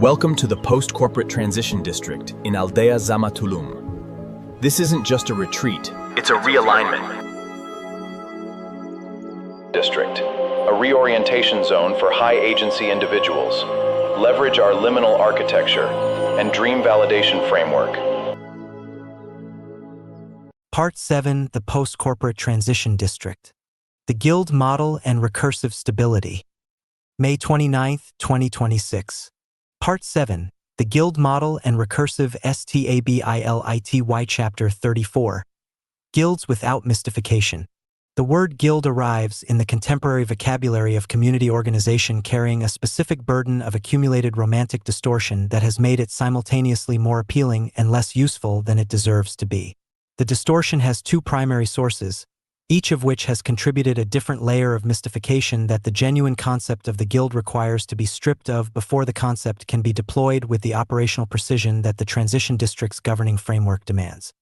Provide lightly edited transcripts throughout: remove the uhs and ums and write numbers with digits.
Welcome to the Post-Corporate Transition District in Aldea Zamatulum. This isn't just a retreat, it's a realignment. District, a reorientation zone for high-agency individuals. Leverage our liminal architecture and dream validation framework. Part 7, the Post-Corporate Transition District. The Guild Model and Recursive Stability. May 29, 2026. Part 7, the Guild Model and Recursive Stability Chapter 34. Guilds without mystification. The word guild arrives in the contemporary vocabulary of community organization carrying a specific burden of accumulated romantic distortion that has made it simultaneously more appealing and less useful than it deserves to be. The distortion has two primary sources, each of which has contributed a different layer of mystification that the genuine concept of the guild requires to be stripped of before the concept can be deployed with the operational precision that the transition district's governing framework demands.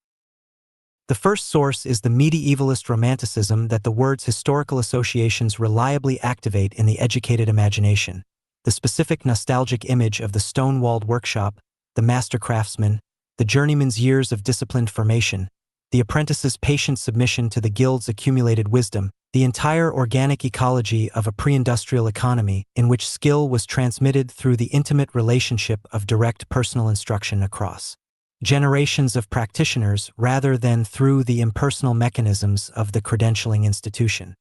The first source is the medievalist romanticism that the word's historical associations reliably activate in the educated imagination, the specific nostalgic image of the stone-walled workshop, the master craftsman, the journeyman's years of disciplined formation, the apprentice's patient submission to the guild's accumulated wisdom, the entire organic ecology of a pre-industrial economy in which skill was transmitted through the intimate relationship of direct personal instruction across generations of practitioners rather than through the impersonal mechanisms of the credentialing institution.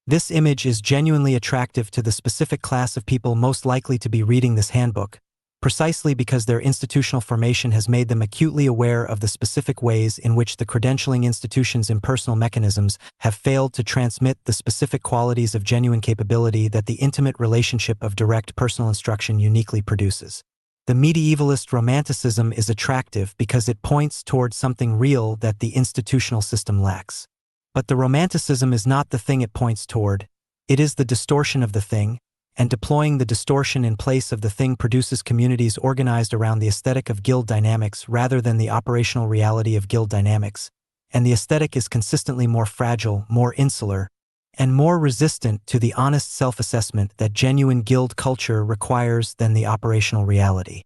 This image is genuinely attractive to the specific class of people most likely to be reading this handbook, precisely because their institutional formation has made them acutely aware of the specific ways in which the credentialing institution's impersonal mechanisms have failed to transmit the specific qualities of genuine capability that the intimate relationship of direct personal instruction uniquely produces. The medievalist romanticism is attractive because it points towards something real that the institutional system lacks. But the romanticism is not the thing it points toward, it is the distortion of the thing, and deploying the distortion in place of the thing produces communities organized around the aesthetic of guild dynamics rather than the operational reality of guild dynamics, and the aesthetic is consistently more fragile, more insular, and more resistant to the honest self-assessment that genuine guild culture requires than the operational reality.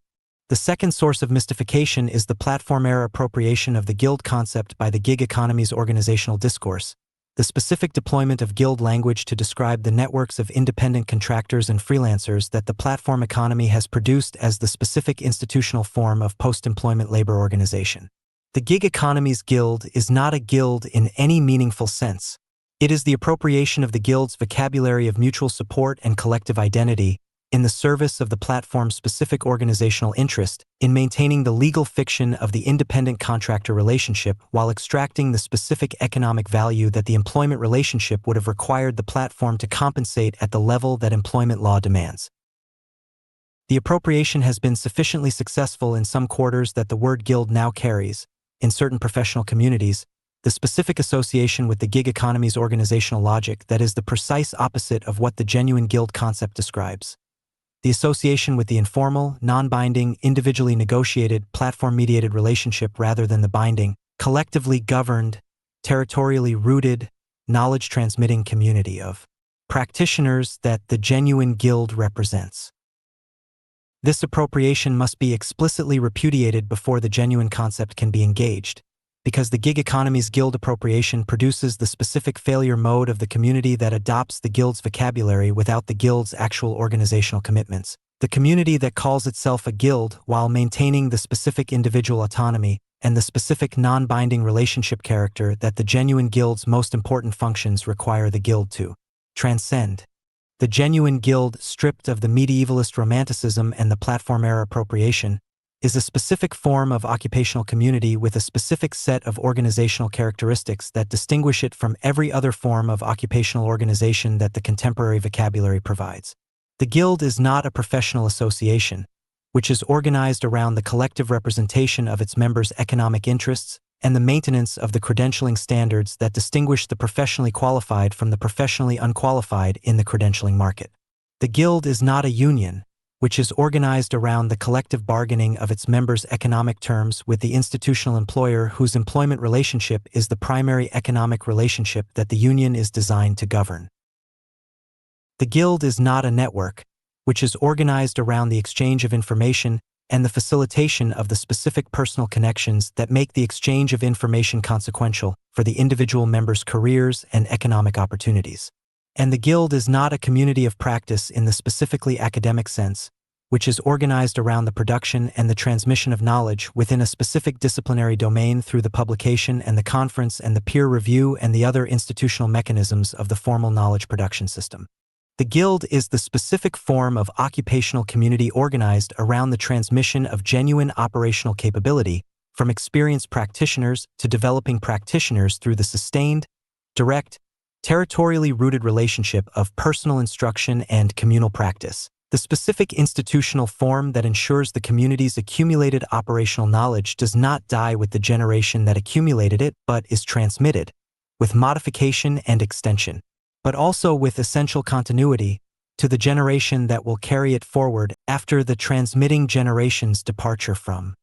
The second source of mystification is the platform-era appropriation of the guild concept by the gig economy's organizational discourse, the specific deployment of guild language to describe the networks of independent contractors and freelancers that the platform economy has produced as the specific institutional form of post-employment labor organization. The gig economy's guild is not a guild in any meaningful sense. It is the appropriation of the guild's vocabulary of mutual support and collective identity in the service of the platform's specific organizational interest in maintaining the legal fiction of the independent contractor relationship while extracting the specific economic value that the employment relationship would have required the platform to compensate at the level that employment law demands. The appropriation has been sufficiently successful in some quarters that the word guild now carries, in certain professional communities, the specific association with the gig economy's organizational logic that is the precise opposite of what the genuine guild concept describes. The association with the informal, non-binding, individually negotiated, platform-mediated relationship rather than the binding, collectively governed, territorially rooted, knowledge-transmitting community of practitioners that the genuine guild represents. This appropriation must be explicitly repudiated before the genuine concept can be engaged, because the gig economy's guild appropriation produces the specific failure mode of the community that adopts the guild's vocabulary without the guild's actual organizational commitments. The community that calls itself a guild while maintaining the specific individual autonomy and the specific non-binding relationship character that the genuine guild's most important functions require the guild to transcend. The genuine guild, stripped of the medievalist romanticism and the platform-era appropriation, is a specific form of occupational community with a specific set of organizational characteristics that distinguish it from every other form of occupational organization that the contemporary vocabulary provides. The guild is not a professional association, which is organized around the collective representation of its members' economic interests and the maintenance of the credentialing standards that distinguish the professionally qualified from the professionally unqualified in the credentialing market. The guild is not a union, which is organized around the collective bargaining of its members' economic terms with the institutional employer whose employment relationship is the primary economic relationship that the union is designed to govern. The guild is not a network, which is organized around the exchange of information and the facilitation of the specific personal connections that make the exchange of information consequential for the individual members' careers and economic opportunities. And the Guild is not a community of practice in the specifically academic sense, which is organized around the production and the transmission of knowledge within a specific disciplinary domain through the publication and the conference and the peer review and the other institutional mechanisms of the formal knowledge production system. The Guild is the specific form of occupational community organized around the transmission of genuine operational capability from experienced practitioners to developing practitioners through the sustained, direct, territorially rooted relationship of personal instruction and communal practice. The specific institutional form that ensures the community's accumulated operational knowledge does not die with the generation that accumulated it, but is transmitted, with modification and extension, but also with essential continuity, to the generation that will carry it forward after the transmitting generation's departure from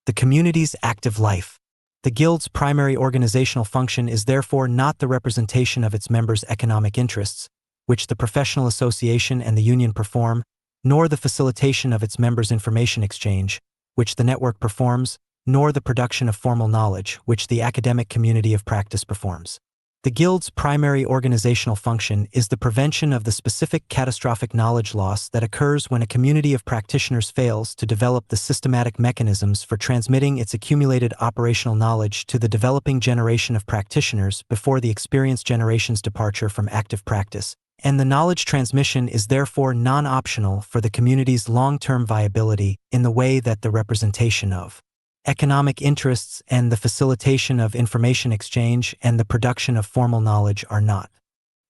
the community's active life. The Guild's primary organizational function is therefore not the representation of its members' economic interests, which the professional association and the union perform, nor the facilitation of its members' information exchange, which the network performs, nor the production of formal knowledge, which the academic community of practice performs. The Guild's primary organizational function is the prevention of the specific catastrophic knowledge loss that occurs when a community of practitioners fails to develop the systematic mechanisms for transmitting its accumulated operational knowledge to the developing generation of practitioners before the experienced generation's departure from active practice, and the knowledge transmission is therefore non-optional for the community's long-term viability in the way that the representation of economic interests and the facilitation of information exchange and the production of formal knowledge are not.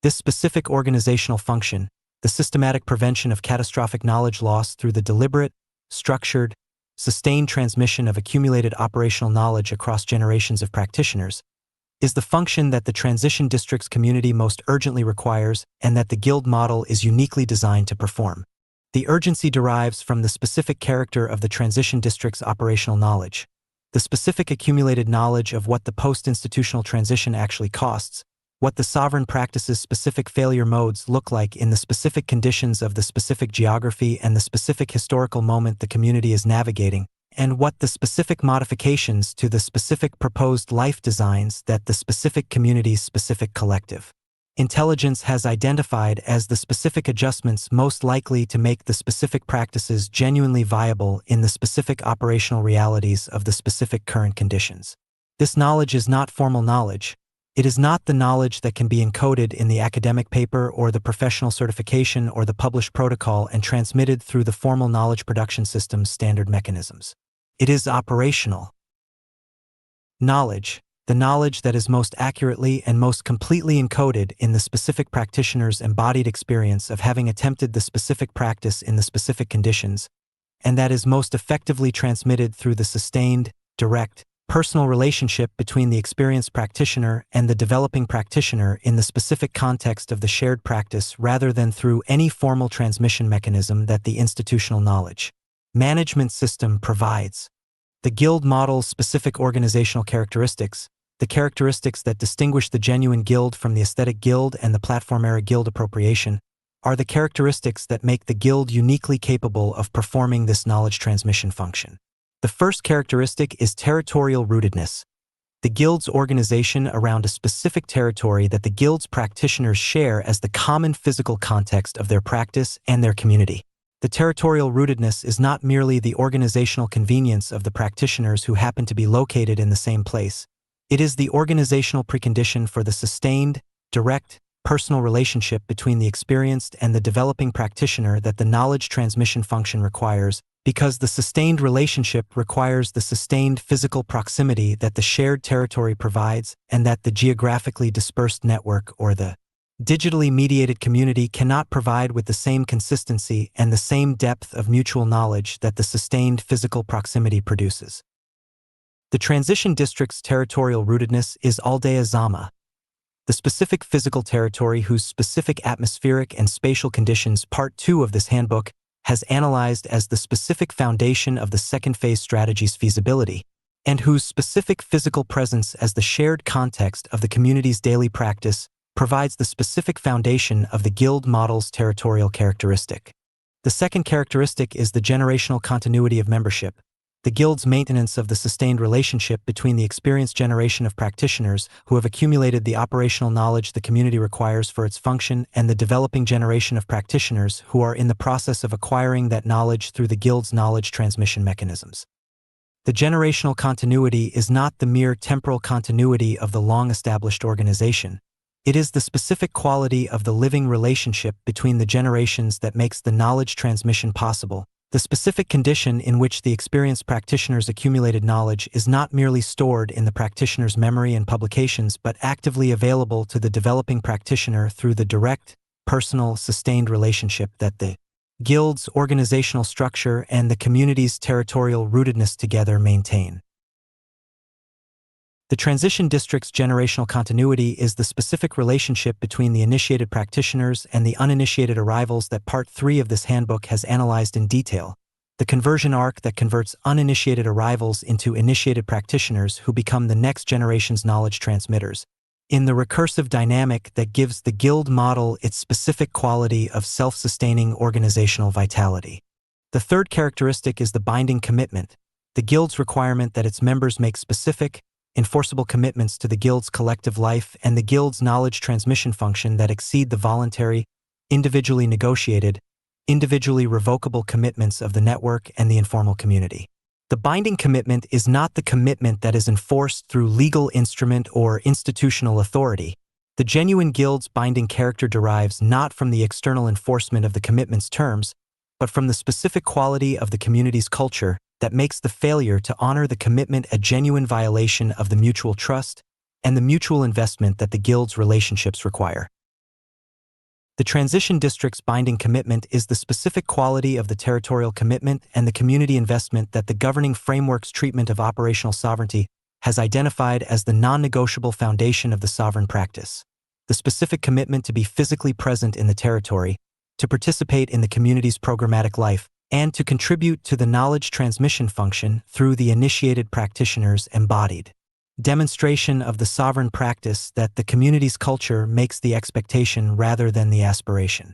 This specific organizational function, the systematic prevention of catastrophic knowledge loss through the deliberate, structured, sustained transmission of accumulated operational knowledge across generations of practitioners, is the function that the transition district's community most urgently requires and that the Guild model is uniquely designed to perform. The urgency derives from the specific character of the transition district's operational knowledge, the specific accumulated knowledge of what the post-institutional transition actually costs, what the sovereign practice's specific failure modes look like in the specific conditions of the specific geography and the specific historical moment the community is navigating, and what the specific modifications to the specific proposed life designs that the specific community's specific collective intelligence has identified as the specific adjustments most likely to make the specific practices genuinely viable in the specific operational realities of the specific current conditions. This knowledge is not formal knowledge. It is not the knowledge that can be encoded in the academic paper or the professional certification or the published protocol and transmitted through the formal knowledge production system's standard mechanisms. It is operational knowledge, the knowledge that is most accurately and most completely encoded in the specific practitioner's embodied experience of having attempted the specific practice in the specific conditions, and that is most effectively transmitted through the sustained, direct, personal relationship between the experienced practitioner and the developing practitioner in the specific context of the shared practice rather than through any formal transmission mechanism that the institutional knowledge management system provides. The Guild model's specific organizational characteristics, the characteristics that distinguish the genuine Guild from the aesthetic Guild and the platform-era Guild appropriation, are the characteristics that make the Guild uniquely capable of performing this knowledge transmission function. The first characteristic is territorial rootedness. The Guild's organization around a specific territory that the Guild's practitioners share as the common physical context of their practice and their community. The territorial rootedness is not merely the organizational convenience of the practitioners who happen to be located in the same place. It is the organizational precondition for the sustained, direct, personal relationship between the experienced and the developing practitioner that the knowledge transmission function requires, because the sustained relationship requires the sustained physical proximity that the shared territory provides and that the geographically dispersed network or the digitally mediated community cannot provide with the same consistency and the same depth of mutual knowledge that the sustained physical proximity produces. The transition district's territorial rootedness is aldea zama, the specific physical territory whose specific atmospheric and spatial conditions Part 2 of this handbook has analyzed as the specific foundation of the second phase strategy's feasibility, and whose specific physical presence as the shared context of the community's daily practice provides the specific foundation of the Guild model's territorial characteristic. The second characteristic is the generational continuity of membership, the Guild's maintenance of the sustained relationship between the experienced generation of practitioners who have accumulated the operational knowledge the community requires for its function and the developing generation of practitioners who are in the process of acquiring that knowledge through the Guild's knowledge transmission mechanisms. The generational continuity is not the mere temporal continuity of the long-established organization. It is the specific quality of the living relationship between the generations that makes the knowledge transmission possible. The specific condition in which the experienced practitioner's accumulated knowledge is not merely stored in the practitioner's memory and publications but actively available to the developing practitioner through the direct, personal, sustained relationship that the Guild's organizational structure and the community's territorial rootedness together maintain. The transition district's generational continuity is the specific relationship between the initiated practitioners and the uninitiated arrivals that Part 3 of this handbook has analyzed in detail, the conversion arc that converts uninitiated arrivals into initiated practitioners who become the next generation's knowledge transmitters, in the recursive dynamic that gives the Guild model its specific quality of self-sustaining organizational vitality. The third characteristic is the binding commitment, the Guild's requirement that its members make specific, enforceable commitments to the Guild's collective life and the Guild's knowledge transmission function that exceed the voluntary, individually negotiated, individually revocable commitments of the network and the informal community. The binding commitment is not the commitment that is enforced through legal instrument or institutional authority. The genuine Guild's binding character derives not from the external enforcement of the commitment's terms, but from the specific quality of the community's culture that makes the failure to honor the commitment a genuine violation of the mutual trust and the mutual investment that the Guild's relationships require. The transition district's binding commitment is the specific quality of the territorial commitment and the community investment that the governing framework's treatment of operational sovereignty has identified as the non-negotiable foundation of the sovereign practice. The specific commitment to be physically present in the territory, to participate in the community's programmatic life, and to contribute to the knowledge transmission function through the initiated practitioner's embodied demonstration of the sovereign practice that the community's culture makes the expectation rather than the aspiration.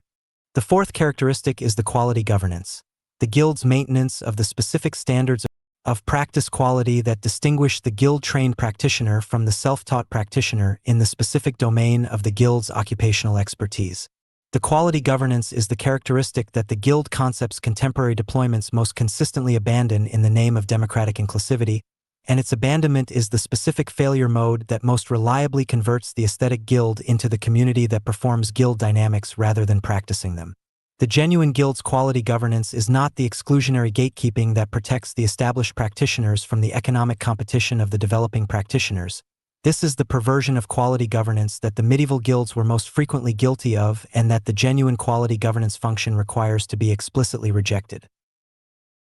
The fourth characteristic is the quality governance, the Guild's maintenance of the specific standards of practice quality that distinguish the Guild-trained practitioner from the self-taught practitioner in the specific domain of the Guild's occupational expertise. The quality governance is the characteristic that the Guild concept's contemporary deployments most consistently abandon in the name of democratic inclusivity, and its abandonment is the specific failure mode that most reliably converts the aesthetic Guild into the community that performs Guild dynamics rather than practicing them. The genuine Guild's quality governance is not the exclusionary gatekeeping that protects the established practitioners from the economic competition of the developing practitioners. This is the perversion of quality governance that the medieval Guilds were most frequently guilty of and that the genuine quality governance function requires to be explicitly rejected.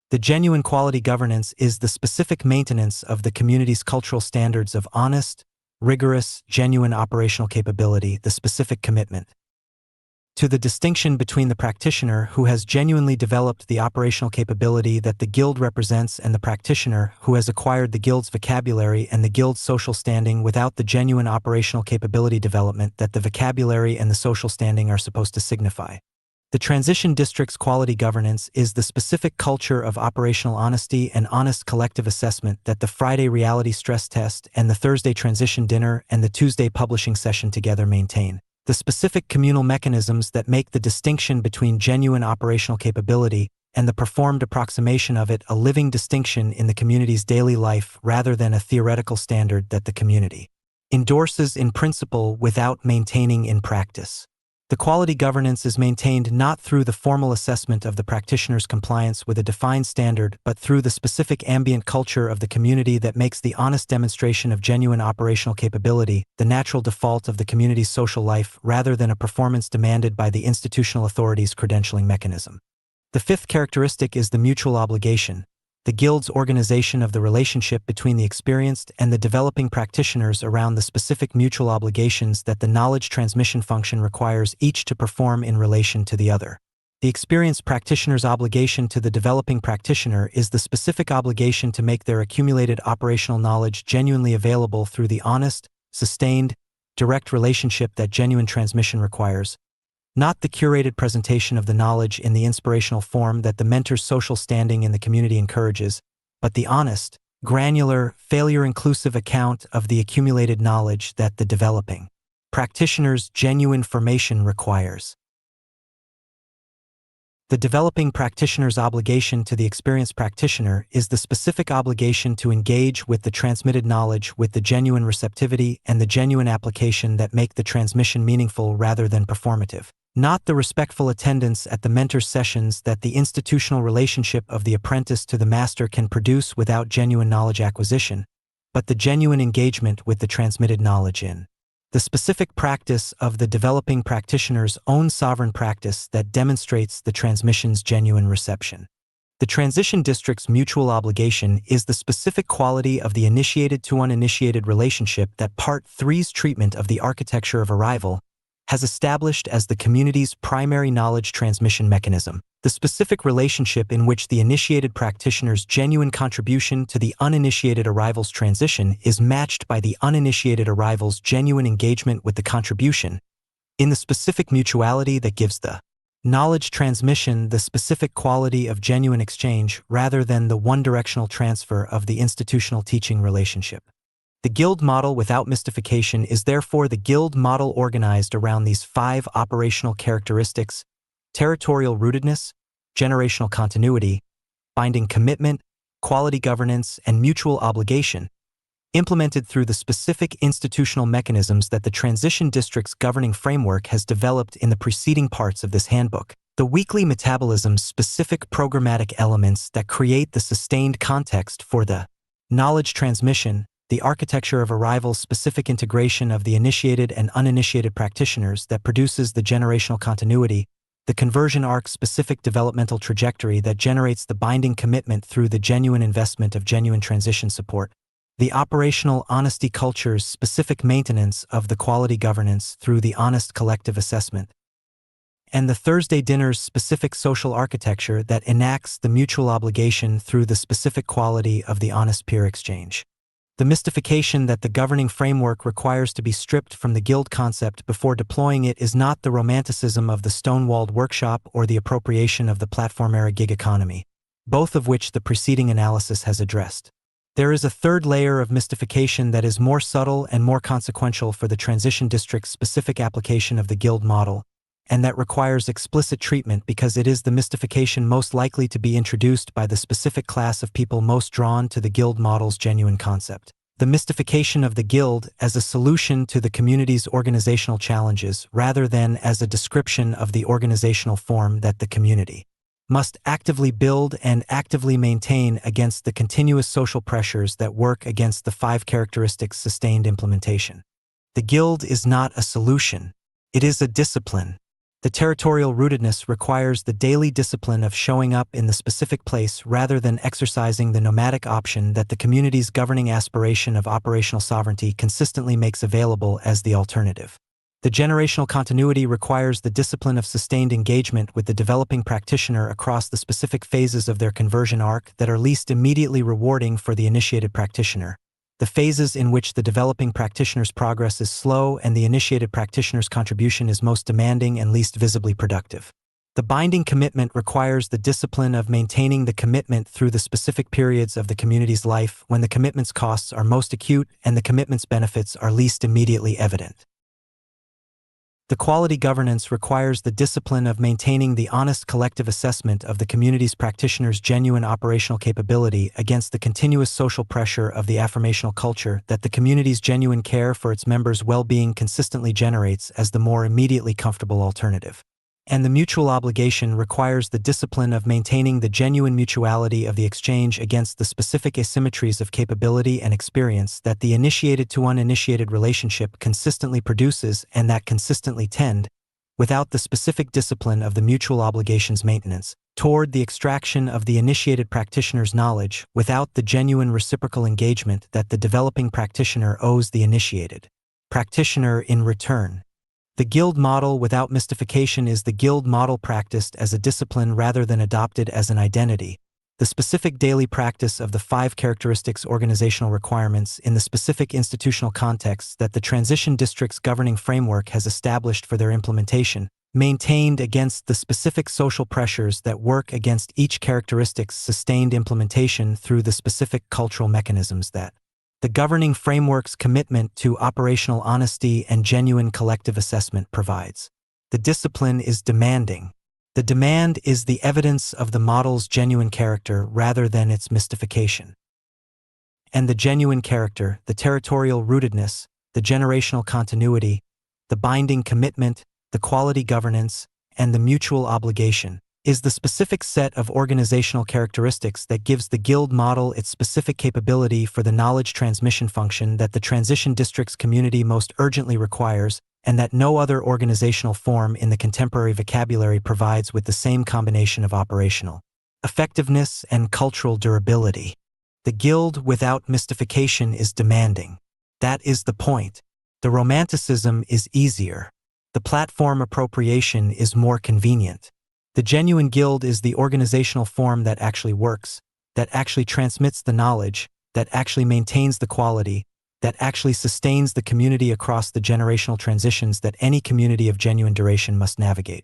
The genuine quality governance is the specific maintenance of the community's cultural standards of honest, rigorous, genuine operational capability, the specific commitment to the distinction between the practitioner who has genuinely developed the operational capability that the Guild represents and the practitioner who has acquired the Guild's vocabulary and the Guild's social standing without the genuine operational capability development that the vocabulary and the social standing are supposed to signify. The transition district's quality governance is the specific culture of operational honesty and honest collective assessment that the Friday reality stress test and the Thursday transition dinner and the Tuesday publishing session together maintain. The specific communal mechanisms that make the distinction between genuine operational capability and the performed approximation of it a living distinction in the community's daily life rather than a theoretical standard that the community endorses in principle without maintaining in practice. The quality governance is maintained not through the formal assessment of the practitioner's compliance with a defined standard, but through the specific ambient culture of the community that makes the honest demonstration of genuine operational capability the natural default of the community's social life rather than a performance demanded by the institutional authority's credentialing mechanism. The fifth characteristic is the mutual obligation, the Guild's organization of the relationship between the experienced and the developing practitioners around the specific mutual obligations that the knowledge transmission function requires each to perform in relation to the other. The experienced practitioner's obligation to the developing practitioner is the specific obligation to make their accumulated operational knowledge genuinely available through the honest, sustained, direct relationship that genuine transmission requires. not the curated presentation of the knowledge in the inspirational form that the mentor's social standing in the community encourages, but the honest, granular, failure-inclusive account of the accumulated knowledge that the developing practitioner's genuine formation requires. The developing practitioner's obligation to the experienced practitioner is the specific obligation to engage with the transmitted knowledge with the genuine receptivity and the genuine application that make the transmission meaningful rather than performative. Not the respectful attendance at the mentor's sessions that the institutional relationship of the apprentice to the master can produce without genuine knowledge acquisition, but the genuine engagement with the transmitted knowledge in the specific practice of the developing practitioner's own sovereign practice that demonstrates the transmission's genuine reception. The transition district's mutual obligation is the specific quality of the initiated to uninitiated relationship that Part 3's treatment of the architecture of arrival has established as the community's primary knowledge transmission mechanism. The specific relationship in which the initiated practitioner's genuine contribution to the uninitiated arrival's transition is matched by the uninitiated arrival's genuine engagement with the contribution, in the specific mutuality that gives the knowledge transmission the specific quality of genuine exchange rather than the one-directional transfer of the institutional teaching relationship. The guild model without mystification is therefore the guild model organized around these 5 operational characteristics: territorial rootedness, generational continuity, binding commitment, quality governance, and mutual obligation, implemented through the specific institutional mechanisms that the transition district's governing framework has developed in the preceding parts of this handbook. The weekly metabolism's specific programmatic elements that create the sustained context for the knowledge transmission, the architecture of arrival's specific integration of the initiated and uninitiated practitioners that produces the generational continuity, the conversion arc's specific developmental trajectory that generates the binding commitment through the genuine investment of genuine transition support, the operational honesty culture's specific maintenance of the quality governance through the honest collective assessment, and the Thursday dinner's specific social architecture that enacts the mutual obligation through the specific quality of the honest peer exchange. The mystification that the governing framework requires to be stripped from the guild concept before deploying it is not the romanticism of the stonewalled workshop or the appropriation of the platform-era gig economy, both of which the preceding analysis has addressed. There is a third layer of mystification that is more subtle and more consequential for the transition district's specific application of the guild model, and that requires explicit treatment because it is the mystification most likely to be introduced by the specific class of people most drawn to the guild model's genuine concept. The mystification of the guild as a solution to the community's organizational challenges rather than as a description of the organizational form that the community must actively build and actively maintain against the continuous social pressures that work against the 5 characteristics sustained implementation. The guild is not a solution, it is a discipline. The territorial rootedness requires the daily discipline of showing up in the specific place rather than exercising the nomadic option that the community's governing aspiration of operational sovereignty consistently makes available as the alternative. The generational continuity requires the discipline of sustained engagement with the developing practitioner across the specific phases of their conversion arc that are least immediately rewarding for the initiated practitioner, the phases in which the developing practitioner's progress is slow and the initiated practitioner's contribution is most demanding and least visibly productive. The binding commitment requires the discipline of maintaining the commitment through the specific periods of the community's life when the commitment's costs are most acute and the commitment's benefits are least immediately evident. The quality governance requires the discipline of maintaining the honest collective assessment of the community's practitioners' genuine operational capability against the continuous social pressure of the affirmational culture that the community's genuine care for its members' well-being consistently generates as the more immediately comfortable alternative. And the mutual obligation requires the discipline of maintaining the genuine mutuality of the exchange against the specific asymmetries of capability and experience that the initiated to uninitiated relationship consistently produces and that consistently tend, without the specific discipline of the mutual obligation's maintenance, toward the extraction of the initiated practitioner's knowledge without the genuine reciprocal engagement that the developing practitioner owes the initiated practitioner in return. The guild model without mystification is the guild model practiced as a discipline rather than adopted as an identity, the specific daily practice of the 5 characteristics organizational requirements in the specific institutional context that the transition district's governing framework has established for their implementation, maintained against the specific social pressures that work against each characteristic's sustained implementation through the specific cultural mechanisms that the governing framework's commitment to operational honesty and genuine collective assessment provides. The discipline is demanding. The demand is the evidence of the model's genuine character rather than its mystification. And the genuine character, the territorial rootedness, the generational continuity, the binding commitment, the quality governance, and the mutual obligation, is the specific set of organizational characteristics that gives the guild model its specific capability for the knowledge transmission function that the transition district's community most urgently requires, and that no other organizational form in the contemporary vocabulary provides with the same combination of operational effectiveness and cultural durability. The guild without mystification is demanding. That is the point. The romanticism is easier. The platform appropriation is more convenient. The genuine guild is the organizational form that actually works, that actually transmits the knowledge, that actually maintains the quality, that actually sustains the community across the generational transitions that any community of genuine duration must navigate.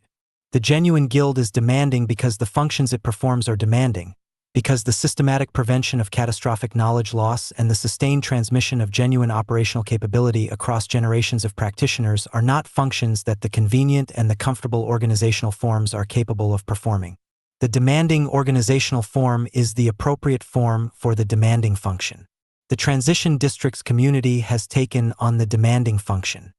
The genuine guild is demanding because the functions it performs are demanding, because the systematic prevention of catastrophic knowledge loss and the sustained transmission of genuine operational capability across generations of practitioners are not functions that the convenient and the comfortable organizational forms are capable of performing. The demanding organizational form is the appropriate form for the demanding function. The transition district's community has taken on the demanding function.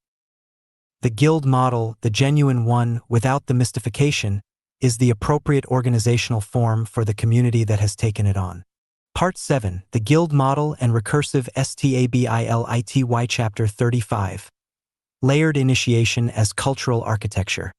The guild model, the genuine one without the mystification, is the appropriate organizational form for the community that has taken it on. Part 7, the Guild Model and Recursive Stability Chapter 35. Layered Initiation as Cultural Architecture.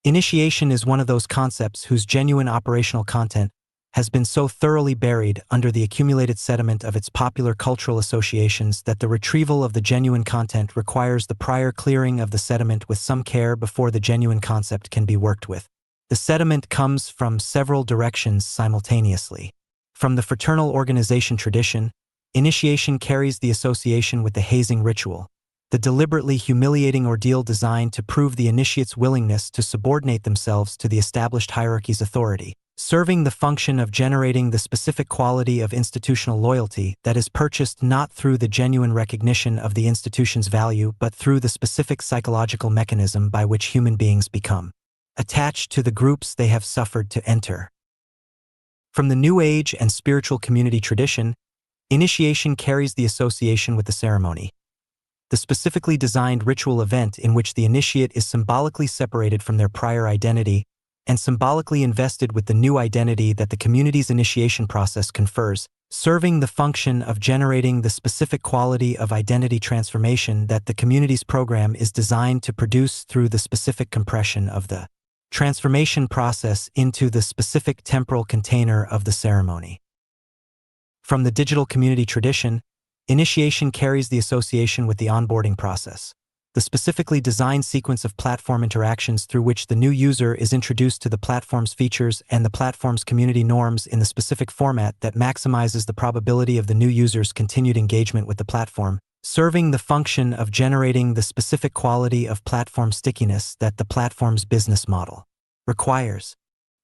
Initiation is one of those concepts whose genuine operational content has been so thoroughly buried under the accumulated sediment of its popular cultural associations that the retrieval of the genuine content requires the prior clearing of the sediment with some care before the genuine concept can be worked with. The sediment comes from several directions simultaneously. From the fraternal organization tradition, initiation carries the association with the hazing ritual, the deliberately humiliating ordeal designed to prove the initiate's willingness to subordinate themselves to the established hierarchy's authority, serving the function of generating the specific quality of institutional loyalty that is purchased not through the genuine recognition of the institution's value but through the specific psychological mechanism by which human beings become attached to the groups they have suffered to enter. From the New Age and spiritual community tradition, initiation carries the association with the ceremony, the specifically designed ritual event in which the initiate is symbolically separated from their prior identity and symbolically invested with the new identity that the community's initiation process confers, serving the function of generating the specific quality of identity transformation that the community's program is designed to produce through the specific compression of the transformation process into the specific temporal container of the ceremony. From the digital community tradition, initiation carries the association with the onboarding process, the specifically designed sequence of platform interactions through which the new user is introduced to the platform's features and the platform's community norms in the specific format that maximizes the probability of the new user's continued engagement with the platform, serving the function of generating the specific quality of platform stickiness that the platform's business model requires.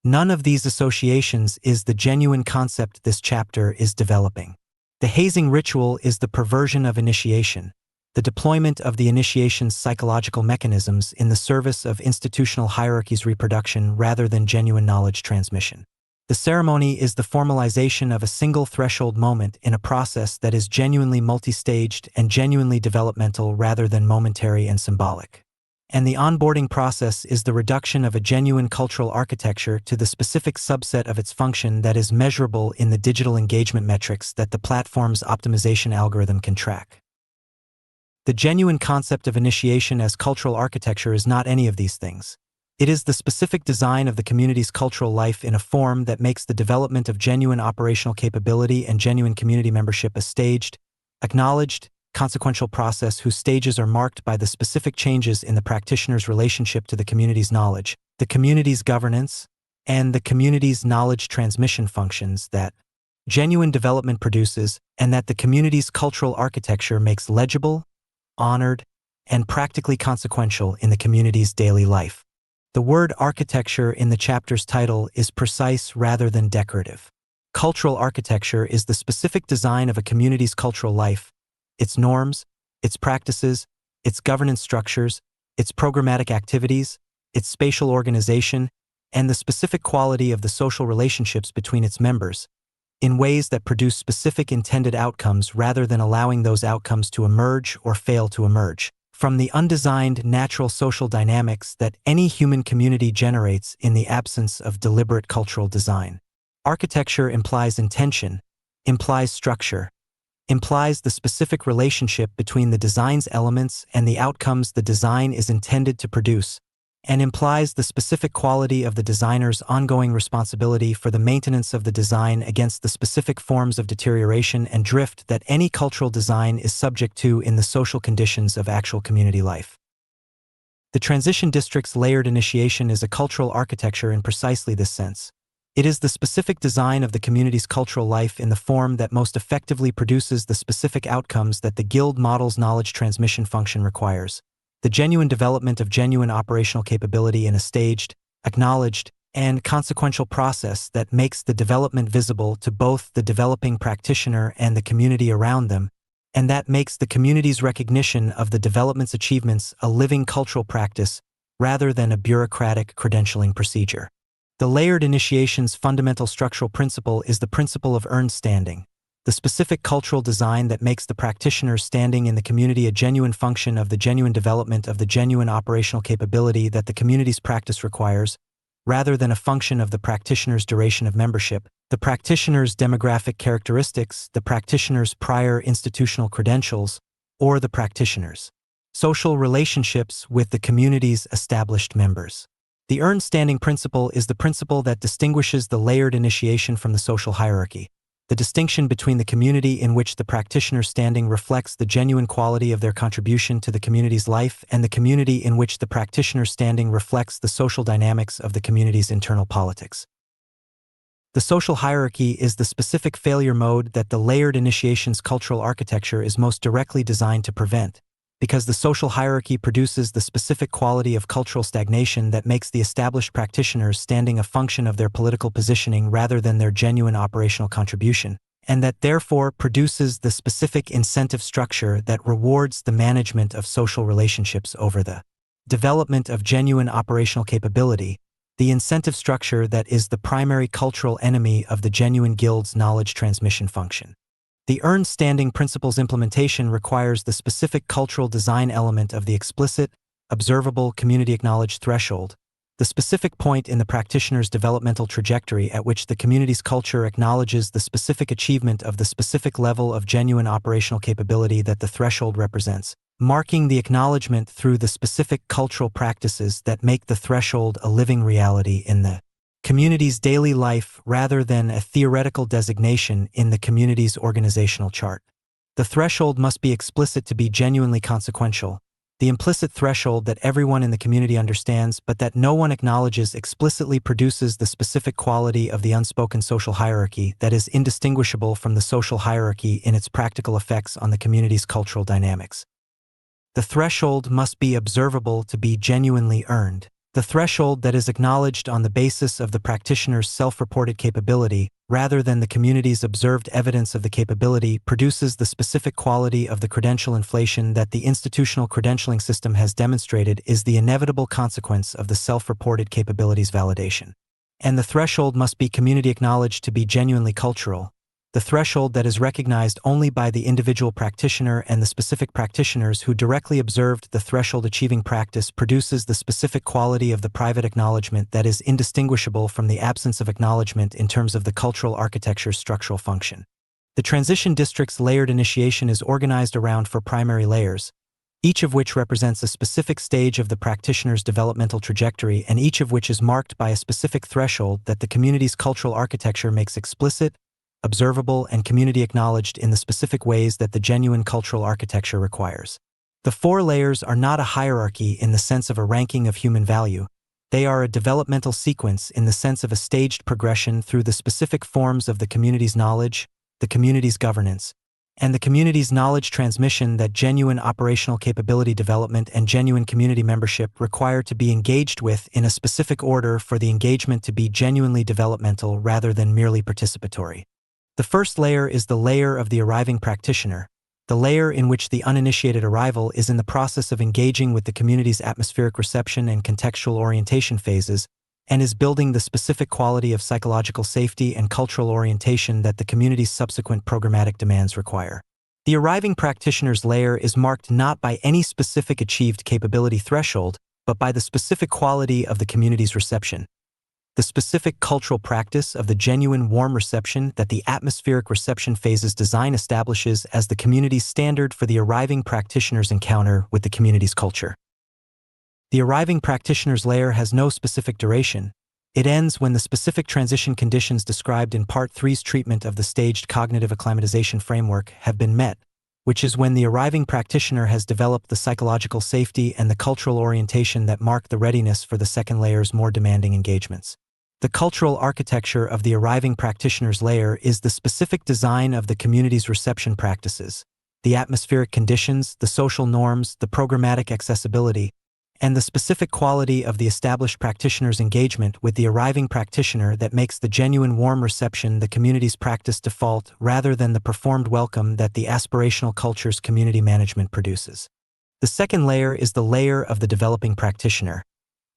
None of these associations is the genuine concept this chapter is developing. The hazing ritual is the perversion of initiation, the deployment of the initiation's psychological mechanisms in the service of institutional hierarchy's reproduction rather than genuine knowledge transmission. The ceremony is the formalization of a single threshold moment in a process that is genuinely multi-staged and genuinely developmental rather than momentary and symbolic. And the onboarding process is the reduction of a genuine cultural architecture to the specific subset of its function that is measurable in the digital engagement metrics that the platform's optimization algorithm can track. The genuine concept of initiation as cultural architecture is not any of these things. It is the specific design of the community's cultural life in a form that makes the development of genuine operational capability and genuine community membership a staged, acknowledged, consequential process whose stages are marked by the specific changes in the practitioner's relationship to the community's knowledge, the community's governance, and the community's knowledge transmission functions that genuine development produces and that the community's cultural architecture makes legible, honored, and practically consequential in the community's daily life. The word architecture in the chapter's title is precise rather than decorative. Cultural architecture is the specific design of a community's cultural life, its norms, its practices, its governance structures, its programmatic activities, its spatial organization, and the specific quality of the social relationships between its members, in ways that produce specific intended outcomes rather than allowing those outcomes to emerge or fail to emerge from the undesigned natural social dynamics that any human community generates in the absence of deliberate cultural design. Architecture implies intention, implies structure, implies the specific relationship between the design's elements and the outcomes the design is intended to produce, and implies the specific quality of the designer's ongoing responsibility for the maintenance of the design against the specific forms of deterioration and drift that any cultural design is subject to in the social conditions of actual community life. The transition district's layered initiation is a cultural architecture in precisely this sense. It is the specific design of the community's cultural life in the form that most effectively produces the specific outcomes that the Guild model's knowledge transmission function requires. The genuine development of genuine operational capability in a staged, acknowledged, and consequential process that makes the development visible to both the developing practitioner and the community around them, and that makes the community's recognition of the development's achievements a living cultural practice rather than a bureaucratic credentialing procedure. The layered initiation's fundamental structural principle is the principle of earned standing, the specific cultural design that makes the practitioner's standing in the community a genuine function of the genuine development of the genuine operational capability that the community's practice requires, rather than a function of the practitioner's duration of membership, the practitioner's demographic characteristics, the practitioner's prior institutional credentials, or the practitioner's social relationships with the community's established members. The earned standing principle is the principle that distinguishes the layered initiation from the social hierarchy. The distinction between the community in which the practitioner's standing reflects the genuine quality of their contribution to the community's life and the community in which the practitioner's standing reflects the social dynamics of the community's internal politics. The social hierarchy is the specific failure mode that the layered initiation's cultural architecture is most directly designed to prevent, because the social hierarchy produces the specific quality of cultural stagnation that makes the established practitioners standing a function of their political positioning rather than their genuine operational contribution, and that therefore produces the specific incentive structure that rewards the management of social relationships over the development of genuine operational capability, the incentive structure that is the primary cultural enemy of the genuine Guild's knowledge transmission function. The earned standing principle's implementation requires the specific cultural design element of the explicit, observable, community-acknowledged threshold, the specific point in the practitioner's developmental trajectory at which the community's culture acknowledges the specific achievement of the specific level of genuine operational capability that the threshold represents, marking the acknowledgement through the specific cultural practices that make the threshold a living reality in the community's daily life rather than a theoretical designation in the community's organizational chart. The threshold must be explicit to be genuinely consequential, the implicit threshold that everyone in the community understands but that no one acknowledges explicitly produces the specific quality of the unspoken social hierarchy that is indistinguishable from the social hierarchy in its practical effects on the community's cultural dynamics. The threshold must be observable to be genuinely earned. The threshold that is acknowledged on the basis of the practitioner's self-reported capability, rather than the community's observed evidence of the capability, produces the specific quality of the credential inflation that the institutional credentialing system has demonstrated is the inevitable consequence of the self-reported capability's validation. And the threshold must be community acknowledged to be genuinely cultural. The threshold that is recognized only by the individual practitioner and the specific practitioners who directly observed the threshold achieving practice produces the specific quality of the private acknowledgement that is indistinguishable from the absence of acknowledgement in terms of the cultural architecture's structural function. The transition district's layered initiation is organized around four primary layers, each of which represents a specific stage of the practitioner's developmental trajectory and each of which is marked by a specific threshold that the community's cultural architecture makes explicit, observable, and community acknowledged in the specific ways that the genuine cultural architecture requires. The four layers are not a hierarchy in the sense of a ranking of human value. They are a developmental sequence in the sense of a staged progression through the specific forms of the community's knowledge, the community's governance, and the community's knowledge transmission that genuine operational capability development and genuine community membership require to be engaged with in a specific order for the engagement to be genuinely developmental rather than merely participatory. The first layer is the layer of the arriving practitioner, the layer in which the uninitiated arrival is in the process of engaging with the community's atmospheric reception and contextual orientation phases, and is building the specific quality of psychological safety and cultural orientation that the community's subsequent programmatic demands require. The arriving practitioner's layer is marked not by any specific achieved capability threshold, but by the specific quality of the community's reception, the specific cultural practice of the genuine warm reception that the atmospheric reception phase's design establishes as the community's standard for the arriving practitioner's encounter with the community's culture. The arriving practitioner's layer has no specific duration. It ends when the specific transition conditions described in Part 3's treatment of the staged cognitive acclimatization framework have been met, which is when the arriving practitioner has developed the psychological safety and the cultural orientation that mark the readiness for the second layer's more demanding engagements. The cultural architecture of the arriving practitioner's layer is the specific design of the community's reception practices, the atmospheric conditions, the social norms, the programmatic accessibility, and the specific quality of the established practitioner's engagement with the arriving practitioner that makes the genuine warm reception the community's practice default rather than the performed welcome that the aspirational culture's community management produces. The second layer is the layer of the developing practitioner,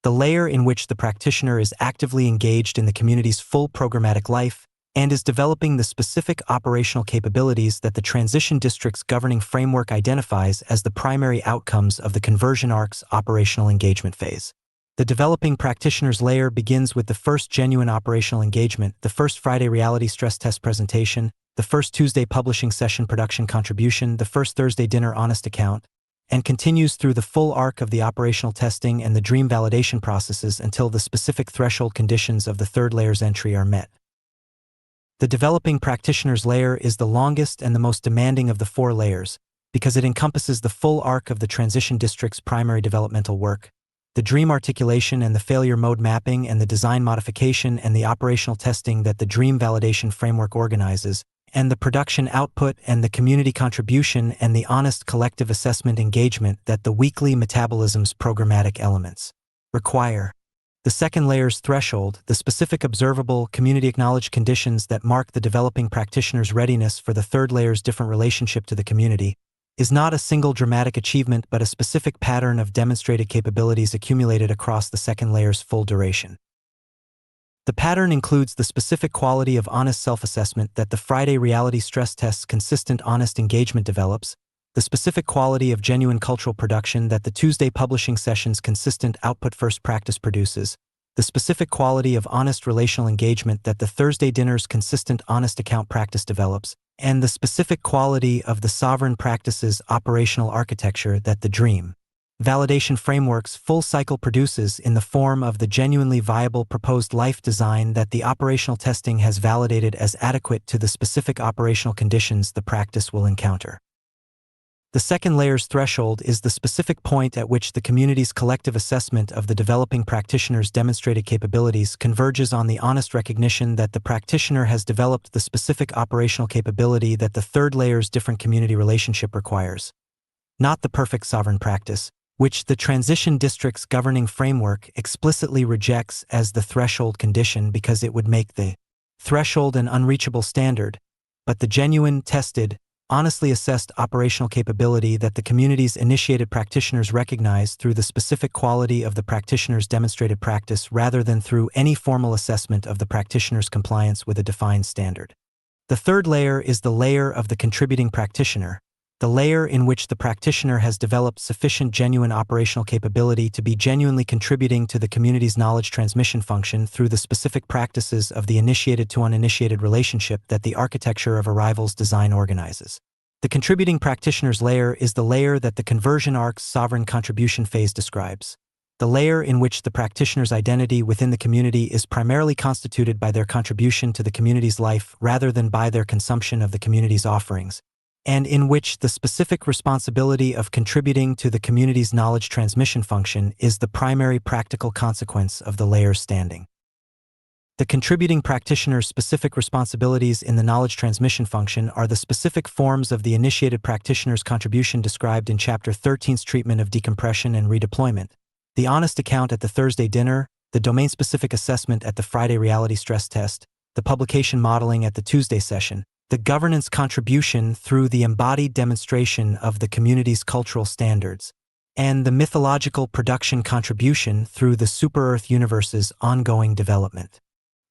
the layer in which the practitioner is actively engaged in the community's full programmatic life and is developing the specific operational capabilities that the transition district's governing framework identifies as the primary outcomes of the conversion arc's operational engagement phase. The developing practitioner's layer begins with the first genuine operational engagement, the first Friday reality stress test presentation, the first Tuesday publishing session production contribution, the first Thursday dinner honest account, and continues through the full arc of the operational testing and the dream validation processes until the specific threshold conditions of the third layer's entry are met. The developing practitioner's layer is the longest and the most demanding of the four layers because it encompasses the full arc of the transition district's primary developmental work, the dream articulation and the failure mode mapping and the design modification and the operational testing that the dream validation framework organizes, and the production output and the community contribution and the honest collective assessment engagement that the weekly metabolism's programmatic elements require. The second layer's threshold, the specific observable, community-acknowledged conditions that mark the developing practitioner's readiness for the third layer's different relationship to the community, is not a single dramatic achievement but a specific pattern of demonstrated capabilities accumulated across the second layer's full duration. The pattern includes the specific quality of honest self-assessment that the Friday reality stress test's consistent honest engagement develops, the specific quality of genuine cultural production that the Tuesday publishing session's consistent output-first practice produces, the specific quality of honest relational engagement that the Thursday dinner's consistent honest account practice develops, and the specific quality of the sovereign practice's operational architecture that the dream validation framework's full cycle produces in the form of the genuinely viable proposed life design that the operational testing has validated as adequate to the specific operational conditions the practice will encounter. The second layer's threshold is the specific point at which the community's collective assessment of the developing practitioner's demonstrated capabilities converges on the honest recognition that the practitioner has developed the specific operational capability that the third layer's different community relationship requires, not the perfect sovereign practice, which the transition district's governing framework explicitly rejects as the threshold condition because it would make the threshold an unreachable standard, but the genuine, tested, honestly assessed operational capability that the community's initiated practitioners recognize through the specific quality of the practitioner's demonstrated practice rather than through any formal assessment of the practitioner's compliance with a defined standard. The third layer is the layer of the contributing practitioner, the layer in which the practitioner has developed sufficient genuine operational capability to be genuinely contributing to the community's knowledge transmission function through the specific practices of the initiated to uninitiated relationship that the architecture of arrival's design organizes. The contributing practitioner's layer is the layer that the conversion arc's sovereign contribution phase describes, the layer in which the practitioner's identity within the community is primarily constituted by their contribution to the community's life rather than by their consumption of the community's offerings, and in which the specific responsibility of contributing to the community's knowledge transmission function is the primary practical consequence of the layer's standing. The contributing practitioner's specific responsibilities in the knowledge transmission function are the specific forms of the initiated practitioner's contribution described in Chapter 13's treatment of decompression and redeployment, the honest account at the Thursday dinner, the domain-specific assessment at the Friday reality stress test, the publication modeling at the Tuesday session, the governance contribution through the embodied demonstration of the community's cultural standards, and the mythological production contribution through the super-Earth universe's ongoing development.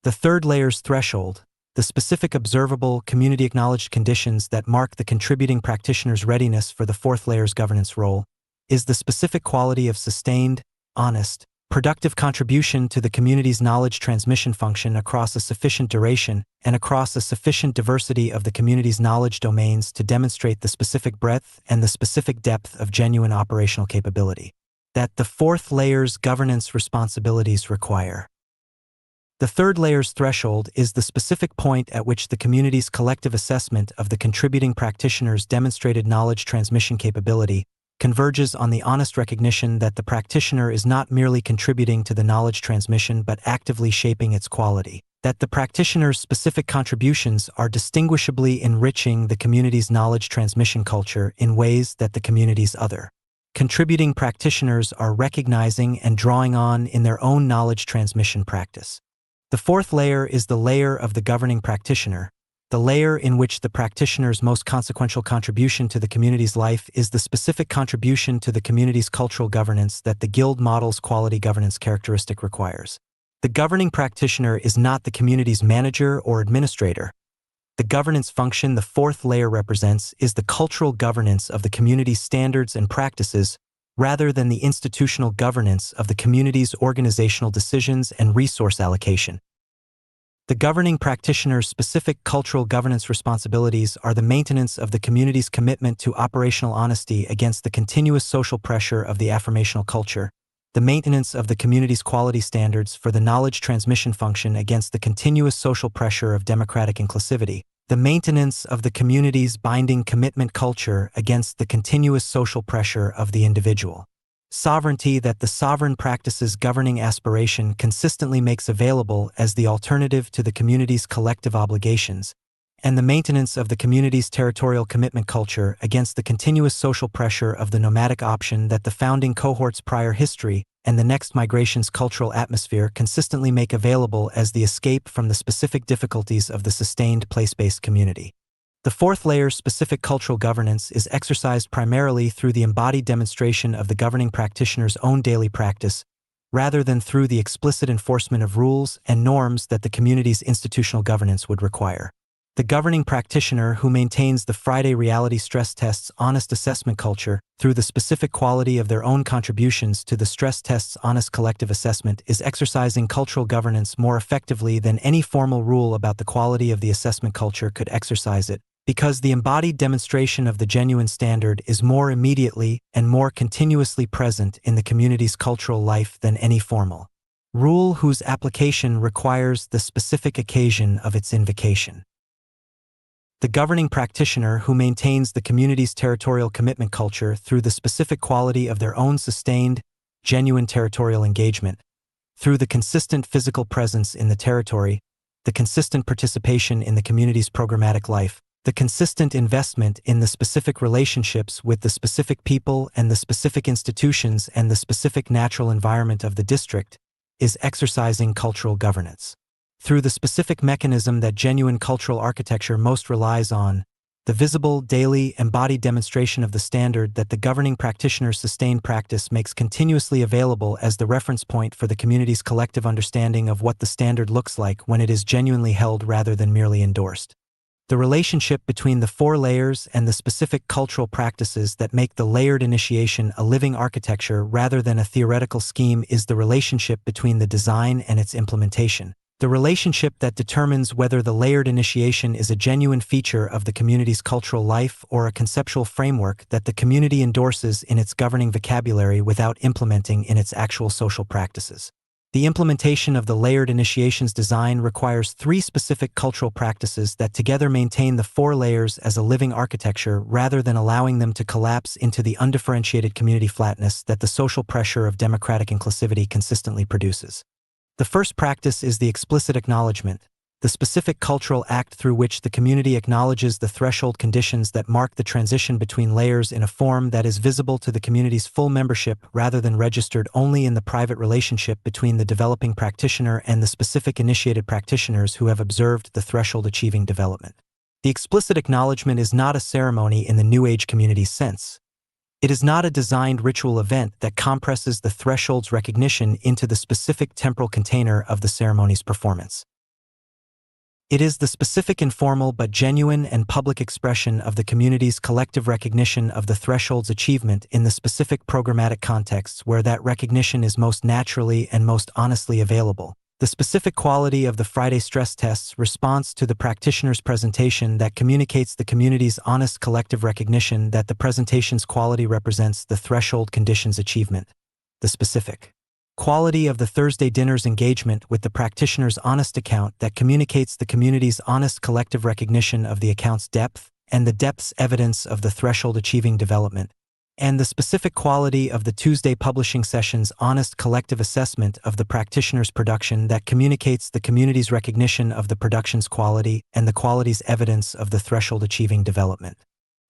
The third layer's threshold, the specific observable, community-acknowledged conditions that mark the contributing practitioner's readiness for the fourth layer's governance role, is the specific quality of sustained, honest, productive contribution to the community's knowledge transmission function across a sufficient duration and across a sufficient diversity of the community's knowledge domains to demonstrate the specific breadth and the specific depth of genuine operational capability that the fourth layer's governance responsibilities require. The third layer's threshold is the specific point at which the community's collective assessment of the contributing practitioner's demonstrated knowledge transmission capability converges on the honest recognition that the practitioner is not merely contributing to the knowledge transmission but actively shaping its quality, that the practitioner's specific contributions are distinguishably enriching the community's knowledge transmission culture in ways that the community's other contributing practitioners are recognizing and drawing on in their own knowledge transmission practice. The fourth layer is the layer of the governing practitioner, the layer in which the practitioner's most consequential contribution to the community's life is the specific contribution to the community's cultural governance that the Guild model's quality governance characteristic requires. The governing practitioner is not the community's manager or administrator. The governance function the fourth layer represents is the cultural governance of the community's standards and practices rather than the institutional governance of the community's organizational decisions and resource allocation. The governing practitioner's specific cultural governance responsibilities are the maintenance of the community's commitment to operational honesty against the continuous social pressure of the affirmational culture, the maintenance of the community's quality standards for the knowledge transmission function against the continuous social pressure of democratic inclusivity, the maintenance of the community's binding commitment culture against the continuous social pressure of the individual. Sovereignty that the sovereign practice's governing aspiration consistently makes available as the alternative to the community's collective obligations, and the maintenance of the community's territorial commitment culture against the continuous social pressure of the nomadic option that the founding cohort's prior history and the next migration's cultural atmosphere consistently make available as the escape from the specific difficulties of the sustained place-based community. The fourth layer's specific cultural governance is exercised primarily through the embodied demonstration of the governing practitioner's own daily practice, rather than through the explicit enforcement of rules and norms that the community's institutional governance would require. The governing practitioner who maintains the Friday reality stress test's honest assessment culture through the specific quality of their own contributions to the stress test's honest collective assessment is exercising cultural governance more effectively than any formal rule about the quality of the assessment culture could exercise it, because the embodied demonstration of the genuine standard is more immediately and more continuously present in the community's cultural life than any formal rule whose application requires the specific occasion of its invocation. The governing practitioner who maintains the community's territorial commitment culture through the specific quality of their own sustained, genuine territorial engagement, through the consistent physical presence in the territory, the consistent participation in the community's programmatic life, the consistent investment in the specific relationships with the specific people and the specific institutions and the specific natural environment of the district, is exercising cultural governance. Through the specific mechanism that genuine cultural architecture most relies on, the visible, daily, embodied demonstration of the standard that the governing practitioner's sustained practice makes continuously available as the reference point for the community's collective understanding of what the standard looks like when it is genuinely held rather than merely endorsed. The relationship between the four layers and the specific cultural practices that make the layered initiation a living architecture rather than a theoretical scheme is the relationship between the design and its implementation. The relationship that determines whether the layered initiation is a genuine feature of the community's cultural life or a conceptual framework that the community endorses in its governing vocabulary without implementing in its actual social practices. The implementation of the layered initiation's design requires three specific cultural practices that together maintain the four layers as a living architecture rather than allowing them to collapse into the undifferentiated community flatness that the social pressure of democratic inclusivity consistently produces. The first practice is the explicit acknowledgement, the specific cultural act through which the community acknowledges the threshold conditions that mark the transition between layers in a form that is visible to the community's full membership rather than registered only in the private relationship between the developing practitioner and the specific initiated practitioners who have observed the threshold achieving development. The explicit acknowledgement is not a ceremony in the New Age community's sense. It is not a designed ritual event that compresses the threshold's recognition into the specific temporal container of the ceremony's performance. It is the specific informal but genuine and public expression of the community's collective recognition of the threshold's achievement in the specific programmatic contexts where that recognition is most naturally and most honestly available. The specific quality of the Friday stress test's response to the practitioner's presentation that communicates the community's honest collective recognition that the presentation's quality represents the threshold condition's achievement. The specific quality of the Thursday dinner's engagement with the practitioner's honest account that communicates the community's honest collective recognition of the account's depth and the depth's evidence of the threshold achieving development, and the specific quality of the Tuesday publishing session's honest collective assessment of the practitioner's production that communicates the community's recognition of the production's quality and the quality's evidence of the threshold achieving development.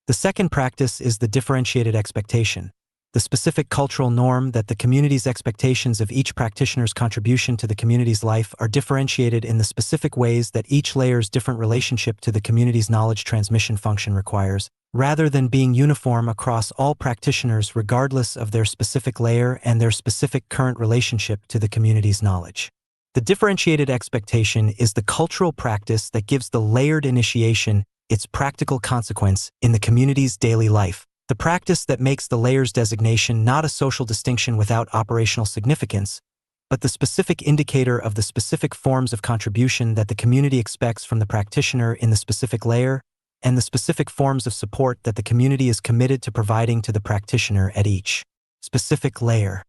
The second practice is the differentiated expectation, the specific cultural norm that the community's expectations of each practitioner's contribution to the community's life are differentiated in the specific ways that each layer's different relationship to the community's knowledge transmission function requires, rather than being uniform across all practitioners regardless of their specific layer and their specific current relationship to the community's knowledge. The differentiated expectation is the cultural practice that gives the layered initiation its practical consequence in the community's daily life. The practice that makes the layers designation not a social distinction without operational significance, but the specific indicator of the specific forms of contribution that the community expects from the practitioner in the specific layer, and the specific forms of support that the community is committed to providing to the practitioner at each specific layer.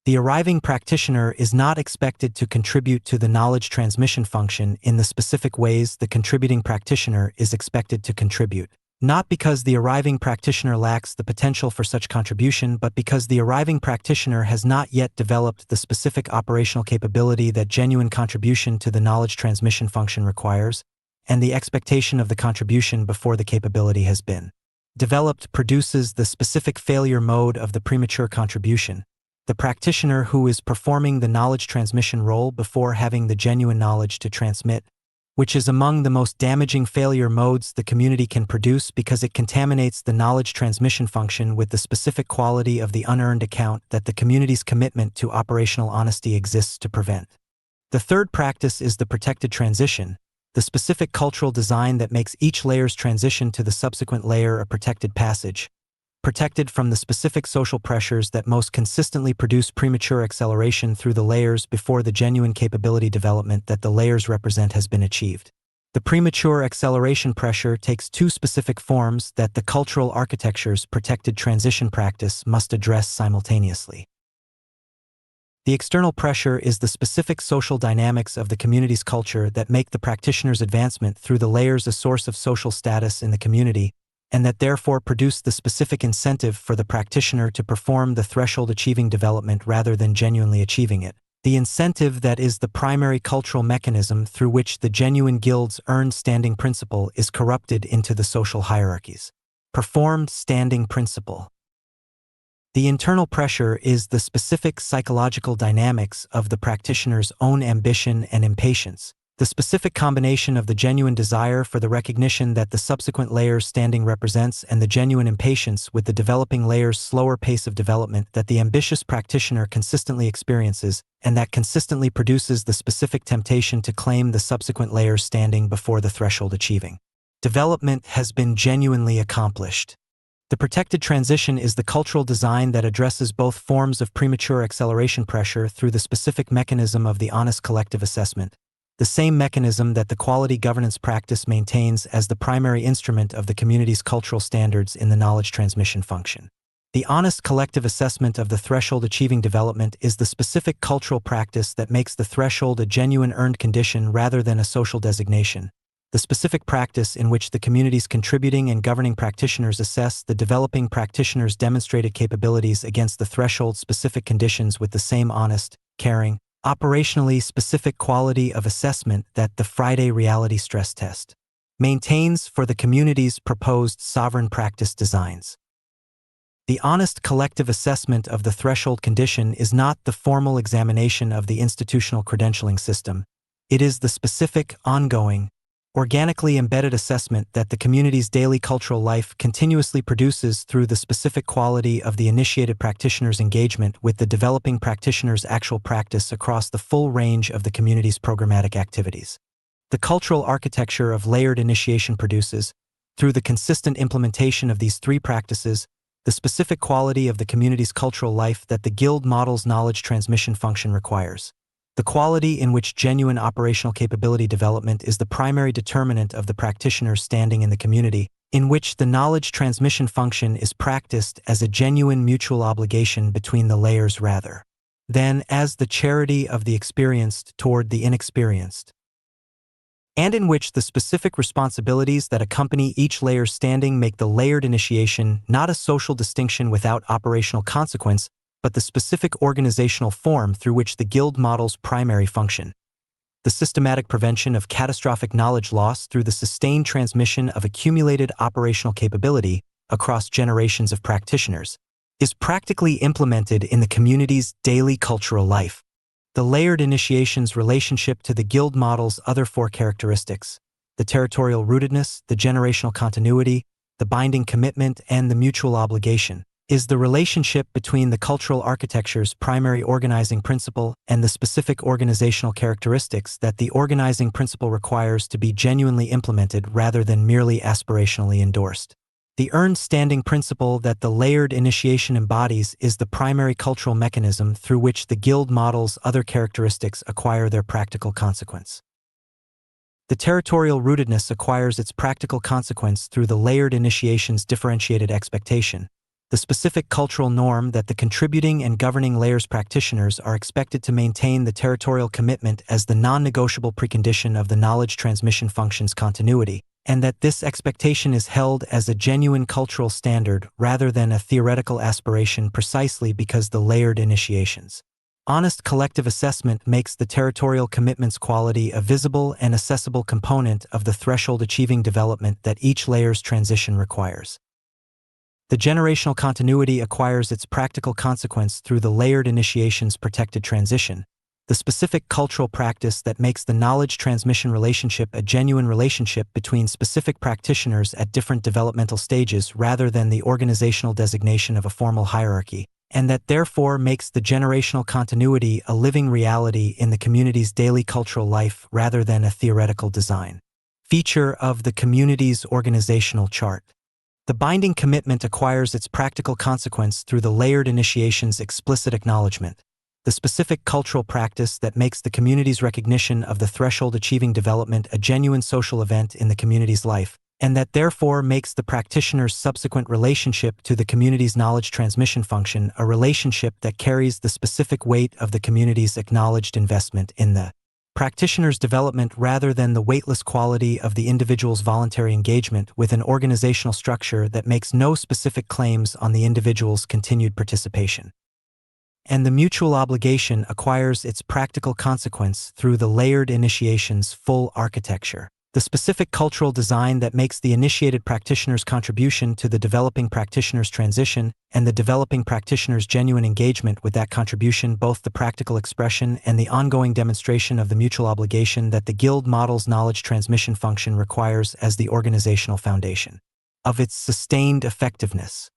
The arriving practitioner is not expected to contribute to the knowledge transmission function in the specific ways the contributing practitioner is expected to contribute. Not because the arriving practitioner lacks the potential for such contribution, but because the arriving practitioner has not yet developed the specific operational capability that genuine contribution to the knowledge transmission function requires, and the expectation of the contribution before the capability has been developed produces the specific failure mode of the premature contribution, the practitioner who is performing the knowledge transmission role before having the genuine knowledge to transmit, which is among the most damaging failure modes the community can produce because it contaminates the knowledge transmission function with the specific quality of the unearned account that the community's commitment to operational honesty exists to prevent. The third practice is the protected transition, the specific cultural design that makes each layer's transition to the subsequent layer a protected passage, protected from the specific social pressures that most consistently produce premature acceleration through the layers before the genuine capability development that the layers represent has been achieved. The premature acceleration pressure takes two specific forms that the cultural architecture's protected transition practice must address simultaneously. The external pressure is the specific social dynamics of the community's culture that make the practitioner's advancement through the layers a source of social status in the community, and that therefore produce the specific incentive for the practitioner to perform the threshold achieving development rather than genuinely achieving it. The incentive that is the primary cultural mechanism through which the genuine guild's earned standing principle is corrupted into the social hierarchies. Performed standing principle. The internal pressure is the specific psychological dynamics of the practitioner's own ambition and impatience, the specific combination of the genuine desire for the recognition that the subsequent layer's standing represents and the genuine impatience with the developing layer's slower pace of development that the ambitious practitioner consistently experiences, and that consistently produces the specific temptation to claim the subsequent layer's standing before the threshold achieving development has been genuinely accomplished. The protected transition is the cultural design that addresses both forms of premature acceleration pressure through the specific mechanism of the honest collective assessment, the same mechanism that the quality governance practice maintains as the primary instrument of the community's cultural standards in the knowledge transmission function. The honest collective assessment of the threshold achieving development is the specific cultural practice that makes the threshold a genuine earned condition rather than a social designation, the specific practice in which the community's contributing and governing practitioners assess the developing practitioner's demonstrated capabilities against the threshold-specific conditions with the same honest, caring, operationally specific quality of assessment that the Friday reality stress test maintains for the community's proposed sovereign practice designs. The honest collective assessment of the threshold condition is not the formal examination of the institutional credentialing system. It is the specific, ongoing, organically embedded assessment that the community's daily cultural life continuously produces through the specific quality of the initiated practitioner's engagement with the developing practitioner's actual practice across the full range of the community's programmatic activities. The cultural architecture of layered initiation produces, through the consistent implementation of these three practices, the specific quality of the community's cultural life that the Guild model's knowledge transmission function requires. The quality in which genuine operational capability development is the primary determinant of the practitioner's standing in the community, in which the knowledge transmission function is practiced as a genuine mutual obligation between the layers rather than as the charity of the experienced toward the inexperienced, and in which the specific responsibilities that accompany each layer's standing make the layered initiation not a social distinction without operational consequence, but the specific organizational form through which the Guild model's primary function. The systematic prevention of catastrophic knowledge loss through the sustained transmission of accumulated operational capability across generations of practitioners is practically implemented in the community's daily cultural life. The layered initiation's relationship to the Guild model's other four characteristics, the territorial rootedness, the generational continuity, the binding commitment, and the mutual obligation, is the relationship between the cultural architecture's primary organizing principle and the specific organizational characteristics that the organizing principle requires to be genuinely implemented rather than merely aspirationally endorsed. The earned standing principle that the layered initiation embodies is the primary cultural mechanism through which the Guild model's other characteristics acquire their practical consequence. The territorial rootedness acquires its practical consequence through the layered initiation's differentiated expectation, the specific cultural norm that the contributing and governing layers practitioners are expected to maintain the territorial commitment as the non-negotiable precondition of the knowledge transmission function's continuity, and that this expectation is held as a genuine cultural standard rather than a theoretical aspiration precisely because the layered initiations. Honest collective assessment makes the territorial commitment's quality a visible and accessible component of the threshold achieving development that each layer's transition requires. The generational continuity acquires its practical consequence through the layered initiation's protected transition, the specific cultural practice that makes the knowledge transmission relationship a genuine relationship between specific practitioners at different developmental stages rather than the organizational designation of a formal hierarchy, and that therefore makes the generational continuity a living reality in the community's daily cultural life rather than a theoretical design. Feature of the community's organizational chart. The binding commitment acquires its practical consequence through the layered initiation's explicit acknowledgement, the specific cultural practice that makes the community's recognition of the threshold achieving development a genuine social event in the community's life, and that therefore makes the practitioner's subsequent relationship to the community's knowledge transmission function a relationship that carries the specific weight of the community's acknowledged investment in the practitioner's development rather than the weightless quality of the individual's voluntary engagement with an organizational structure that makes no specific claims on the individual's continued participation. And the mutual obligation acquires its practical consequence through the layered initiation's full architecture, the specific cultural design that makes the initiated practitioner's contribution to the developing practitioner's transition and the developing practitioner's genuine engagement with that contribution both the practical expression and the ongoing demonstration of the mutual obligation that the Guild model's knowledge transmission function requires as the organizational foundation of its sustained effectiveness.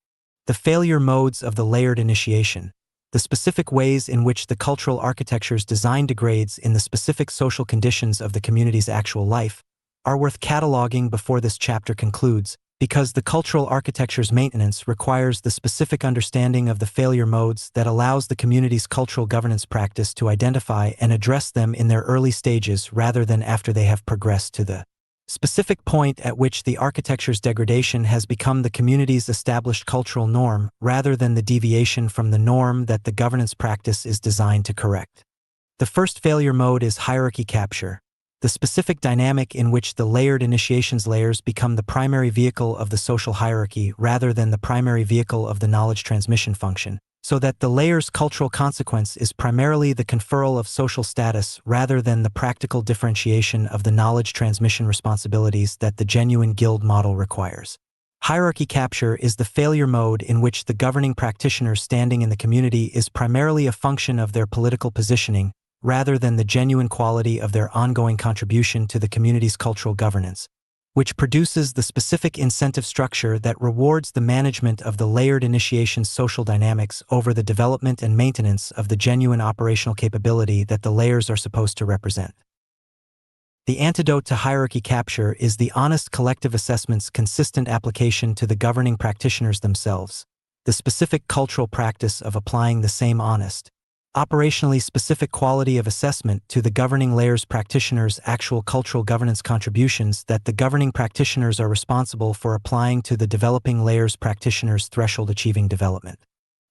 The failure modes of the layered initiation, the specific ways in which the cultural architecture's design degrades in the specific social conditions of the community's actual life, are worth cataloging before this chapter concludes, because the cultural architecture's maintenance requires the specific understanding of the failure modes that allows the community's cultural governance practice to identify and address them in their early stages rather than after they have progressed to the specific point at which the architecture's degradation has become the community's established cultural norm rather than the deviation from the norm that the governance practice is designed to correct. The first failure mode is hierarchy capture, the specific dynamic in which the layered initiations layers become the primary vehicle of the social hierarchy rather than the primary vehicle of the knowledge transmission function, so that the layer's cultural consequence is primarily the conferral of social status rather than the practical differentiation of the knowledge transmission responsibilities that the genuine guild model requires. Hierarchy capture is the failure mode in which the governing practitioner's standing in the community is primarily a function of their political positioning rather than the genuine quality of their ongoing contribution to the community's cultural governance, which produces the specific incentive structure that rewards the management of the layered initiation's social dynamics over the development and maintenance of the genuine operational capability that the layers are supposed to represent. The antidote to hierarchy capture is the honest collective assessment's consistent application to the governing practitioners themselves, the specific cultural practice of applying the same honest, operationally specific quality of assessment to the governing layer's practitioners' actual cultural governance contributions that the governing practitioners are responsible for applying to the developing layer's practitioners' threshold achieving development.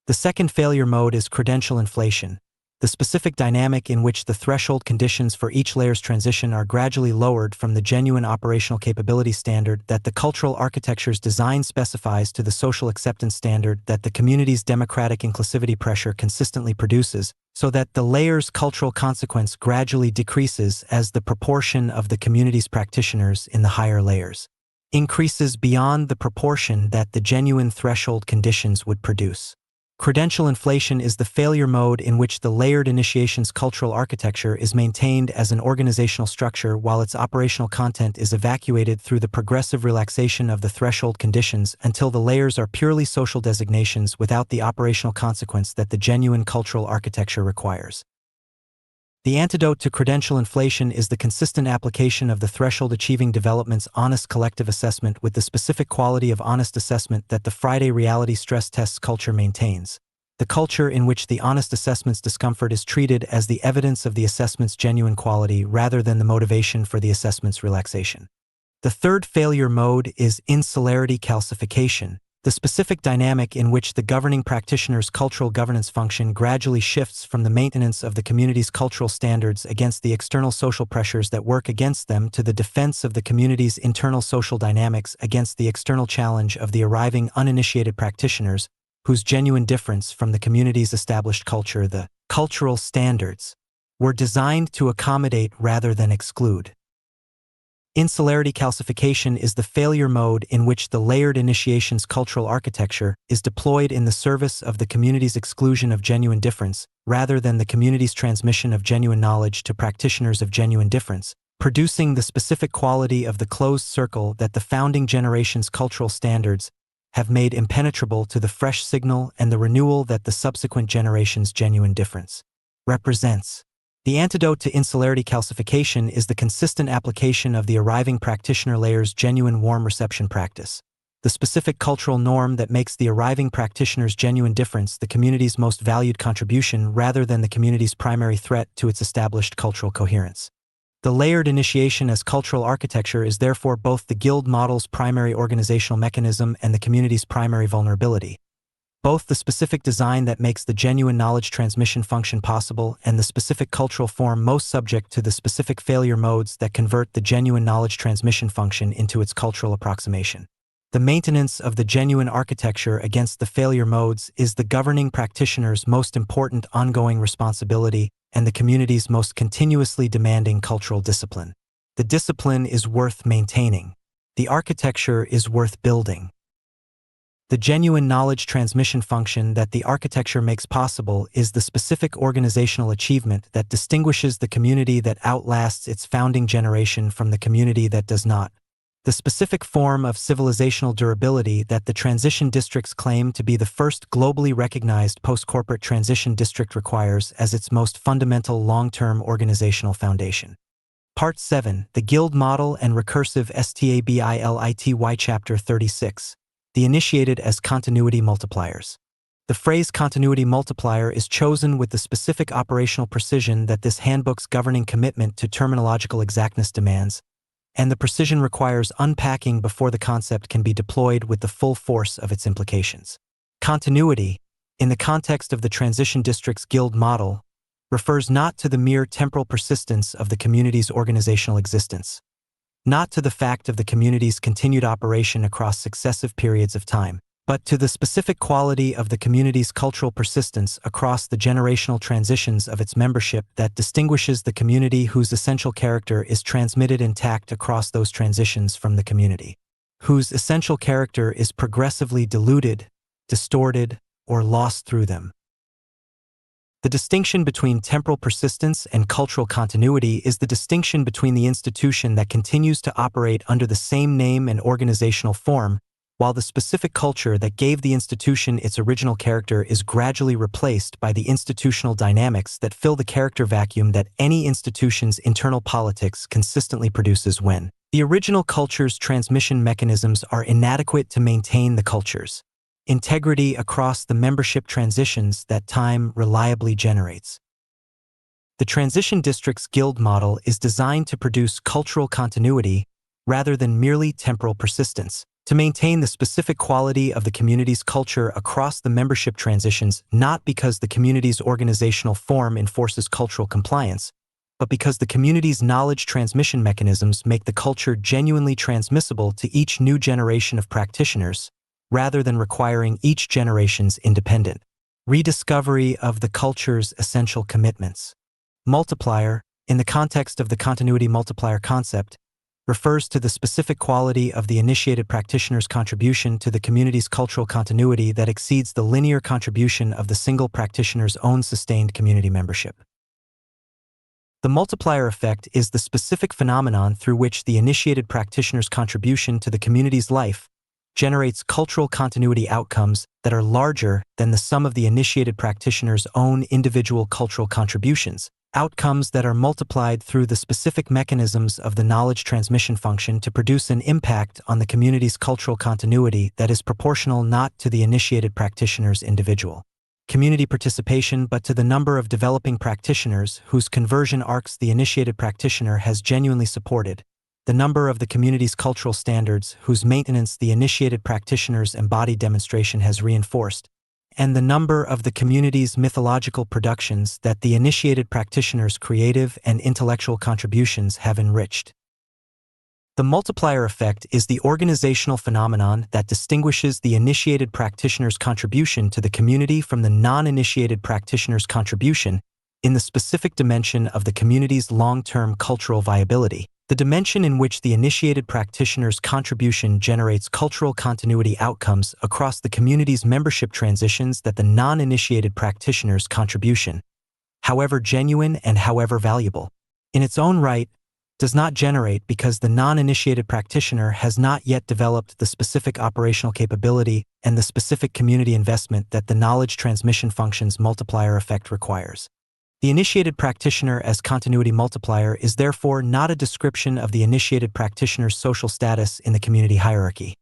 The second failure mode is credential inflation, the specific dynamic in which the threshold conditions for each layer's transition are gradually lowered from the genuine operational capability standard that the cultural architecture's design specifies to the social acceptance standard that the community's democratic inclusivity pressure consistently produces, so that the layer's cultural consequence gradually decreases as the proportion of the community's practitioners in the higher layers increases beyond the proportion that the genuine threshold conditions would produce. Credential inflation is the failure mode in which the layered initiation's cultural architecture is maintained as an organizational structure while its operational content is evacuated through the progressive relaxation of the threshold conditions until the layers are purely social designations without the operational consequence that the genuine cultural architecture requires. The antidote to credential inflation is the consistent application of the threshold achieving development's honest collective assessment with the specific quality of honest assessment that the Friday reality stress tests culture maintains, the culture in which the honest assessment's discomfort is treated as the evidence of the assessment's genuine quality rather than the motivation for the assessment's relaxation. The third failure mode is insularity calcification, the specific dynamic in which the governing practitioner's cultural governance function gradually shifts from the maintenance of the community's cultural standards against the external social pressures that work against them to the defense of the community's internal social dynamics against the external challenge of the arriving uninitiated practitioners, whose genuine difference from the community's established culture, the cultural standards, were designed to accommodate rather than exclude. Insularity calcification is the failure mode in which the layered initiation's cultural architecture is deployed in the service of the community's exclusion of genuine difference, rather than the community's transmission of genuine knowledge to practitioners of genuine difference, producing the specific quality of the closed circle that the founding generation's cultural standards have made impenetrable to the fresh signal and the renewal that the subsequent generation's genuine difference represents. The antidote to insularity calcification is the consistent application of the arriving practitioner layer's genuine warm reception practice, the specific cultural norm that makes the arriving practitioner's genuine difference the community's most valued contribution rather than the community's primary threat to its established cultural coherence. The layered initiation as cultural architecture is therefore both the guild model's primary organizational mechanism and the community's primary vulnerability, both the specific design that makes the genuine knowledge transmission function possible and the specific cultural form most subject to the specific failure modes that convert the genuine knowledge transmission function into its cultural approximation. The maintenance of the genuine architecture against the failure modes is the governing practitioner's most important ongoing responsibility and the community's most continuously demanding cultural discipline. The discipline is worth maintaining. The architecture is worth building. The genuine knowledge transmission function that the architecture makes possible is the specific organizational achievement that distinguishes the community that outlasts its founding generation from the community that does not. The specific form of civilizational durability that the transition districts claim to be the first globally recognized post-corporate transition district requires as its most fundamental long-term organizational foundation. Part 7, the Guild Model and Recursive Stability Chapter 36. The initiated as continuity multipliers. The phrase continuity multiplier is chosen with the specific operational precision that this handbook's governing commitment to terminological exactness demands, and the precision requires unpacking before the concept can be deployed with the full force of its implications. Continuity, in the context of the transition district's guild model, refers not to the mere temporal persistence of the community's organizational existence, not to the fact of the community's continued operation across successive periods of time, but to the specific quality of the community's cultural persistence across the generational transitions of its membership that distinguishes the community whose essential character is transmitted intact across those transitions from the community, whose essential character is progressively diluted, distorted, or lost through them. The distinction between temporal persistence and cultural continuity is the distinction between the institution that continues to operate under the same name and organizational form, while the specific culture that gave the institution its original character is gradually replaced by the institutional dynamics that fill the character vacuum that any institution's internal politics consistently produces when the original culture's transmission mechanisms are inadequate to maintain the culture's integrity across the membership transitions that time reliably generates. The transition district's guild model is designed to produce cultural continuity rather than merely temporal persistence, to maintain the specific quality of the community's culture across the membership transitions, not because the community's organizational form enforces cultural compliance, but because the community's knowledge transmission mechanisms make the culture genuinely transmissible to each new generation of practitioners, rather than requiring each generation's independent rediscovery of the culture's essential commitments. Multiplier, in the context of the continuity multiplier concept, refers to the specific quality of the initiated practitioner's contribution to the community's cultural continuity that exceeds the linear contribution of the single practitioner's own sustained community membership. The multiplier effect is the specific phenomenon through which the initiated practitioner's contribution to the community's life generates cultural continuity outcomes that are larger than the sum of the initiated practitioner's own individual cultural contributions, outcomes that are multiplied through the specific mechanisms of the knowledge transmission function to produce an impact on the community's cultural continuity that is proportional not to the initiated practitioner's individual community participation but to the number of developing practitioners whose conversion arcs the initiated practitioner has genuinely supported, the number of the community's cultural standards whose maintenance the initiated practitioner's embodied demonstration has reinforced, and the number of the community's mythological productions that the initiated practitioner's creative and intellectual contributions have enriched. The multiplier effect is the organizational phenomenon that distinguishes the initiated practitioner's contribution to the community from the non-initiated practitioner's contribution in the specific dimension of the community's long-term cultural viability, the dimension in which the initiated practitioner's contribution generates cultural continuity outcomes across the community's membership transitions that the non-initiated practitioner's contribution, however genuine and however valuable, in its own right, does not generate because the non-initiated practitioner has not yet developed the specific operational capability and the specific community investment that the knowledge transmission function's multiplier effect requires. The initiated practitioner as continuity multiplier is therefore not a description of the initiated practitioner's social status in the community hierarchy.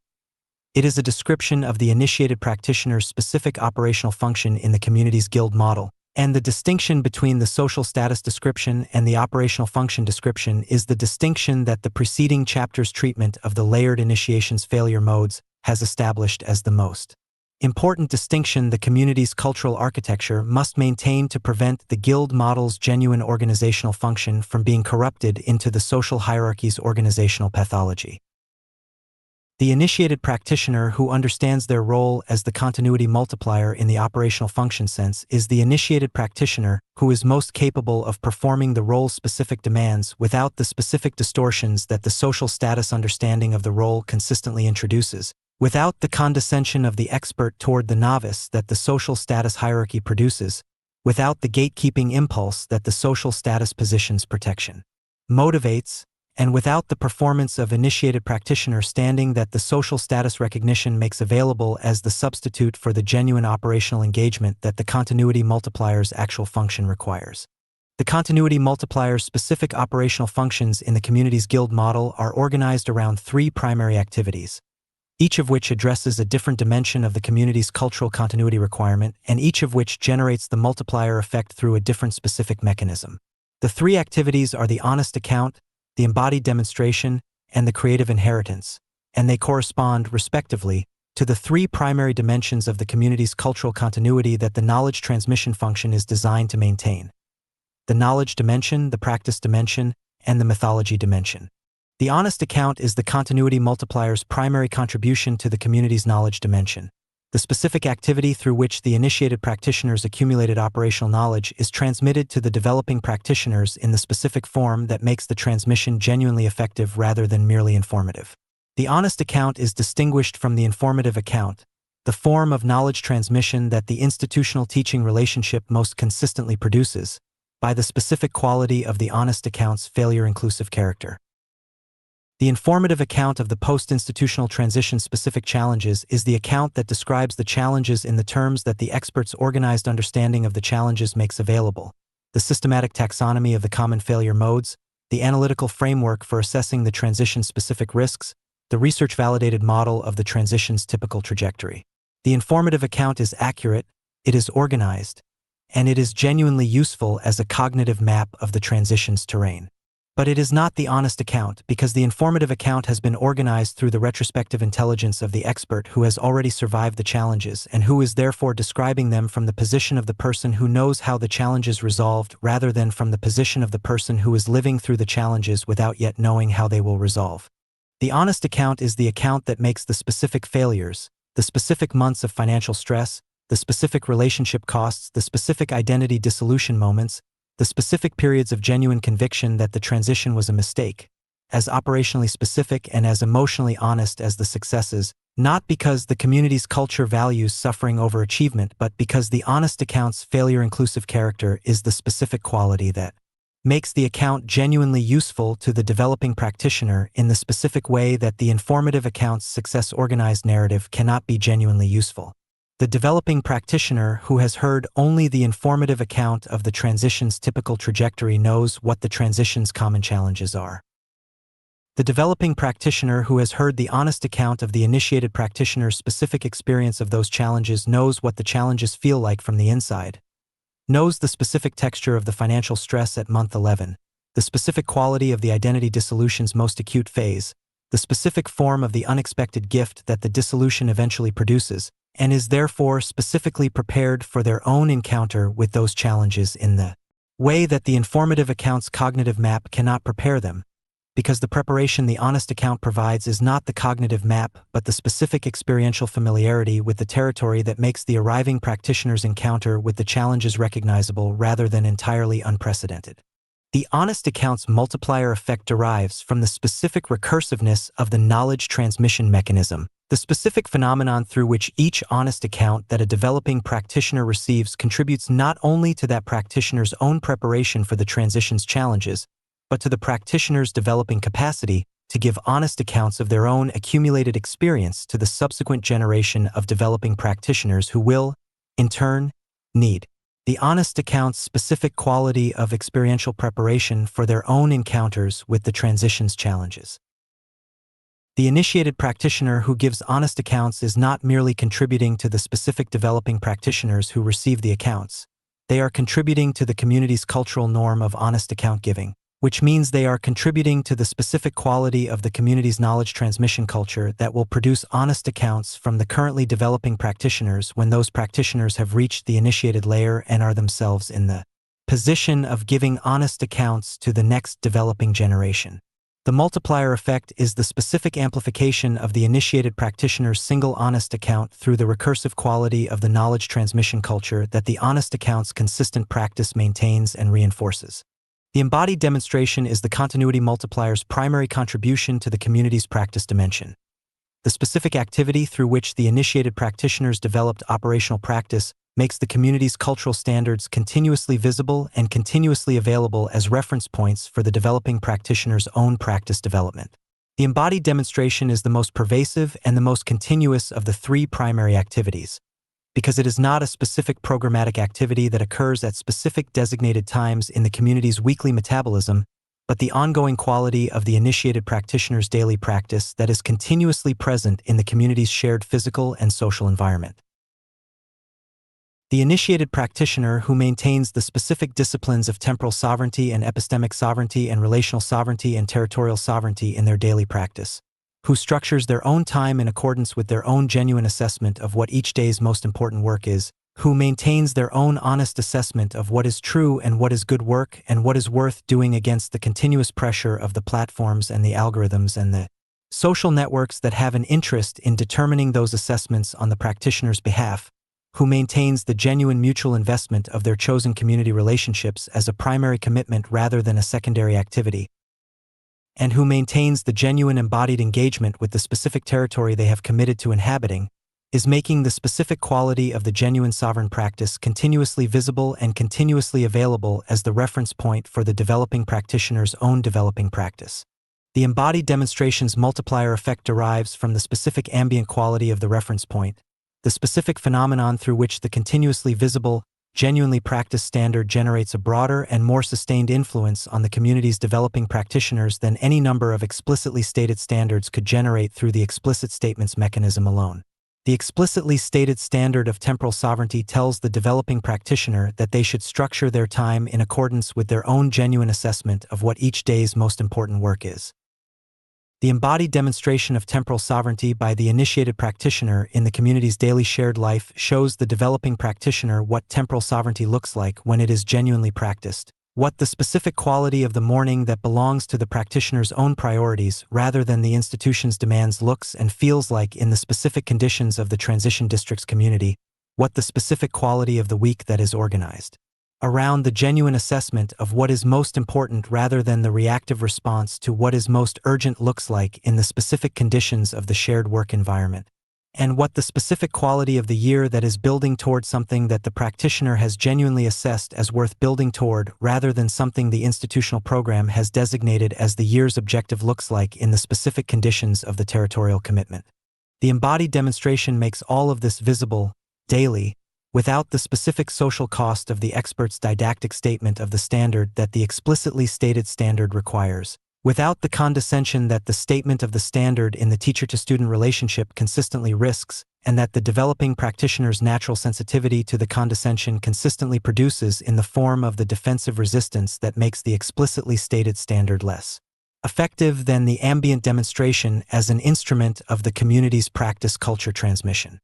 It is a description of the initiated practitioner's specific operational function in the community's guild model, and the distinction between the social status description and the operational function description is the distinction that the preceding chapter's treatment of the layered initiation's failure modes has established as the most important distinction the community's cultural architecture must maintain to prevent the guild model's genuine organizational function from being corrupted into the social hierarchy's organizational pathology. The initiated practitioner who understands their role as the continuity multiplier in the operational function sense is the initiated practitioner who is most capable of performing the role's specific demands without the specific distortions that the social status understanding of the role consistently introduces, without the condescension of the expert toward the novice that the social status hierarchy produces, without the gatekeeping impulse that the social status position's protection motivates, and without the performance of initiated practitioner standing that the social status recognition makes available as the substitute for the genuine operational engagement that the continuity multiplier's actual function requires. The continuity multiplier's specific operational functions in the community's guild model are organized around three primary activities, each of which addresses a different dimension of the community's cultural continuity requirement, and each of which generates the multiplier effect through a different specific mechanism. The three activities are the honest account, the embodied demonstration, and the creative inheritance, and they correspond, respectively, to the three primary dimensions of the community's cultural continuity that the knowledge transmission function is designed to maintain. the knowledge dimension, the practice dimension, and the mythology dimension. The honest account is the continuity multiplier's primary contribution to the community's knowledge dimension. The specific activity through which the initiated practitioner's accumulated operational knowledge is transmitted to the developing practitioners in the specific form that makes the transmission genuinely effective rather than merely informative. The honest account is distinguished from the informative account, the form of knowledge transmission that the institutional teaching relationship most consistently produces, by the specific quality of the honest account's failure-inclusive character. The informative account of the post-institutional transition-specific challenges is the account that describes the challenges in the terms that the expert's organized understanding of the challenges makes available, the systematic taxonomy of the common failure modes, the analytical framework for assessing the transition-specific risks, the research-validated model of the transition's typical trajectory. The informative account is accurate, it is organized, and it is genuinely useful as a cognitive map of the transition's terrain. But it is not the honest account because the informative account has been organized through the retrospective intelligence of the expert who has already survived the challenges and who is therefore describing them from the position of the person who knows how the challenges resolved rather than from the position of the person who is living through the challenges without yet knowing how they will resolve. The honest account is the account that makes the specific failures, the specific months of financial stress, the specific relationship costs, the specific identity dissolution moments, the specific periods of genuine conviction that the transition was a mistake, as operationally specific and as emotionally honest as the successes, not because the community's culture values suffering over achievement, but because the honest account's failure-inclusive character is the specific quality that makes the account genuinely useful to the developing practitioner in the specific way that the informative account's success-organized narrative cannot be genuinely useful. The developing practitioner who has heard only the informative account of the transition's typical trajectory knows what the transition's common challenges are. The developing practitioner who has heard the honest account of the initiated practitioner's specific experience of those challenges knows what the challenges feel like from the inside, knows the specific texture of the financial stress at month 11, the specific quality of the identity dissolution's most acute phase, the specific form of the unexpected gift that the dissolution eventually produces, and is therefore specifically prepared for their own encounter with those challenges in the way that the informative account's cognitive map cannot prepare them, because the preparation the honest account provides is not the cognitive map but the specific experiential familiarity with the territory that makes the arriving practitioner's encounter with the challenges recognizable rather than entirely unprecedented. The honest account's multiplier effect derives from the specific recursiveness of the knowledge transmission mechanism, the specific phenomenon through which each honest account that a developing practitioner receives contributes not only to that practitioner's own preparation for the transition's challenges, but to the practitioner's developing capacity to give honest accounts of their own accumulated experience to the subsequent generation of developing practitioners who will, in turn, need the honest account's specific quality of experiential preparation for their own encounters with the transition's challenges. The initiated practitioner who gives honest accounts is not merely contributing to the specific developing practitioners who receive the accounts. They are contributing to the community's cultural norm of honest account giving, which means they are contributing to the specific quality of the community's knowledge transmission culture that will produce honest accounts from the currently developing practitioners when those practitioners have reached the initiated layer and are themselves in the position of giving honest accounts to the next developing generation. The multiplier effect is the specific amplification of the initiated practitioner's single honest account through the recursive quality of the knowledge transmission culture that the honest account's consistent practice maintains and reinforces. The embodied demonstration is the continuity multiplier's primary contribution to the community's practice dimension. The specific activity through which the initiated practitioners developed operational practice makes the community's cultural standards continuously visible and continuously available as reference points for the developing practitioner's own practice development. The embodied demonstration is the most pervasive and the most continuous of the three primary activities, because it is not a specific programmatic activity that occurs at specific designated times in the community's weekly metabolism, but the ongoing quality of the initiated practitioner's daily practice that is continuously present in the community's shared physical and social environment. The initiated practitioner who maintains the specific disciplines of temporal sovereignty and epistemic sovereignty and relational sovereignty and territorial sovereignty in their daily practice, who structures their own time in accordance with their own genuine assessment of what each day's most important work is, who maintains their own honest assessment of what is true and what is good work and what is worth doing against the continuous pressure of the platforms and the algorithms and the social networks that have an interest in determining those assessments on the practitioner's behalf, who maintains the genuine mutual investment of their chosen community relationships as a primary commitment rather than a secondary activity, and who maintains the genuine embodied engagement with the specific territory they have committed to inhabiting, is making the specific quality of the genuine sovereign practice continuously visible and continuously available as the reference point for the developing practitioner's own developing practice. The embodied demonstration's multiplier effect derives from the specific ambient quality of the reference point, the specific phenomenon through which the continuously visible, genuinely practiced standard generates a broader and more sustained influence on the community's developing practitioners than any number of explicitly stated standards could generate through the explicit statements mechanism alone. The explicitly stated standard of temporal sovereignty tells the developing practitioner that they should structure their time in accordance with their own genuine assessment of what each day's most important work is. The embodied demonstration of temporal sovereignty by the initiated practitioner in the community's daily shared life shows the developing practitioner what temporal sovereignty looks like when it is genuinely practiced, what the specific quality of the morning that belongs to the practitioner's own priorities rather than the institution's demands looks and feels like in the specific conditions of the transition district's community, what the specific quality of the week that is organized around the genuine assessment of what is most important rather than the reactive response to what is most urgent looks like in the specific conditions of the shared work environment, and what the specific quality of the year that is building toward something that the practitioner has genuinely assessed as worth building toward rather than something the institutional program has designated as the year's objective looks like in the specific conditions of the territorial commitment. The embodied demonstration makes all of this visible, daily, without the specific social cost of the expert's didactic statement of the standard that the explicitly stated standard requires, without the condescension that the statement of the standard in the teacher-to-student relationship consistently risks, and that the developing practitioner's natural sensitivity to the condescension consistently produces in the form of the defensive resistance that makes the explicitly stated standard less effective than the ambient demonstration as an instrument of the community's practice culture transmission.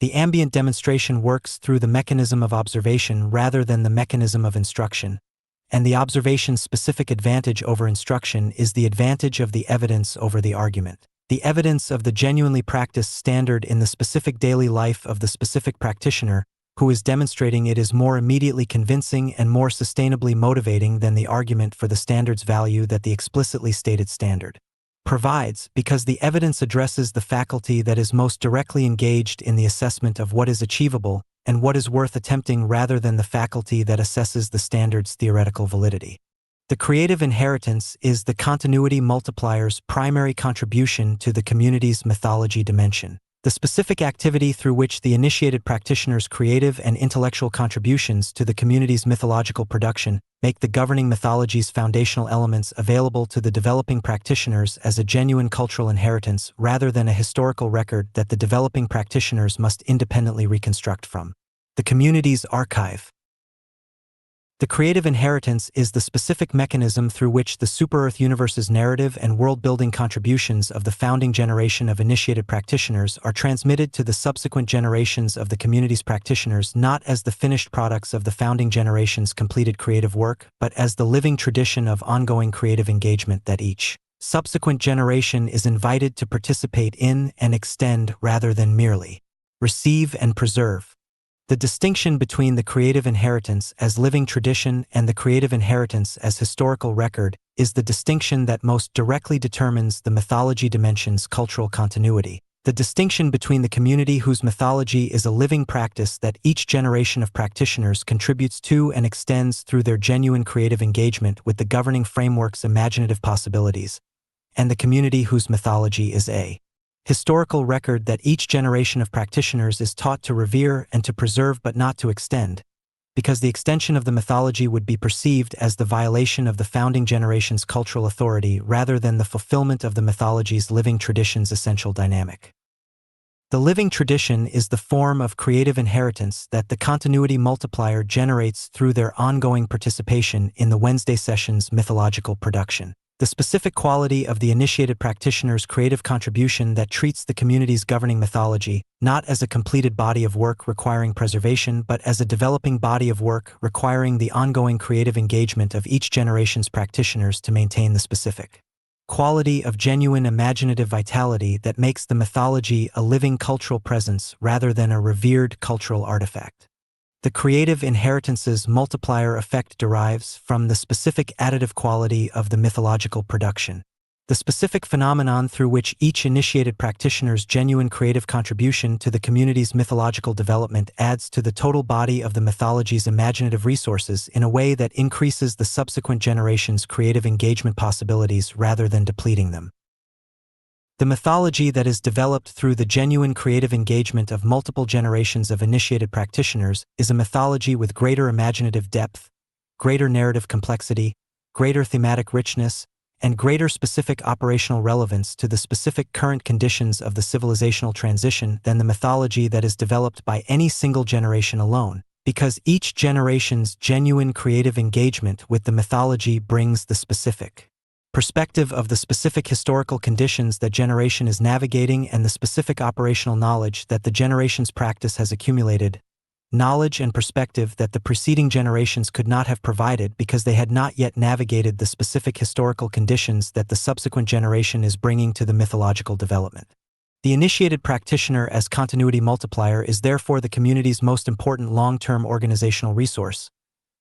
The ambient demonstration works through the mechanism of observation rather than the mechanism of instruction, and the observation's specific advantage over instruction is the advantage of the evidence over the argument. The evidence of the genuinely practiced standard in the specific daily life of the specific practitioner, who is demonstrating it, is more immediately convincing and more sustainably motivating than the argument for the standard's value that the explicitly stated standard provides, because the evidence addresses the faculty that is most directly engaged in the assessment of what is achievable and what is worth attempting rather than the faculty that assesses the standard's theoretical validity. The creative inheritance is the continuity multiplier's primary contribution to the community's mythology dimension. The specific activity through which the initiated practitioner's creative and intellectual contributions to the community's mythological production make the governing mythology's foundational elements available to the developing practitioners as a genuine cultural inheritance rather than a historical record that the developing practitioners must independently reconstruct from. The community's archive. The creative inheritance is the specific mechanism through which the super-Earth universe's narrative and world-building contributions of the founding generation of initiated practitioners are transmitted to the subsequent generations of the community's practitioners not as the finished products of the founding generation's completed creative work, but as the living tradition of ongoing creative engagement that each subsequent generation is invited to participate in and extend rather than merely receive and preserve. The distinction between the creative inheritance as living tradition and the creative inheritance as historical record is the distinction that most directly determines the mythology dimension's cultural continuity. The distinction between the community whose mythology is a living practice that each generation of practitioners contributes to and extends through their genuine creative engagement with the governing framework's imaginative possibilities, and the community whose mythology is a historical record that each generation of practitioners is taught to revere and to preserve but not to extend, because the extension of the mythology would be perceived as the violation of the founding generation's cultural authority rather than the fulfillment of the mythology's living tradition's essential dynamic. The living tradition is the form of creative inheritance that the continuity multiplier generates through their ongoing participation in the Wednesday session's mythological production. The specific quality of the initiated practitioner's creative contribution that treats the community's governing mythology not as a completed body of work requiring preservation but as a developing body of work requiring the ongoing creative engagement of each generation's practitioners to maintain the specific quality of genuine imaginative vitality that makes the mythology a living cultural presence rather than a revered cultural artifact. The creative inheritance's multiplier effect derives from the specific additive quality of the mythological production. The specific phenomenon through which each initiated practitioner's genuine creative contribution to the community's mythological development adds to the total body of the mythology's imaginative resources in a way that increases the subsequent generation's creative engagement possibilities rather than depleting them. The mythology that is developed through the genuine creative engagement of multiple generations of initiated practitioners is a mythology with greater imaginative depth, greater narrative complexity, greater thematic richness, and greater specific operational relevance to the specific current conditions of the civilizational transition than the mythology that is developed by any single generation alone, because each generation's genuine creative engagement with the mythology brings the specific perspective of the specific historical conditions that generation is navigating and the specific operational knowledge that the generation's practice has accumulated, knowledge and perspective that the preceding generations could not have provided because they had not yet navigated the specific historical conditions that the subsequent generation is bringing to the mythological development. The initiated practitioner as continuity multiplier is therefore the community's most important long-term organizational resource,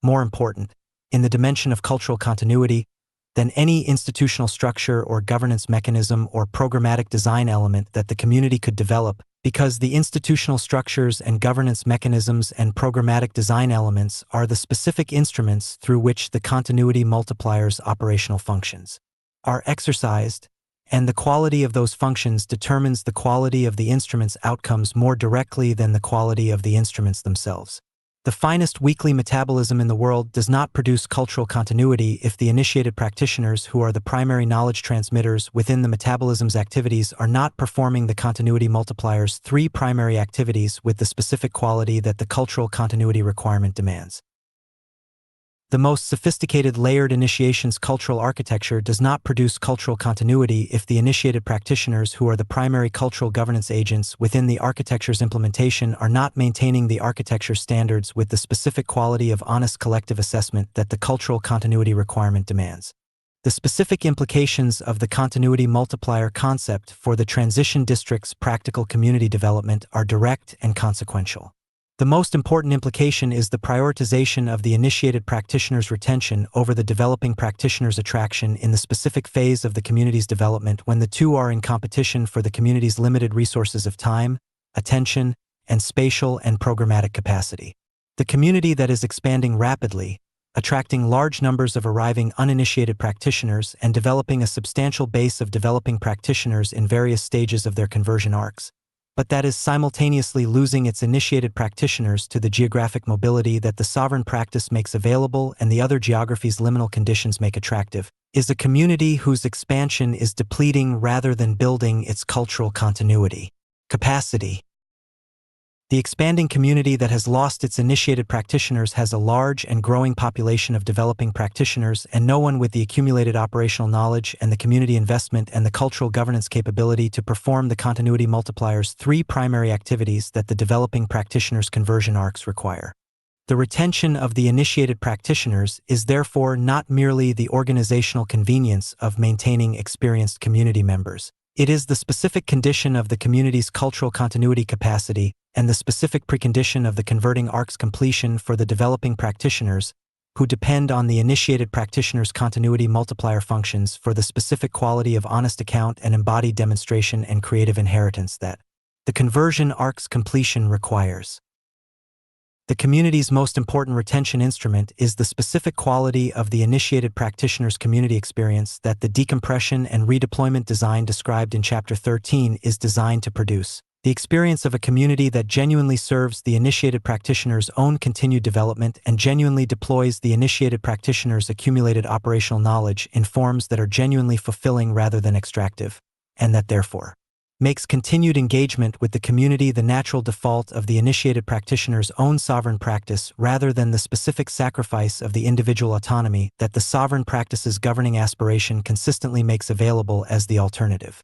more important, in the dimension of cultural continuity, than any institutional structure or governance mechanism or programmatic design element that the community could develop, because the institutional structures and governance mechanisms and programmatic design elements are the specific instruments through which the continuity multiplier's operational functions are exercised, and the quality of those functions determines the quality of the instrument's outcomes more directly than the quality of the instruments themselves. The finest weekly metabolism in the world does not produce cultural continuity if the initiated practitioners who are the primary knowledge transmitters within the metabolism's activities are not performing the continuity multiplier's three primary activities with the specific quality that the cultural continuity requirement demands. The most sophisticated layered initiation's cultural architecture does not produce cultural continuity if the initiated practitioners who are the primary cultural governance agents within the architecture's implementation are not maintaining the architecture standards with the specific quality of honest collective assessment that the cultural continuity requirement demands. The specific implications of the continuity multiplier concept for the transition district's practical community development are direct and consequential. The most important implication is the prioritization of the initiated practitioner's retention over the developing practitioner's attraction in the specific phase of the community's development when the two are in competition for the community's limited resources of time, attention, and spatial and programmatic capacity. The community that is expanding rapidly, attracting large numbers of arriving uninitiated practitioners and developing a substantial base of developing practitioners in various stages of their conversion arcs, but that is simultaneously losing its initiated practitioners to the geographic mobility that the sovereign practice makes available and the other geography's liminal conditions make attractive, is a community whose expansion is depleting rather than building its cultural continuity capacity. The expanding community that has lost its initiated practitioners has a large and growing population of developing practitioners and no one with the accumulated operational knowledge and the community investment and the cultural governance capability to perform the continuity multiplier's three primary activities that the developing practitioners' conversion arcs require. The retention of the initiated practitioners is therefore not merely the organizational convenience of maintaining experienced community members. It is the specific condition of the community's cultural continuity capacity and the specific precondition of the converting arc's completion for the developing practitioners, who depend on the initiated practitioner's continuity multiplier functions for the specific quality of honest account and embodied demonstration and creative inheritance that the conversion arc's completion requires. The community's most important retention instrument is the specific quality of the initiated practitioner's community experience that the decompression and redeployment design described in Chapter 13 is designed to produce. The experience of a community that genuinely serves the initiated practitioner's own continued development and genuinely deploys the initiated practitioner's accumulated operational knowledge in forms that are genuinely fulfilling rather than extractive, and that therefore makes continued engagement with the community the natural default of the initiated practitioner's own sovereign practice rather than the specific sacrifice of the individual autonomy that the sovereign practice's governing aspiration consistently makes available as the alternative.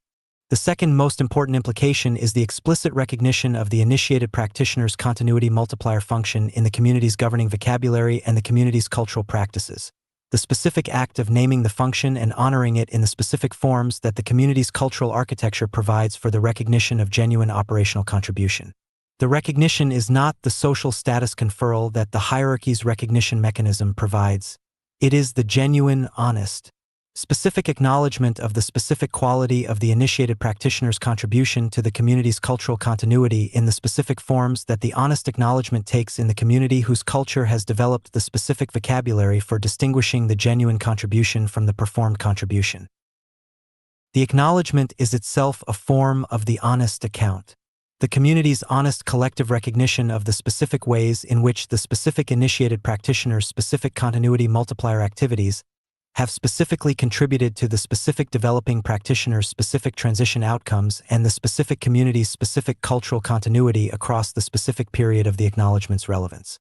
The second most important implication is the explicit recognition of the initiated practitioner's continuity multiplier function in the community's governing vocabulary and the community's cultural practices. The specific act of naming the function and honoring it in the specific forms that the community's cultural architecture provides for the recognition of genuine operational contribution. The recognition is not the social status conferral that the hierarchy's recognition mechanism provides. It is the genuine, honest, specific acknowledgement of the specific quality of the initiated practitioner's contribution to the community's cultural continuity in the specific forms that the honest acknowledgement takes in the community whose culture has developed the specific vocabulary for distinguishing the genuine contribution from the performed contribution. The acknowledgement is itself a form of the honest account. The community's honest collective recognition of the specific ways in which the specific initiated practitioner's specific continuity multiplier activities have specifically contributed to the specific developing practitioner's specific transition outcomes and the specific community's specific cultural continuity across the specific period of the acknowledgement's relevance.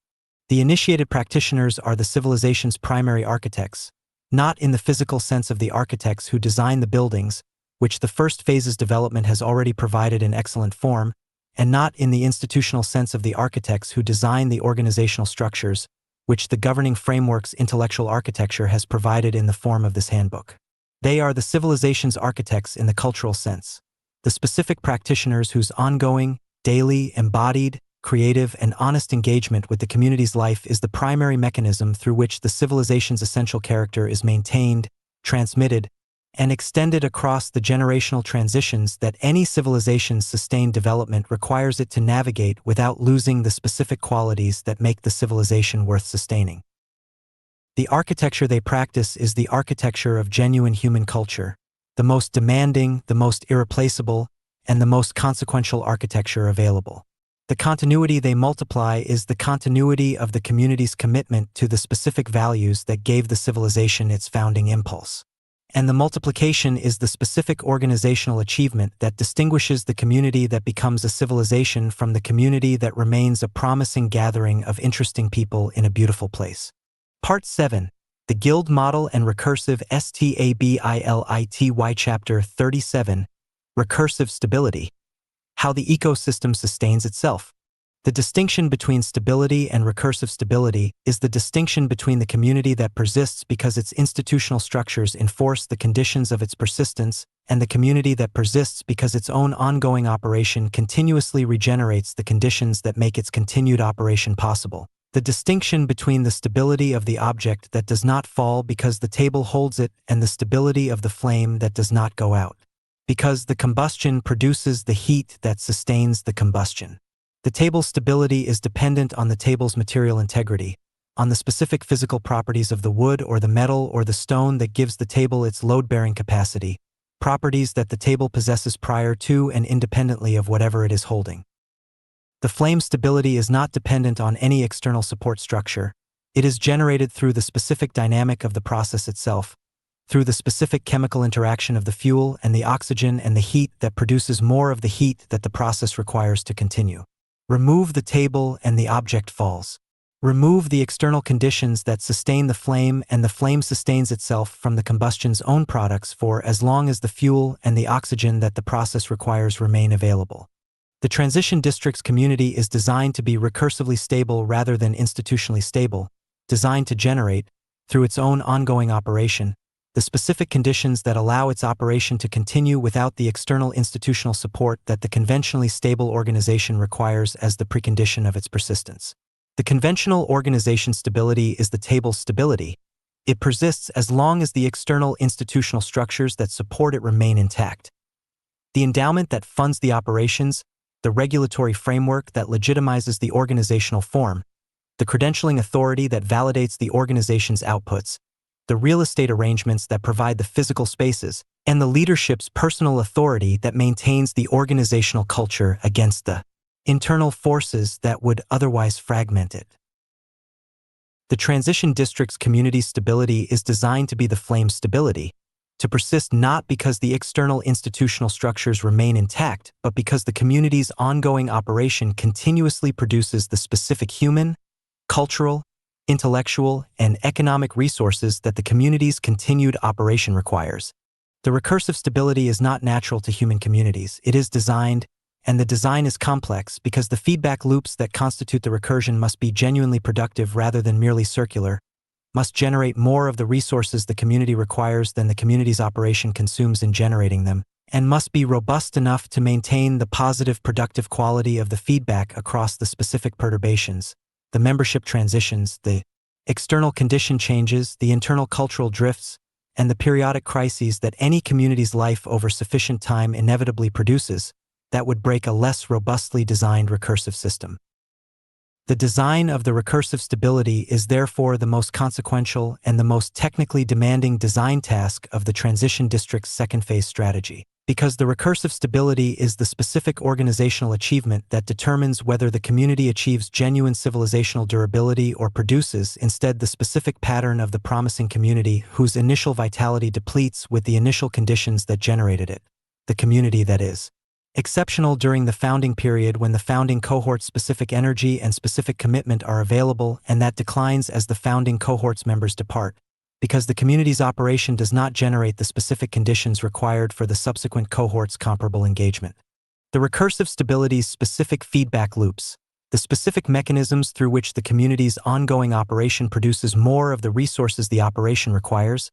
The initiated practitioners are the civilization's primary architects, not in the physical sense of the architects who design the buildings, which the first phase's development has already provided in excellent form, and not in the institutional sense of the architects who design the organizational structures, which the governing framework's intellectual architecture has provided in the form of this handbook. They are the civilization's architects in the cultural sense, the specific practitioners whose ongoing, daily, embodied, creative, and honest engagement with the community's life is the primary mechanism through which the civilization's essential character is maintained, transmitted, and extended across the generational transitions that any civilization's sustained development requires it to navigate without losing the specific qualities that make the civilization worth sustaining. The architecture they practice is the architecture of genuine human culture, the most demanding, the most irreplaceable, and the most consequential architecture available. The continuity they multiply is the continuity of the community's commitment to the specific values that gave the civilization its founding impulse. And the multiplication is the specific organizational achievement that distinguishes the community that becomes a civilization from the community that remains a promising gathering of interesting people in a beautiful place. Part 7. The Guild Model and Recursive Stability. Chapter 37. Recursive Stability. How the ecosystem sustains itself. The distinction between stability and recursive stability is the distinction between the community that persists because its institutional structures enforce the conditions of its persistence and the community that persists because its own ongoing operation continuously regenerates the conditions that make its continued operation possible. The distinction between the stability of the object that does not fall because the table holds it and the stability of the flame that does not go out, because the combustion produces the heat that sustains the combustion. The table's stability is dependent on the table's material integrity, on the specific physical properties of the wood or the metal or the stone that gives the table its load-bearing capacity, properties that the table possesses prior to and independently of whatever it is holding. The flame's stability is not dependent on any external support structure. It is generated through the specific dynamic of the process itself, through the specific chemical interaction of the fuel and the oxygen and the heat that produces more of the heat that the process requires to continue. Remove the table and the object falls. Remove the external conditions that sustain the flame and the flame sustains itself from the combustion's own products for as long as the fuel and the oxygen that the process requires remain available. The transition district's community is designed to be recursively stable rather than institutionally stable, designed to generate, through its own ongoing operation, the specific conditions that allow its operation to continue without the external institutional support that the conventionally stable organization requires as the precondition of its persistence. The conventional organization stability is the table's stability. It persists as long as the external institutional structures that support it remain intact. The endowment that funds the operations, the regulatory framework that legitimizes the organizational form, the credentialing authority that validates the organization's outputs, the real estate arrangements that provide the physical spaces, and the leadership's personal authority that maintains the organizational culture against the internal forces that would otherwise fragment it. The transition district's community stability is designed to be the flame's stability. to persist not because the external institutional structures remain intact, but because the community's ongoing operation continuously produces the specific human, cultural, intellectual, and economic resources that the community's continued operation requires. The recursive stability is not natural to human communities. It is designed, and the design is complex because the feedback loops that constitute the recursion must be genuinely productive rather than merely circular, must generate more of the resources the community requires than the community's operation consumes in generating them, and must be robust enough to maintain the positive productive quality of the feedback across the specific perturbations, the membership transitions, the external condition changes, the internal cultural drifts, and the periodic crises that any community's life over sufficient time inevitably produces that would break a less robustly designed recursive system. The design of the recursive stability is therefore the most consequential and the most technically demanding design task of the transition district's second phase strategy, because the recursive stability is the specific organizational achievement that determines whether the community achieves genuine civilizational durability or produces instead the specific pattern of the promising community whose initial vitality depletes with the initial conditions that generated it, the community that is exceptional during the founding period when the founding cohort's specific energy and specific commitment are available, and that declines as the founding cohort's members depart, because the community's operation does not generate the specific conditions required for the subsequent cohort's comparable engagement. The recursive stability's specific feedback loops, the specific mechanisms through which the community's ongoing operation produces more of the resources the operation requires,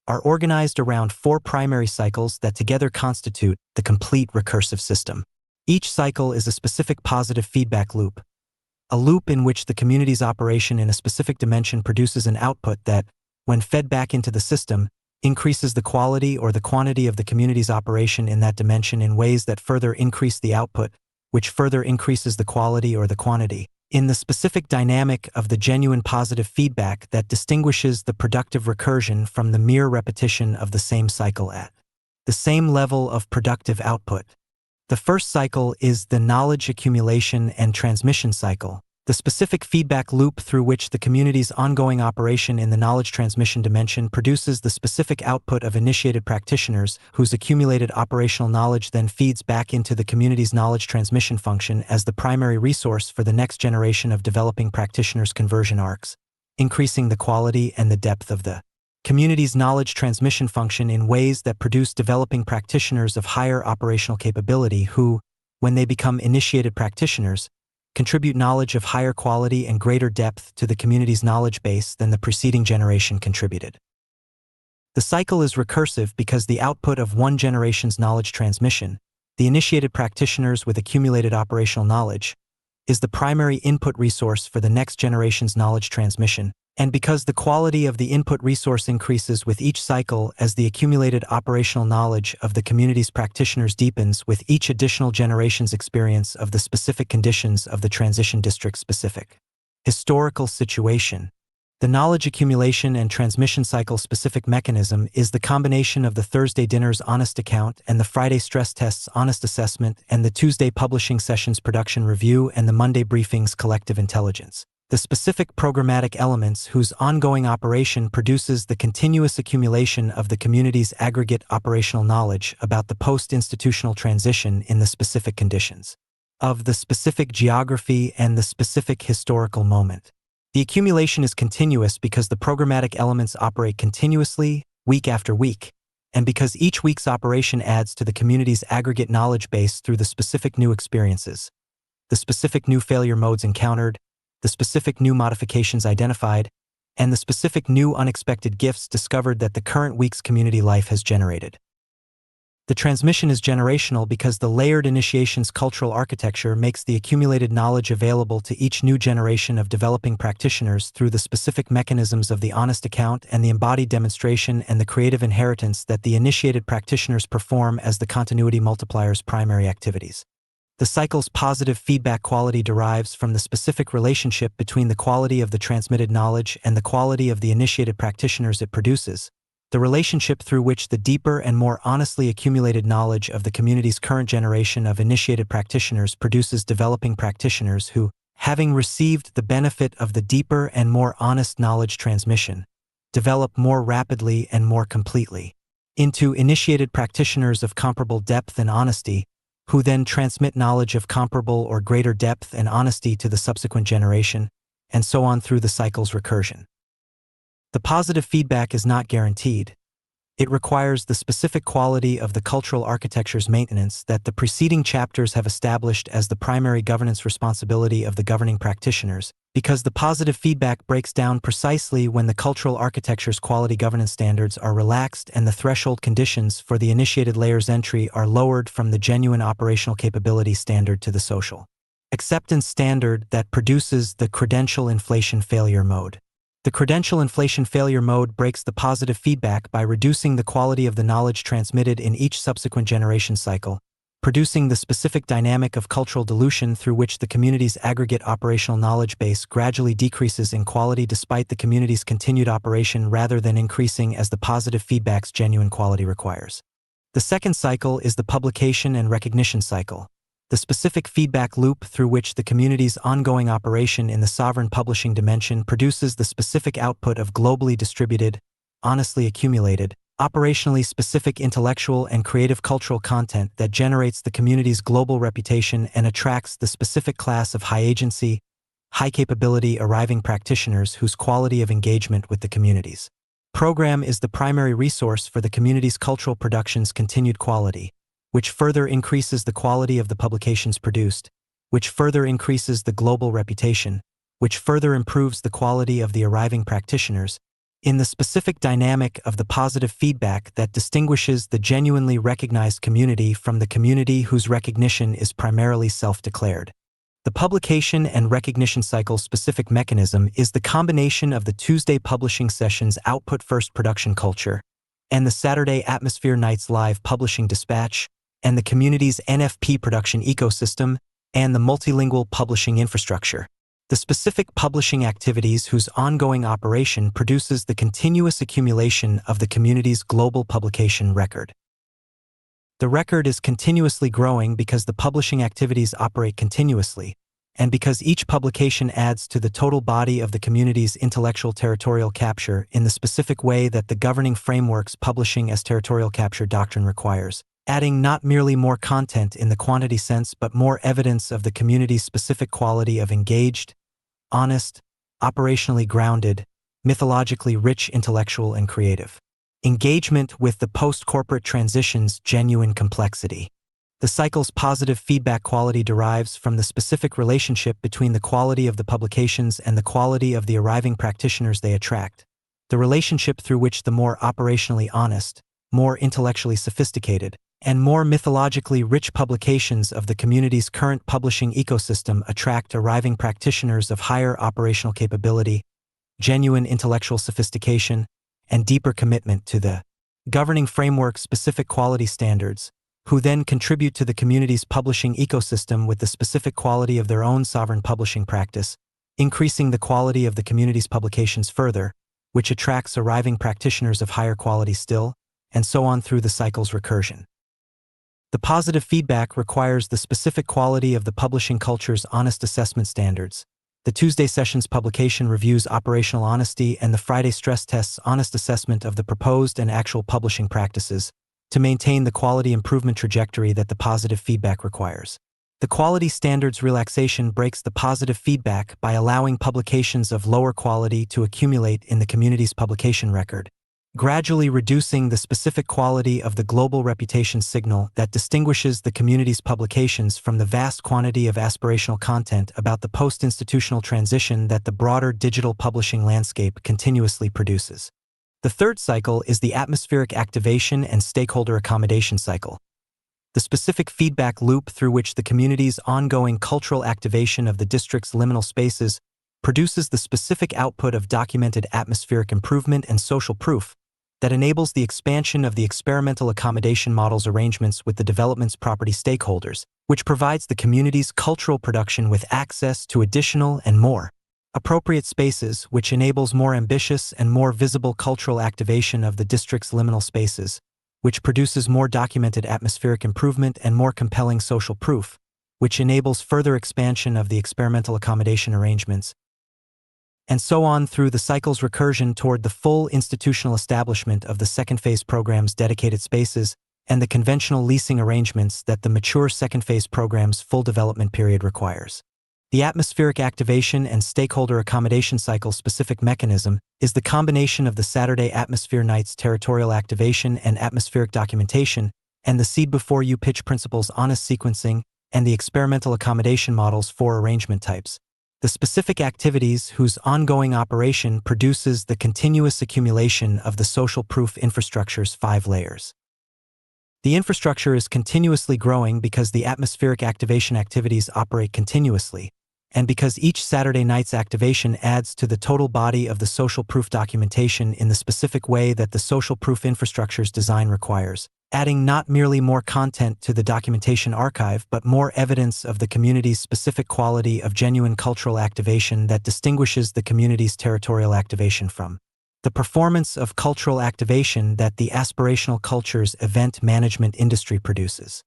are organized around 4 primary cycles that together constitute the complete recursive system. Each cycle is a specific positive feedback loop, a loop in which the community's operation in a specific dimension produces an output that, when fed back into the system, increases the quality or the quantity of the community's operation in that dimension in ways that further increase the output, which further increases the quality or the quantity, in the specific dynamic of the genuine positive feedback that distinguishes the productive recursion from the mere repetition of the same cycle at the same level of productive output. The first cycle is the knowledge accumulation and transmission cycle, the specific feedback loop through which the community's ongoing operation in the knowledge transmission dimension produces the specific output of initiated practitioners whose accumulated operational knowledge then feeds back into the community's knowledge transmission function as the primary resource for the next generation of developing practitioners' conversion arcs, increasing the quality and the depth of the community's knowledge transmission function in ways that produce developing practitioners of higher operational capability who, when they become initiated practitioners, contribute knowledge of higher quality and greater depth to the community's knowledge base than the preceding generation contributed. The cycle is recursive because the output of one generation's knowledge transmission, the initiated practitioners with accumulated operational knowledge, is the primary input resource for the next generation's knowledge transmission, and because the quality of the input resource increases with each cycle as the accumulated operational knowledge of the community's practitioners deepens with each additional generation's experience of the specific conditions of the transition district's specific historical situation. The knowledge accumulation and transmission cycle specific mechanism is the combination of the Thursday dinner's honest account and the Friday stress test's honest assessment and the Tuesday publishing session's production review and the Monday briefing's collective intelligence. The specific programmatic elements whose ongoing operation produces the continuous accumulation of the community's aggregate operational knowledge about the post-institutional transition in the specific conditions of the specific geography and the specific historical moment. The accumulation is continuous because the programmatic elements operate continuously, week after week, and because each week's operation adds to the community's aggregate knowledge base through the specific new experiences, the specific new failure modes encountered, the specific new modifications identified, and the specific new unexpected gifts discovered that the current week's community life has generated. The transmission is generational because the layered initiation's cultural architecture makes the accumulated knowledge available to each new generation of developing practitioners through the specific mechanisms of the honest account and the embodied demonstration and the creative inheritance that the initiated practitioners perform as the continuity multiplier's primary activities. The cycle's positive feedback quality derives from the specific relationship between the quality of the transmitted knowledge and the quality of the initiated practitioners it produces, the relationship through which the deeper and more honestly accumulated knowledge of the community's current generation of initiated practitioners produces developing practitioners who, having received the benefit of the deeper and more honest knowledge transmission, develop more rapidly and more completely. into initiated practitioners of comparable depth and honesty, who then transmit knowledge of comparable or greater depth and honesty to the subsequent generation, and so on through the cycle's recursion. The positive feedback is not guaranteed. It requires the specific quality of the cultural architecture's maintenance that the preceding chapters have established as the primary governance responsibility of the governing practitioners, because the positive feedback breaks down precisely when the cultural architecture's quality governance standards are relaxed and the threshold conditions for the initiated layer's entry are lowered from the genuine operational capability standard to the social acceptance standard that produces the credential inflation failure mode. The credential inflation failure mode breaks the positive feedback by reducing the quality of the knowledge transmitted in each subsequent generation cycle, producing the specific dynamic of cultural dilution through which the community's aggregate operational knowledge base gradually decreases in quality despite the community's continued operation rather than increasing as the positive feedback's genuine quality requires. The second cycle is the publication and recognition cycle, the specific feedback loop through which the community's ongoing operation in the sovereign publishing dimension produces the specific output of globally distributed, honestly accumulated, operationally specific intellectual and creative cultural content that generates the community's global reputation and attracts the specific class of high-agency, high-capability arriving practitioners whose quality of engagement with the community's program is the primary resource for the community's cultural production's continued quality, which further increases the quality of the publications produced, which further increases the global reputation, which further improves the quality of the arriving practitioners, in the specific dynamic of the positive feedback that distinguishes the genuinely recognized community from the community whose recognition is primarily self-declared. The publication and recognition cycle specific mechanism is the combination of the Tuesday publishing session's output-first production culture and the Saturday Atmosphere Nights live publishing dispatch, and the community's NFP production ecosystem, and the multilingual publishing infrastructure. The specific publishing activities whose ongoing operation produces the continuous accumulation of the community's global publication record. The record is continuously growing because the publishing activities operate continuously, and because each publication adds to the total body of the community's intellectual territorial capture in the specific way that the governing framework's publishing as territorial capture doctrine requires, adding not merely more content in the quantity sense but more evidence of the community's specific quality of engaged, honest, operationally grounded, mythologically rich intellectual and creative engagement with the post-corporate transition's genuine complexity. The cycle's positive feedback quality derives from the specific relationship between the quality of the publications and the quality of the arriving practitioners they attract, the relationship through which the more operationally honest, more intellectually sophisticated, and more mythologically rich publications of the community's current publishing ecosystem attract arriving practitioners of higher operational capability, genuine intellectual sophistication, and deeper commitment to the governing framework's specific quality standards, who then contribute to the community's publishing ecosystem with the specific quality of their own sovereign publishing practice, increasing the quality of the community's publications further, which attracts arriving practitioners of higher quality still, and so on through the cycle's recursion. The positive feedback requires the specific quality of the publishing culture's honest assessment standards. The Tuesday session's publication reviews operational honesty and the Friday stress tests honest assessment of the proposed and actual publishing practices to maintain the quality improvement trajectory that the positive feedback requires. The quality standards relaxation breaks the positive feedback by allowing publications of lower quality to accumulate in the community's publication record, gradually reducing the specific quality of the global reputation signal that distinguishes the community's publications from the vast quantity of aspirational content about the post-institutional transition that the broader digital publishing landscape continuously produces. The third cycle is the atmospheric activation and stakeholder accommodation cycle, the specific feedback loop through which the community's ongoing cultural activation of the district's liminal spaces produces the specific output of documented atmospheric improvement and social proof that enables the expansion of the experimental accommodation model's arrangements with the development's property stakeholders, which provides the community's cultural production with access to additional and more appropriate spaces, which enables more ambitious and more visible cultural activation of the district's liminal spaces, which produces more documented atmospheric improvement and more compelling social proof, which enables further expansion of the experimental accommodation arrangements, and so on through the cycle's recursion toward the full institutional establishment of the second phase program's dedicated spaces and the conventional leasing arrangements that the mature second phase program's full development period requires. The atmospheric activation and stakeholder accommodation cycle specific mechanism is the combination of the Saturday Atmosphere Nights territorial activation and atmospheric documentation and the seed before you pitch principles honest sequencing and the experimental accommodation models for arrangement types. The specific activities whose ongoing operation produces the continuous accumulation of the social proof infrastructure's 5 layers. The infrastructure is continuously growing because the atmospheric activation activities operate continuously, and because each Saturday night's activation adds to the total body of the social proof documentation in the specific way that the social proof infrastructure's design requires, adding not merely more content to the documentation archive but more evidence of the community's specific quality of genuine cultural activation that distinguishes the community's territorial activation from the performance of cultural activation that the aspirational culture's event management industry produces.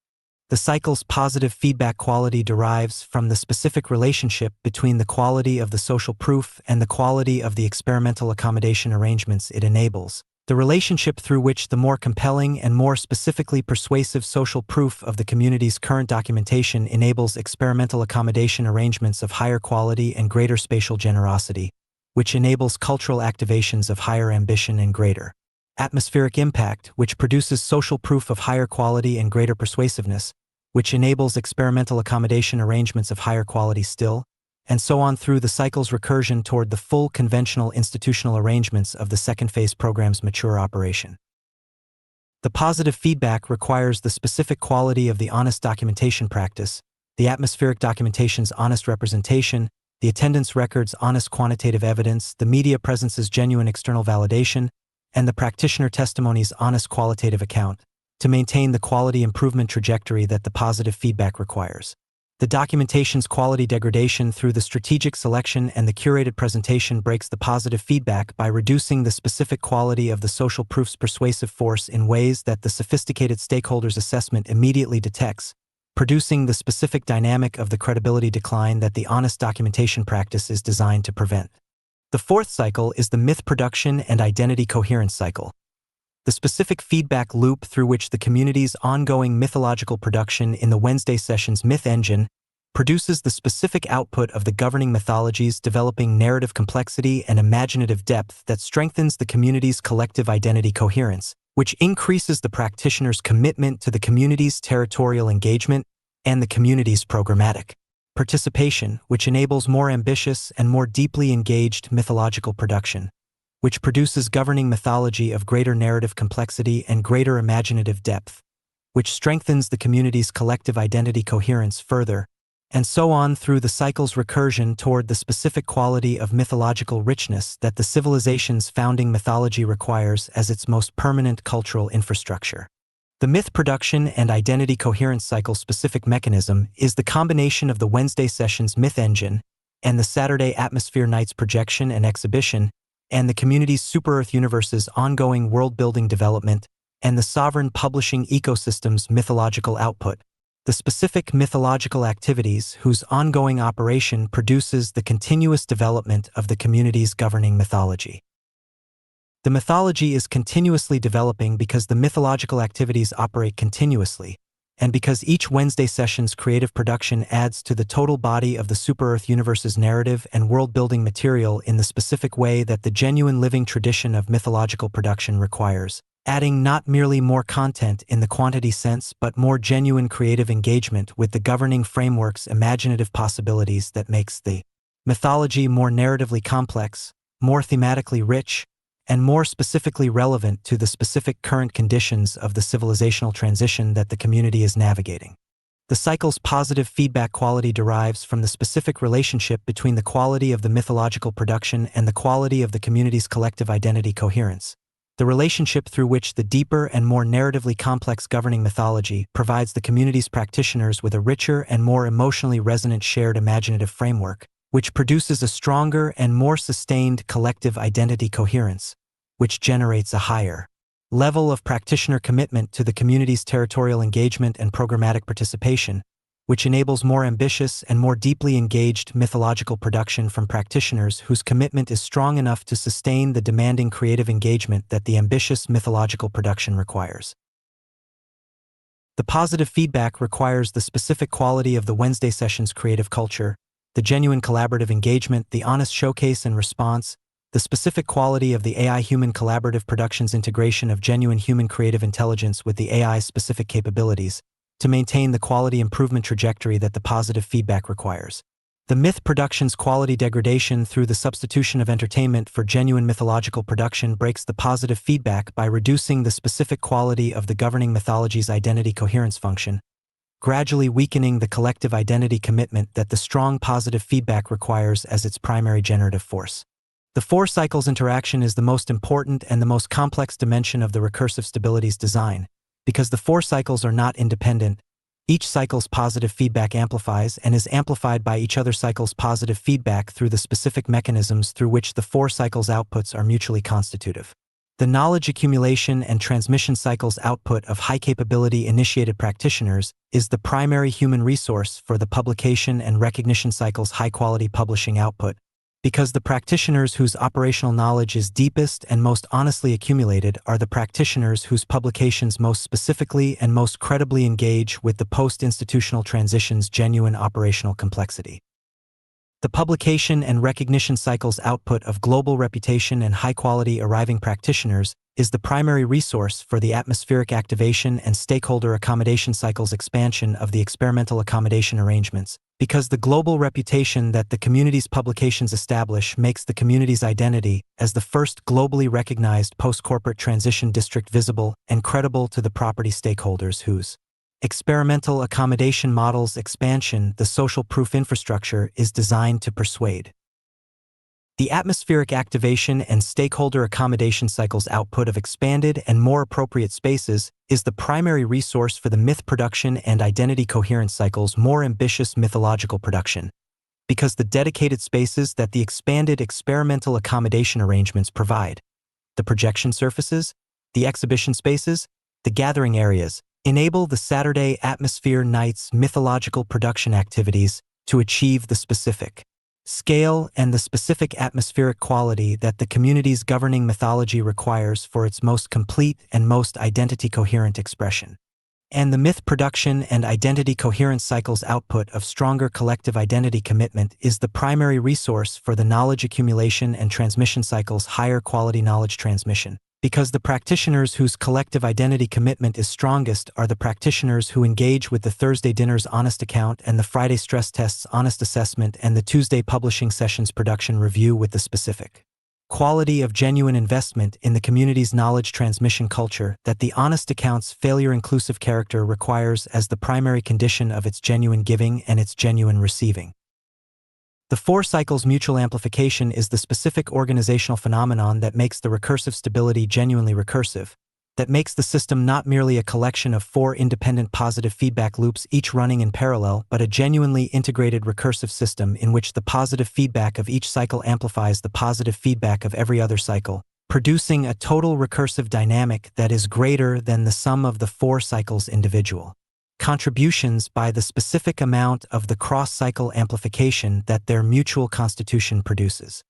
The cycle's positive feedback quality derives from the specific relationship between the quality of the social proof and the quality of the experimental accommodation arrangements it enables, the relationship through which the more compelling and more specifically persuasive social proof of the community's current documentation enables experimental accommodation arrangements of higher quality and greater spatial generosity, which enables cultural activations of higher ambition and greater atmospheric impact, which produces social proof of higher quality and greater persuasiveness, which enables experimental accommodation arrangements of higher quality still, and so on through the cycle's recursion toward the full conventional institutional arrangements of the second phase program's mature operation. The positive feedback requires the specific quality of the honest documentation practice, the atmospheric documentation's honest representation, the attendance record's honest quantitative evidence, the media presence's genuine external validation, and the practitioner testimony's honest qualitative account, to maintain the quality improvement trajectory that the positive feedback requires. The documentation's quality degradation through the strategic selection and the curated presentation breaks the positive feedback by reducing the specific quality of the social proof's persuasive force in ways that the sophisticated stakeholders' assessment immediately detects, producing the specific dynamic of the credibility decline that the honest documentation practice is designed to prevent. The fourth cycle is the myth production and identity coherence cycle, the specific feedback loop through which the community's ongoing mythological production in the Wednesday session's myth engine produces the specific output of the governing mythologies developing narrative complexity and imaginative depth that strengthens the community's collective identity coherence, which increases the practitioner's commitment to the community's territorial engagement and the community's programmatic participation, which enables more ambitious and more deeply engaged mythological production, which produces governing mythology of greater narrative complexity and greater imaginative depth, which strengthens the community's collective identity coherence further, and so on through the cycle's recursion toward the specific quality of mythological richness that the civilization's founding mythology requires as its most permanent cultural infrastructure. The myth production and identity coherence cycle specific mechanism is the combination of the Wednesday session's myth engine and the Saturday Atmosphere Nights projection and exhibition, and the community's Super-Earth universe's ongoing world-building development, and the sovereign publishing ecosystem's mythological output, the specific mythological activities whose ongoing operation produces the continuous development of the community's governing mythology. The mythology is continuously developing because the mythological activities operate continuously, and because each Wednesday session's creative production adds to the total body of the Super-Earth universe's narrative and world-building material in the specific way that the genuine living tradition of mythological production requires, adding not merely more content in the quantity sense but more genuine creative engagement with the governing framework's imaginative possibilities that makes the mythology more narratively complex, more thematically rich, and more specifically relevant to the specific current conditions of the civilizational transition that the community is navigating. The cycle's positive feedback quality derives from the specific relationship between the quality of the mythological production and the quality of the community's collective identity coherence, the relationship through which the deeper and more narratively complex governing mythology provides the community's practitioners with a richer and more emotionally resonant shared imaginative framework, which produces a stronger and more sustained collective identity coherence, which generates a higher level of practitioner commitment to the community's territorial engagement and programmatic participation, which enables more ambitious and more deeply engaged mythological production from practitioners whose commitment is strong enough to sustain the demanding creative engagement that the ambitious mythological production requires. The positive feedback requires the specific quality of the Wednesday session's creative culture, the genuine collaborative engagement, the honest showcase and response, the specific quality of the AI-human collaborative production's integration of genuine human creative intelligence with the AI's specific capabilities, to maintain the quality improvement trajectory that the positive feedback requires. The myth production's quality degradation through the substitution of entertainment for genuine mythological production breaks the positive feedback by reducing the specific quality of the governing mythology's identity coherence function, gradually weakening the collective identity commitment that the strong positive feedback requires as its primary generative force. The four cycles interaction is the most important and the most complex dimension of the recursive stability's design. Because the four cycles are not independent, each cycle's positive feedback amplifies and is amplified by each other cycle's positive feedback through the specific mechanisms through which the four cycles' outputs are mutually constitutive. The knowledge accumulation and transmission cycle's output of high-capability initiated practitioners is the primary human resource for the publication and recognition cycle's high-quality publishing output, because the practitioners whose operational knowledge is deepest and most honestly accumulated are the practitioners whose publications most specifically and most credibly engage with the post-institutional transition's genuine operational complexity. The publication and recognition cycle's output of global reputation and high-quality arriving practitioners is the primary resource for the atmospheric activation and stakeholder accommodation cycle's expansion of the experimental accommodation arrangements, because the global reputation that the community's publications establish makes the community's identity as the first globally recognized post-corporate transition district visible and credible to the property stakeholders whose experimental accommodation model's expansion, the social proof infrastructure, is designed to persuade. The atmospheric activation and stakeholder accommodation cycle's output of expanded and more appropriate spaces is the primary resource for the myth production and identity coherence cycle's more ambitious mythological production, because the dedicated spaces that the expanded experimental accommodation arrangements provide, the projection surfaces, the exhibition spaces, the gathering areas, enable the Saturday Atmosphere Night's mythological production activities to achieve the specific scale and the specific atmospheric quality that the community's governing mythology requires for its most complete and most identity-coherent expression. And the myth production and identity coherence cycle's output of stronger collective identity commitment is the primary resource for the knowledge accumulation and transmission cycle's higher quality knowledge transmission. Because the practitioners whose collective identity commitment is strongest are the practitioners who engage with the Thursday dinner's honest account and the Friday stress test's honest assessment and the Tuesday publishing session's production review with the specific quality of genuine investment in the community's knowledge transmission culture that the honest account's failure-inclusive character requires as the primary condition of its genuine giving and its genuine receiving. The four cycles' mutual amplification is the specific organizational phenomenon that makes the recursive stability genuinely recursive, that makes the system not merely a collection of four independent positive feedback loops each running in parallel, but a genuinely integrated recursive system in which the positive feedback of each cycle amplifies the positive feedback of every other cycle, producing a total recursive dynamic that is greater than the sum of the four cycles' individual contributions by the specific amount of the cross-cycle amplification that their mutual constitution produces.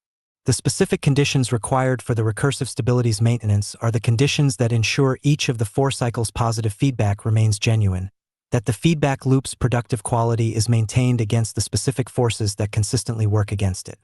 The specific conditions required for the recursive stability's maintenance are the conditions that ensure each of the four cycles' positive feedback remains genuine, that the feedback loop's productive quality is maintained against the specific forces that consistently work against it.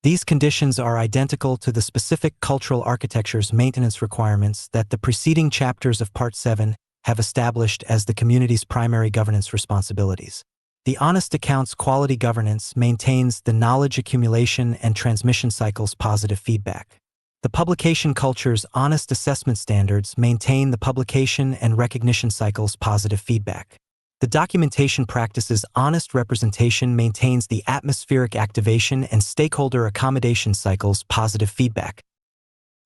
These conditions are identical to the specific cultural architecture's maintenance requirements that the preceding chapters of Part 7 have established as the community's primary governance responsibilities. The honest account's quality governance maintains the knowledge accumulation and transmission cycle's positive feedback. The publication culture's honest assessment standards maintain the publication and recognition cycle's positive feedback. The documentation practice's honest representation maintains the atmospheric activation and stakeholder accommodation cycle's positive feedback.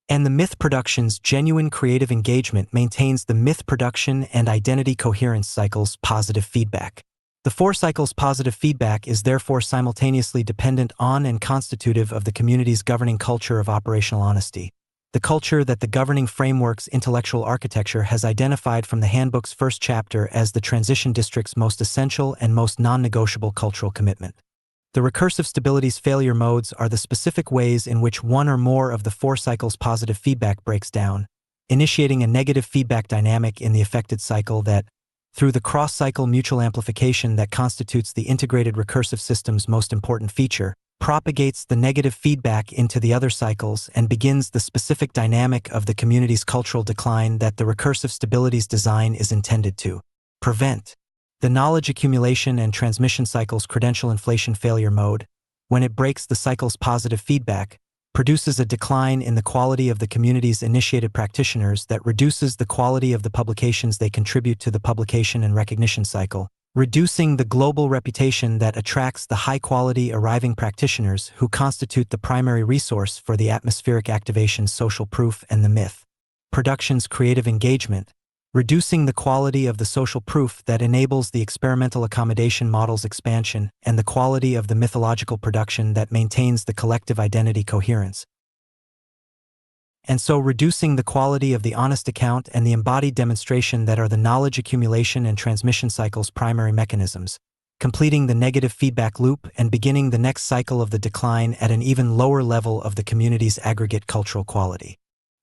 And the myth production's genuine creative engagement maintains the myth production and identity coherence cycle's positive feedback. The four cycles' positive feedback is therefore simultaneously dependent on and constitutive of the community's governing culture of operational honesty, the culture that the governing framework's intellectual architecture has identified from the handbook's first chapter as the transition district's most essential and most non-negotiable cultural commitment. The recursive stability's failure modes are the specific ways in which one or more of the 4 cycles' positive feedback breaks down, initiating a negative feedback dynamic in the affected cycle that, through the cross-cycle mutual amplification that constitutes the integrated recursive system's most important feature, propagates the negative feedback into the other cycles and begins the specific dynamic of the community's cultural decline that the recursive stability's design is intended to prevent. The knowledge accumulation and transmission cycle's credential inflation failure mode, when it breaks the cycle's positive feedback, produces a decline in the quality of the community's initiated practitioners that reduces the quality of the publications they contribute to the publication and recognition cycle, reducing the global reputation that attracts the high-quality arriving practitioners who constitute the primary resource for the atmospheric activation's social proof and the myth production's creative engagement, reducing the quality of the social proof that enables the experimental accommodation model's expansion and the quality of the mythological production that maintains the collective identity coherence, and so reducing the quality of the honest account and the embodied demonstration that are the knowledge accumulation and transmission cycle's primary mechanisms, completing the negative feedback loop and beginning the next cycle of the decline at an even lower level of the community's aggregate cultural quality.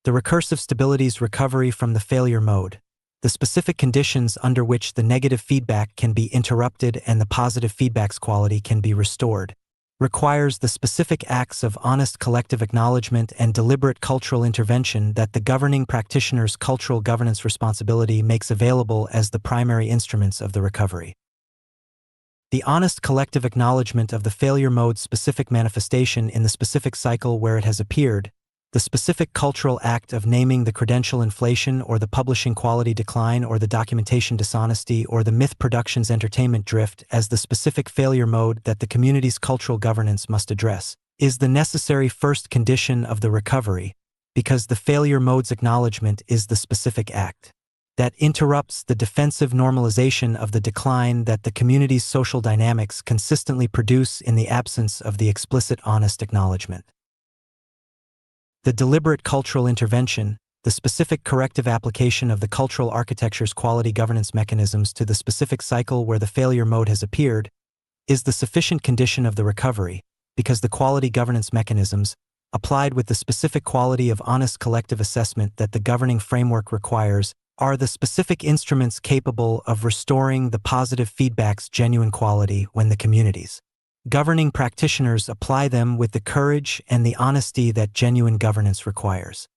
The recursive stability's recovery from the failure mode, the specific conditions under which the negative feedback can be interrupted and the positive feedback's quality can be restored, requires the specific acts of honest collective acknowledgement and deliberate cultural intervention that the governing practitioner's cultural governance responsibility makes available as the primary instruments of the recovery. The honest collective acknowledgement of the failure mode's specific manifestation in the specific cycle where it has appeared, the specific cultural act of naming the credential inflation or the publishing quality decline or the documentation dishonesty or the myth production's entertainment drift as the specific failure mode that the community's cultural governance must address, is the necessary first condition of the recovery, because the failure mode's acknowledgement is the specific act that interrupts the defensive normalization of the decline that the community's social dynamics consistently produce in the absence of the explicit honest acknowledgement. The deliberate cultural intervention, the specific corrective application of the cultural architecture's quality governance mechanisms to the specific cycle where the failure mode has appeared, is the sufficient condition of the recovery, because the quality governance mechanisms, applied with the specific quality of honest collective assessment that the governing framework requires, are the specific instruments capable of restoring the positive feedback's genuine quality when the community's governing practitioners apply them with the courage and the honesty that genuine governance requires.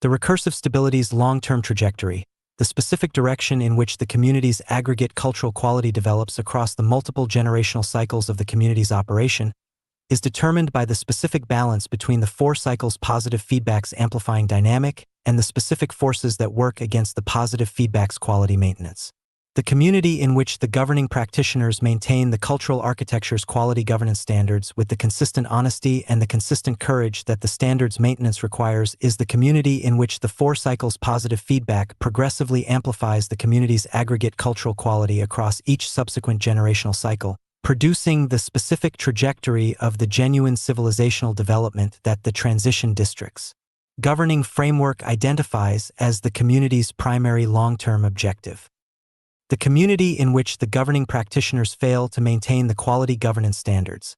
The recursive stability's long-term trajectory, the specific direction in which the community's aggregate cultural quality develops across the multiple generational cycles of the community's operation, is determined by the specific balance between the 4 cycles' positive feedback's amplifying dynamic and the specific forces that work against the positive feedback's quality maintenance. The community in which the governing practitioners maintain the cultural architecture's quality governance standards with the consistent honesty and the consistent courage that the standards maintenance requires is the community in which the 4 cycles' positive feedback progressively amplifies the community's aggregate cultural quality across each subsequent generational cycle, producing the specific trajectory of the genuine civilizational development that the transition district's governing framework identifies as the community's primary long-term objective. The community in which the governing practitioners fail to maintain the quality governance standards,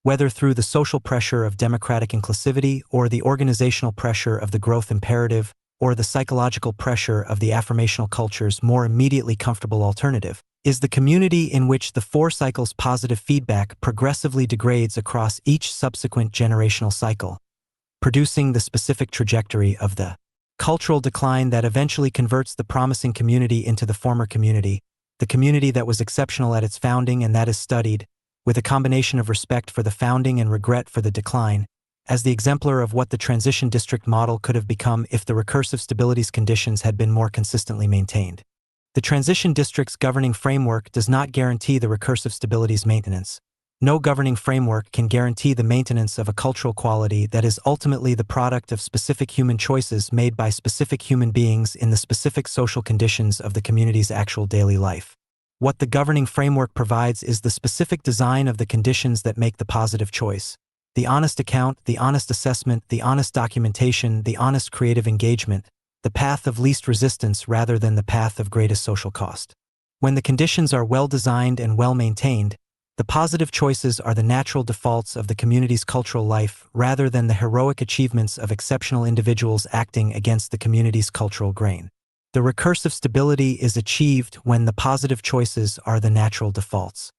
whether through the social pressure of democratic inclusivity or the organizational pressure of the growth imperative or the psychological pressure of the affirmational culture's more immediately comfortable alternative, is the community in which the 4 cycles' positive feedback progressively degrades across each subsequent generational cycle, producing the specific trajectory of the cultural decline that eventually converts the promising community into the former community, the community that was exceptional at its founding and that is studied, with a combination of respect for the founding and regret for the decline, as the exemplar of what the transition district model could have become if the recursive stability's conditions had been more consistently maintained. The transition district's governing framework does not guarantee the recursive stability's maintenance. No governing framework can guarantee the maintenance of a cultural quality that is ultimately the product of specific human choices made by specific human beings in the specific social conditions of the community's actual daily life. What the governing framework provides is the specific design of the conditions that make the positive choice, the honest account, the honest assessment, the honest documentation, the honest creative engagement, the path of least resistance rather than the path of greatest social cost. When the conditions are well designed and well maintained, the positive choices are the natural defaults of the community's cultural life rather than the heroic achievements of exceptional individuals acting against the community's cultural grain. The recursive stability is achieved when the positive choices are the natural defaults.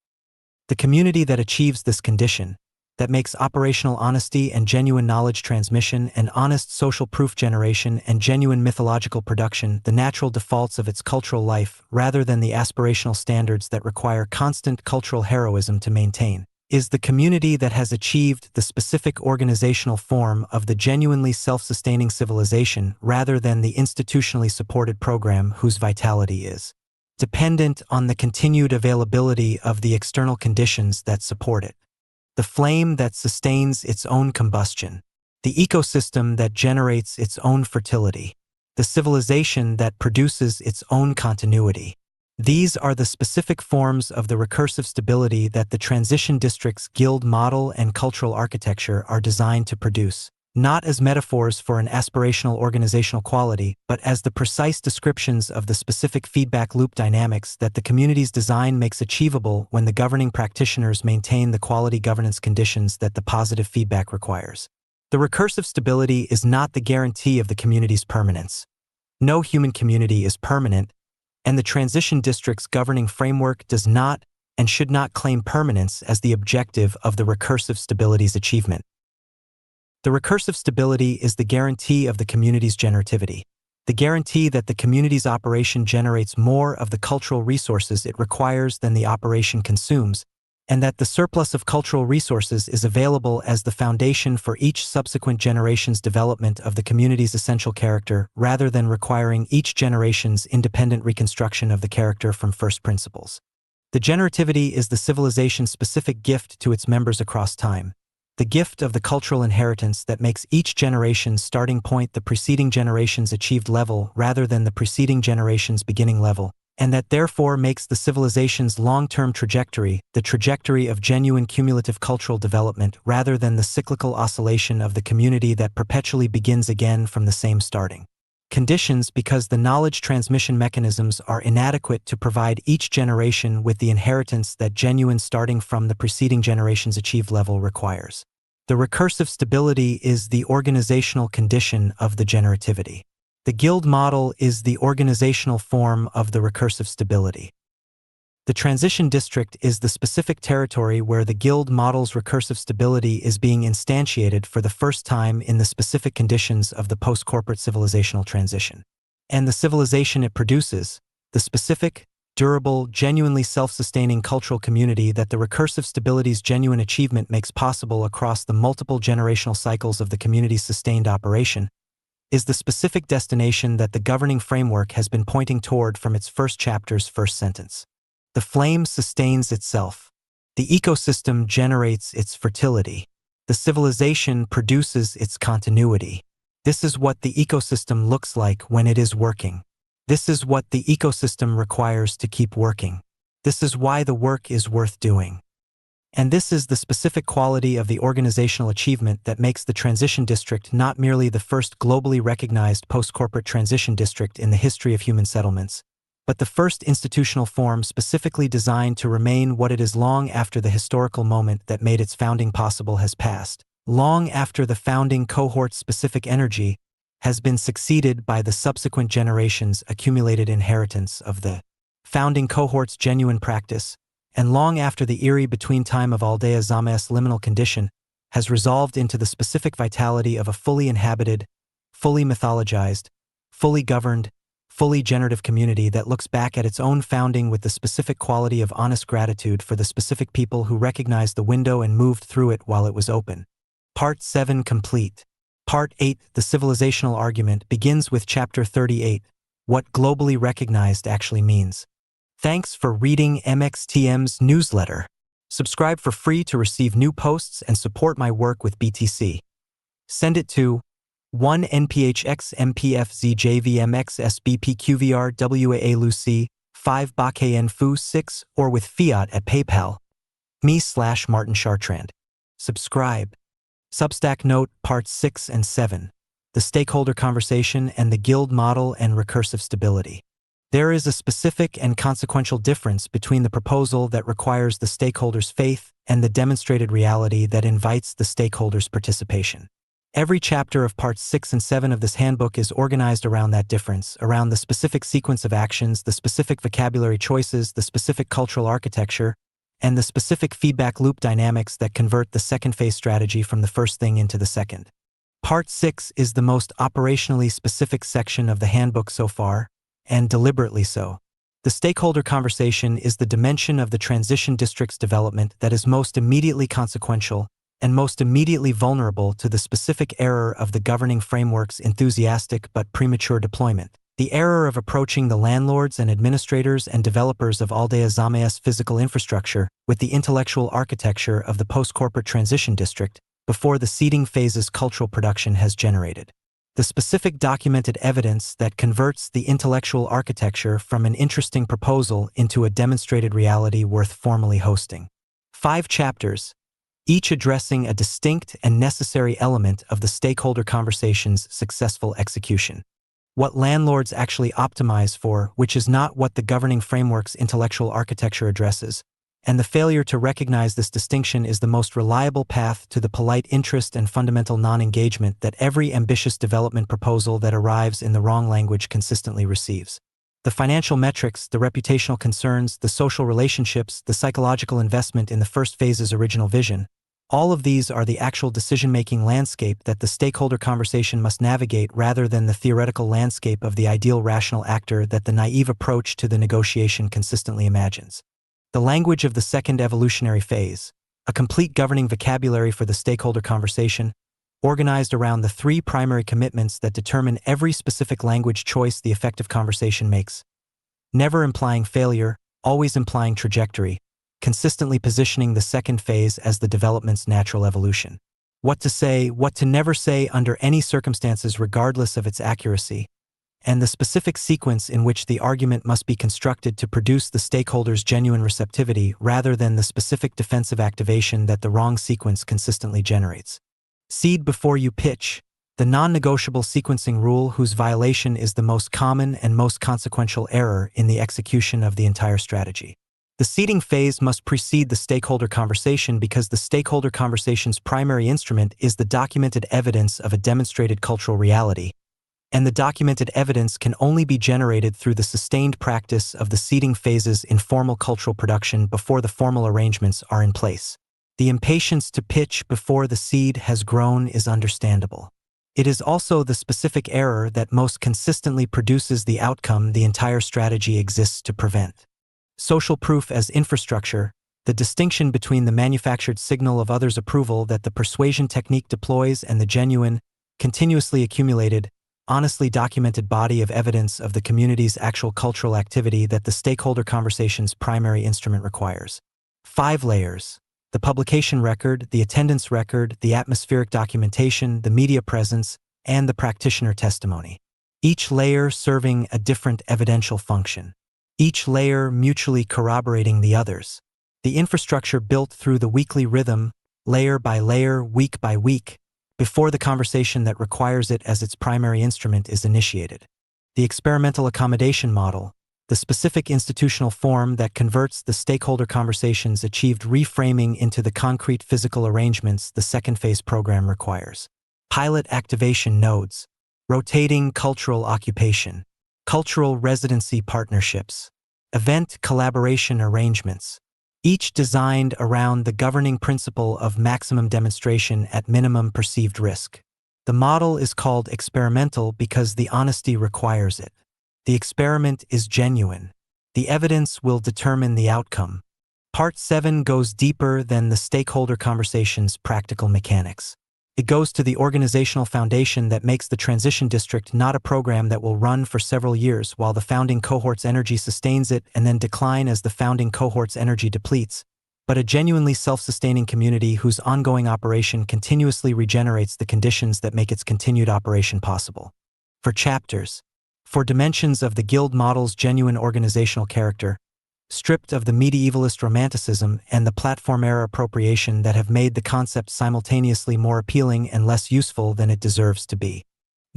The community that achieves this condition, that makes operational honesty and genuine knowledge transmission and honest social proof generation and genuine mythological production the natural defaults of its cultural life rather than the aspirational standards that require constant cultural heroism to maintain, is the community that has achieved the specific organizational form of the genuinely self-sustaining civilization rather than the institutionally supported program whose vitality is dependent on the continued availability of the external conditions that support it. The flame that sustains its own combustion, the ecosystem that generates its own fertility, the civilization that produces its own continuity. These are the specific forms of the recursive stability that the transition district's guild model and cultural architecture are designed to produce, not as metaphors for an aspirational organizational quality, but as the precise descriptions of the specific feedback loop dynamics that the community's design makes achievable when the governing practitioners maintain the quality governance conditions that the positive feedback requires. The recursive stability is not the guarantee of the community's permanence. No human community is permanent, and the transition district's governing framework does not and should not claim permanence as the objective of the recursive stability's achievement. The recursive stability is the guarantee of the community's generativity, the guarantee that the community's operation generates more of the cultural resources it requires than the operation consumes, and that the surplus of cultural resources is available as the foundation for each subsequent generation's development of the community's essential character rather than requiring each generation's independent reconstruction of the character from first principles. The generativity is the civilization's specific gift to its members across time, the gift of the cultural inheritance that makes each generation's starting point the preceding generation's achieved level rather than the preceding generation's beginning level, and that therefore makes the civilization's long-term trajectory the trajectory of genuine cumulative cultural development rather than the cyclical oscillation of the community that perpetually begins again from the same starting conditions because the knowledge transmission mechanisms are inadequate to provide each generation with the inheritance that genuine starting from the preceding generation's achieved level requires. The recursive stability is the organizational condition of the generativity. The guild model is the organizational form of the recursive stability. The transition district is the specific territory where the guild model's recursive stability is being instantiated for the first time in the specific conditions of the post-corporate civilizational transition. And the civilization it produces, the specific, durable, genuinely self-sustaining cultural community that the recursive stability's genuine achievement makes possible across the multiple generational cycles of the community's sustained operation, is the specific destination that the governing framework has been pointing toward from its first chapter's first sentence. The flame sustains itself. The ecosystem generates its fertility. The civilization produces its continuity. This is what the ecosystem looks like when it is working. This is what the ecosystem requires to keep working. This is why the work is worth doing. And this is the specific quality of the organizational achievement that makes the transition district not merely the first globally recognized post-corporate transition district in the history of human settlements, but the first institutional form specifically designed to remain what it is long after the historical moment that made its founding possible has passed, long after the founding cohort's specific energy has been succeeded by the subsequent generations' accumulated inheritance of the founding cohort's genuine practice, and long after the eerie between-time of Aldea Zama's liminal condition has resolved into the specific vitality of a fully inhabited, fully mythologized, fully governed, fully generative community that looks back at its own founding with the specific quality of honest gratitude for the specific people who recognized the window and moved through it while it was open. Part 7 complete. Part 8, the civilizational argument, begins with Chapter 38, what globally recognized actually means. Thanks for reading MXTM's newsletter. Subscribe for free to receive new posts and support my work with BTC. Send it to 1 NPHX MPFZJVMX SBPQVR WAA Lucy 5 BAKN Fu 6 or with fiat at PayPal. Me/Martin Chartrand. Subscribe. Substack Note Parts 6 and 7. The Stakeholder Conversation and the Guild Model and Recursive Stability. There is a specific and consequential difference between the proposal that requires the stakeholders' faith and the demonstrated reality that invites the stakeholders' participation. Every chapter of Parts 6 and 7 of this handbook is organized around that difference, around the specific sequence of actions, the specific vocabulary choices, the specific cultural architecture, and the specific feedback loop dynamics that convert the second phase strategy from the first thing into the second. Part 6 is the most operationally specific section of the handbook so far, and deliberately so. The stakeholder conversation is the dimension of the transition district's development that is most immediately consequential and most immediately vulnerable to the specific error of the governing framework's enthusiastic but premature deployment. The error of approaching the landlords and administrators and developers of Aldea Zamea's physical infrastructure with the intellectual architecture of the post-corporate transition district before the seeding phase's cultural production has generated. The specific documented evidence that converts the intellectual architecture from an interesting proposal into a demonstrated reality worth formally hosting. 5 chapters, each addressing a distinct and necessary element of the stakeholder conversation's successful execution. What landlords actually optimize for, which is not what the governing framework's intellectual architecture addresses, and the failure to recognize this distinction is the most reliable path to the polite interest and fundamental non-engagement that every ambitious development proposal that arrives in the wrong language consistently receives. The financial metrics, the reputational concerns, the social relationships, the psychological investment in the first phase's original vision, all of these are the actual decision-making landscape that the stakeholder conversation must navigate rather than the theoretical landscape of the ideal rational actor that the naive approach to the negotiation consistently imagines. The language of the second evolutionary phase, a complete governing vocabulary for the stakeholder conversation, organized around the 3 primary commitments that determine every specific language choice the effective conversation makes. Never implying failure, always implying trajectory, consistently positioning the second phase as the development's natural evolution. What to say, what to never say under any circumstances regardless of its accuracy, and the specific sequence in which the argument must be constructed to produce the stakeholders' genuine receptivity rather than the specific defensive activation that the wrong sequence consistently generates. Seed before you pitch, the non-negotiable sequencing rule whose violation is the most common and most consequential error in the execution of the entire strategy. The seeding phase must precede the stakeholder conversation because the stakeholder conversation's primary instrument is the documented evidence of a demonstrated cultural reality, and the documented evidence can only be generated through the sustained practice of the seeding phase's informal cultural production before the formal arrangements are in place. The impatience to pitch before the seed has grown is understandable. It is also the specific error that most consistently produces the outcome the entire strategy exists to prevent. Social proof as infrastructure, the distinction between the manufactured signal of others' approval that the persuasion technique deploys and the genuine, continuously accumulated, honestly documented body of evidence of the community's actual cultural activity that the stakeholder conversation's primary instrument requires. 5 layers: the publication record, the attendance record, the atmospheric documentation, the media presence, and the practitioner testimony. Each layer serving a different evidential function. Each layer mutually corroborating the others. The infrastructure built through the weekly rhythm, layer by layer, week by week, before the conversation that requires it as its primary instrument is initiated. The experimental accommodation model, the specific institutional form that converts the stakeholder conversation's achieved reframing into the concrete physical arrangements the second phase program requires. Pilot activation nodes, rotating cultural occupation, cultural residency partnerships, event collaboration arrangements, each designed around the governing principle of maximum demonstration at minimum perceived risk. The model is called experimental because the honesty requires it. The experiment is genuine. The evidence will determine the outcome. Part 7 goes deeper than the stakeholder conversation's practical mechanics. It goes to the organizational foundation that makes the transition district not a program that will run for several years while the founding cohort's energy sustains it and then decline as the founding cohort's energy depletes, but a genuinely self-sustaining community whose ongoing operation continuously regenerates the conditions that make its continued operation possible. For chapters, for dimensions of the guild model's genuine organizational character, stripped of the medievalist romanticism and the platform-era appropriation that have made the concept simultaneously more appealing and less useful than it deserves to be.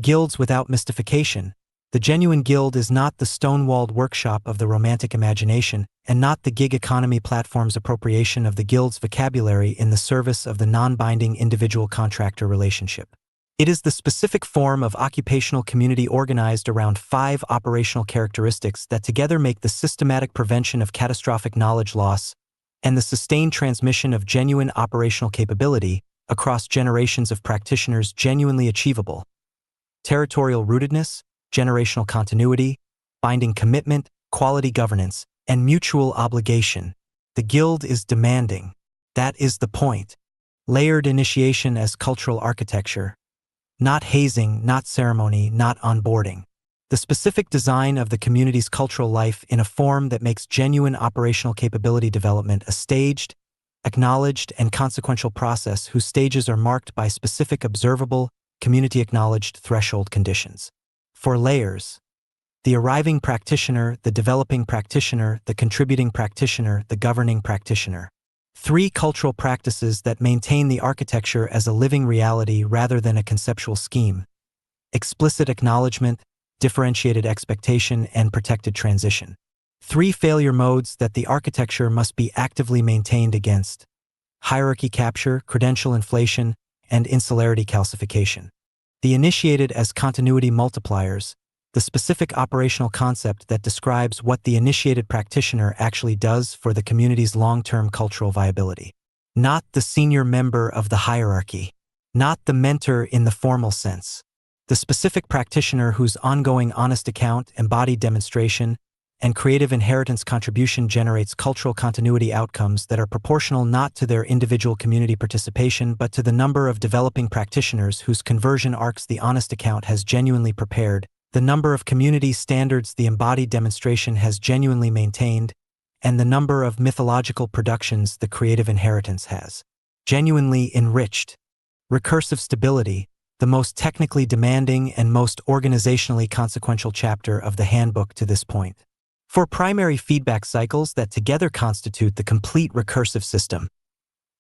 Guilds without mystification. The genuine guild is not the stone-walled workshop of the romantic imagination, and not the gig economy platform's appropriation of the guild's vocabulary in the service of the non-binding individual contractor relationship. It is the specific form of occupational community organized around 5 operational characteristics that together make the systematic prevention of catastrophic knowledge loss and the sustained transmission of genuine operational capability across generations of practitioners genuinely achievable. Territorial rootedness, generational continuity, binding commitment, quality governance, and mutual obligation. The guild is demanding. That is the point. Layered initiation as cultural architecture. Not hazing, not ceremony, not onboarding. The specific design of the community's cultural life in a form that makes genuine operational capability development a staged, acknowledged, and consequential process whose stages are marked by specific observable, community-acknowledged threshold conditions. 4 layers. The arriving practitioner, the developing practitioner, the contributing practitioner, the governing practitioner. 3 cultural practices that maintain the architecture as a living reality rather than a conceptual scheme. Explicit acknowledgement, differentiated expectation, and protected transition. 3 failure modes that the architecture must be actively maintained against. Hierarchy capture, credential inflation, and insularity calcification. The initiated as continuity multipliers, the specific operational concept that describes what the initiated practitioner actually does for the community's long-term cultural viability. Not the senior member of the hierarchy. Not the mentor in the formal sense. The specific practitioner whose ongoing honest account, embodied demonstration, and creative inheritance contribution generates cultural continuity outcomes that are proportional not to their individual community participation but to the number of developing practitioners whose conversion arcs the honest account has genuinely prepared, the number of community standards the embodied demonstration has genuinely maintained, and the number of mythological productions the creative inheritance has genuinely enriched. Recursive stability, the most technically demanding and most organizationally consequential chapter of the handbook to this point. 4 primary feedback cycles that together constitute the complete recursive system.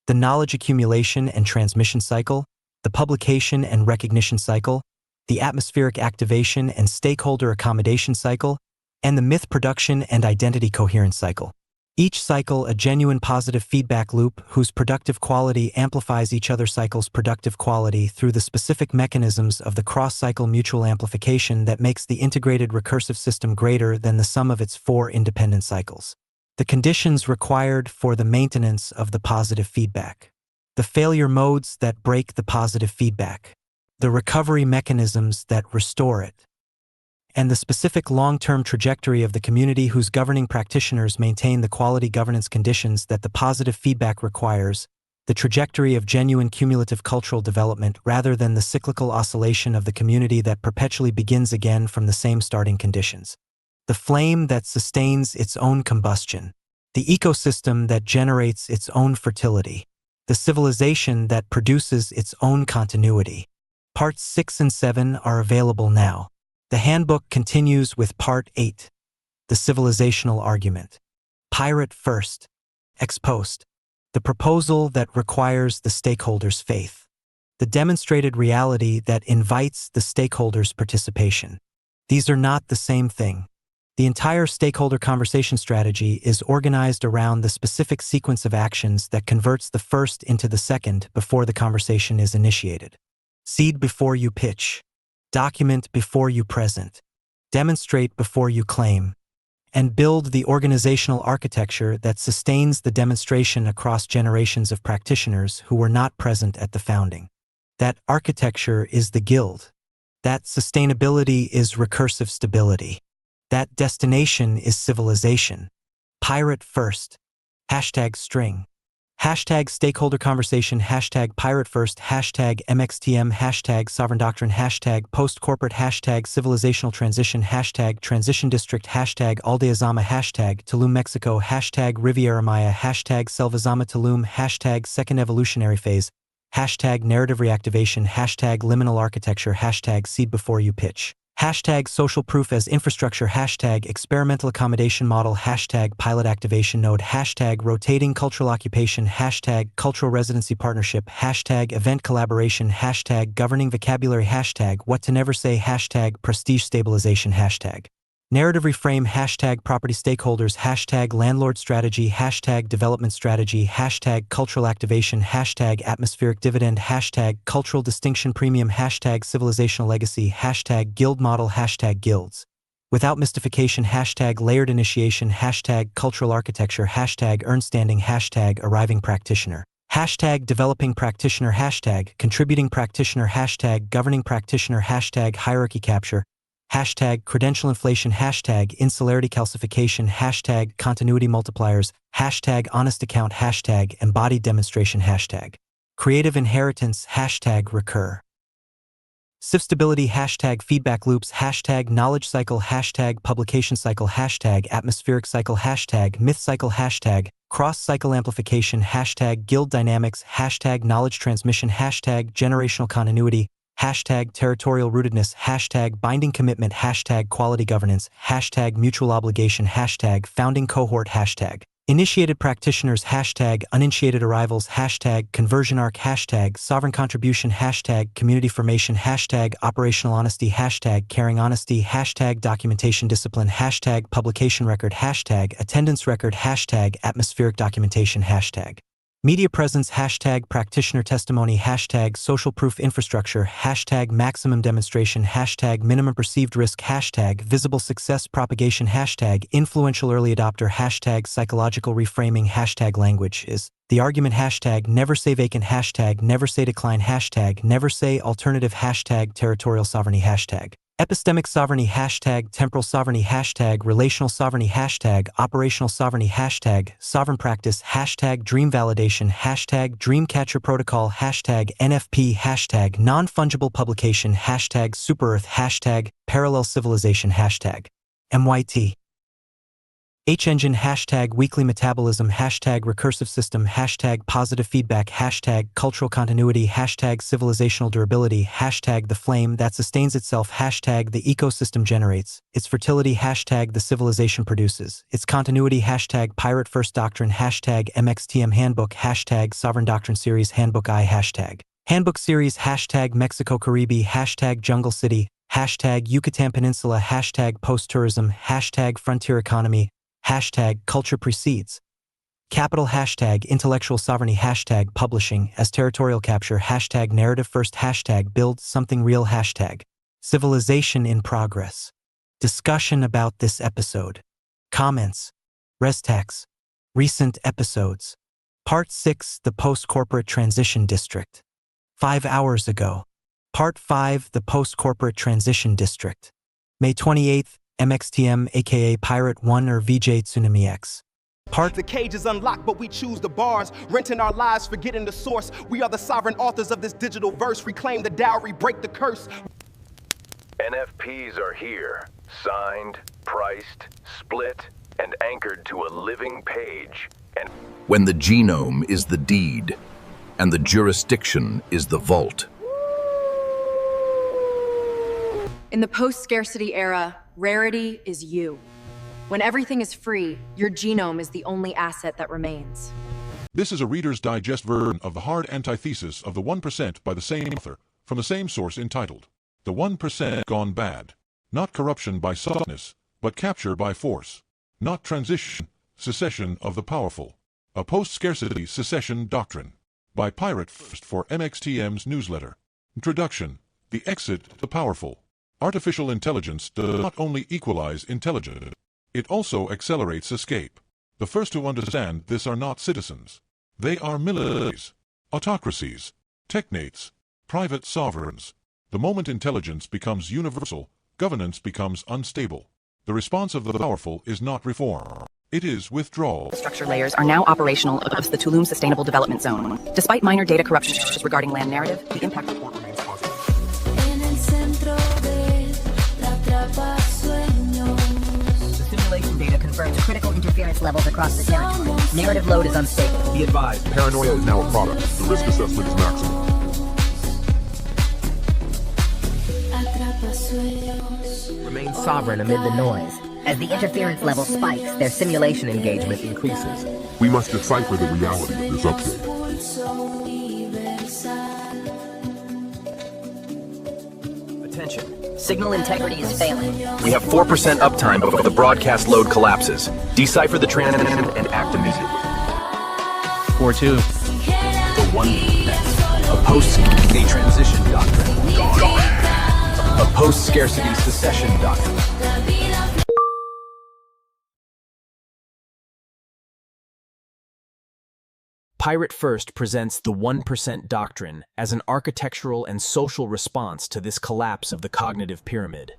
The knowledge accumulation and transmission cycle, the publication and recognition cycle, the atmospheric activation and stakeholder accommodation cycle, and the myth production and identity coherence cycle. Each cycle a genuine positive feedback loop whose productive quality amplifies each other cycle's productive quality through the specific mechanisms of the cross-cycle mutual amplification that makes the integrated recursive system greater than the sum of its 4 independent cycles. The conditions required for the maintenance of the positive feedback. The failure modes that break the positive feedback. The recovery mechanisms that restore it. And the specific long-term trajectory of the community whose governing practitioners maintain the quality governance conditions that the positive feedback requires, the trajectory of genuine cumulative cultural development rather than the cyclical oscillation of the community that perpetually begins again from the same starting conditions. The flame that sustains its own combustion. The ecosystem that generates its own fertility. The civilization that produces its own continuity. Parts 6 and 7 are available now. The handbook continues with Part 8, the civilizational argument. Pirate first, ex post, the proposal that requires the stakeholders' faith. The demonstrated reality that invites the stakeholders' participation. These are not the same thing. The entire stakeholder conversation strategy is organized around the specific sequence of actions that converts the first into the second before the conversation is initiated. Seed before you pitch. Document before you present. Demonstrate before you claim. And build the organizational architecture that sustains the demonstration across generations of practitioners who were not present at the founding. That architecture is the guild. That sustainability is recursive stability. That destination is civilization. Pirate first. #string. #stakeholder conversation, #pirate first, #MXTM, #sovereign doctrine, #post-corporate, #civilizational transition, #transition district, #aldeazama, #Tulum, Mexico, #Riviera Maya, #Selvazama Tulum, second evolutionary phase, #narrative reactivation, #liminal architecture, #seed before you pitch. Hashtag social proof as infrastructure. Hashtag experimental accommodation model. Hashtag pilot activation node. Hashtag rotating cultural occupation. Hashtag cultural residency partnership. Hashtag event collaboration. Hashtag governing vocabulary. Hashtag what to never say. Hashtag prestige stabilization. Hashtag narrative reframe. Hashtag property stakeholders. Hashtag landlord strategy. Hashtag development strategy. Hashtag cultural activation. Hashtag atmospheric dividend. Hashtag cultural distinction premium. Hashtag civilizational legacy. Hashtag guild model. Hashtag guilds without mystification. Hashtag layered initiation. Hashtag cultural architecture. Hashtag earned standing. Hashtag arriving practitioner. Hashtag developing practitioner. Hashtag contributing practitioner. Hashtag governing practitioner. Hashtag hierarchy capture. Hashtag credential inflation. Hashtag insularity calcification. Hashtag continuity multipliers. Hashtag honest account. Hashtag embodied demonstration. Hashtag creative inheritance. Hashtag recur. Civ stability. Hashtag feedback loops. Hashtag knowledge cycle. Hashtag publication cycle. Hashtag atmospheric cycle. Hashtag myth cycle. Hashtag cross cycle amplification. Hashtag guild dynamics. Hashtag knowledge transmission. Hashtag generational continuity. Hashtag territorial rootedness. Hashtag binding commitment. Hashtag quality governance. Hashtag mutual obligation. Hashtag founding cohort. Hashtag initiated practitioners. Hashtag uninitiated arrivals. Hashtag conversion arc. Hashtag sovereign contribution. Hashtag community formation. Hashtag operational honesty. Hashtag caring honesty. Hashtag documentation discipline. Hashtag publication record. Hashtag attendance record. Hashtag atmospheric documentation. Hashtag media presence. Hashtag practitioner testimony. Hashtag social proof infrastructure. Hashtag maximum demonstration. Hashtag minimum perceived risk. Hashtag visible success propagation. Hashtag influential early adopter. Hashtag psychological reframing. Hashtag language is the argument. Hashtag never say vacant. Hashtag never say decline. Hashtag never say alternative. Hashtag territorial sovereignty. Hashtag epistemic sovereignty. Hashtag temporal sovereignty. Hashtag relational sovereignty. Hashtag operational sovereignty. Hashtag sovereign practice. Hashtag dream validation. Hashtag dreamcatcher protocol. Hashtag NFP. Hashtag non-fungible publication. Hashtag super earth. Hashtag parallel civilization. Hashtag MYT. H-engine. Hashtag weekly metabolism. Hashtag recursive system. Hashtag positive feedback. Hashtag cultural continuity. Hashtag civilizational durability. Hashtag the flame that sustains itself. Hashtag the ecosystem generates its fertility. Hashtag the civilization produces its continuity. Hashtag pirate first doctrine. Hashtag MXTM handbook. Hashtag sovereign doctrine series handbook I. Hashtag handbook series. Hashtag Mexico Caribe. Hashtag jungle city. Hashtag Yucatan Peninsula. Hashtag post-tourism. Hashtag frontier economy. Hashtag culture precedes capital. Hashtag intellectual sovereignty. Hashtag publishing as territorial capture. Hashtag narrative first. Hashtag build something real. Hashtag civilization in progress. Discussion about this episode. Comments. Restax. Recent episodes. Part 6, the post-corporate transition district. 5 hours ago. Part 5, the post-corporate transition district. May 28th, MXTM aka Pirate 1 or VJ Tsunami X. The cage is unlocked, but we choose the bars. Renting our lives, forgetting the source. We are the sovereign authors of this digital verse. Reclaim the dowry, break the curse. NFPs are here. Signed, priced, split, and anchored to a living page. And when the genome is the deed, and the jurisdiction is the vault. In the post-scarcity era, rarity is you. When everything is free, your genome is the only asset that remains. This is a Reader's Digest version of the hard antithesis of the 1% by the same author, from the same source entitled, The 1% Gone Bad. Not corruption by softness, but capture by force. Not transition, secession of the powerful. A post-scarcity secession doctrine. By Pirate First for MXTM's newsletter. Introduction. The exit to the powerful. Artificial intelligence does not only equalize intelligence, it also accelerates escape. The first to understand this are not citizens. They are militaries, autocracies, technates, private sovereigns. The moment intelligence becomes universal, governance becomes unstable. The response of the powerful is not reform. It is withdrawal. Structure layers are now operational across the Tulum Sustainable Development Zone. Despite minor data corruption issues regarding land narrative, the impact report remains positive. The simulation data confirms critical interference levels across the territory. Narrative load is unstable. Be advised, paranoia is now a product. The risk assessment is maximum. Remain sovereign amid the noise. As the interference level spikes, their simulation engagement increases. We must decipher the reality of this update. Attention. Signal integrity is failing. We have 4% uptime before the broadcast load collapses. Decipher the transmission and act immediately. 4-2. The 1%. A post-scarcity transition doctrine. A post-scarcity secession doctrine. Pirate First presents the 1% doctrine as an architectural and social response to this collapse of the cognitive pyramid.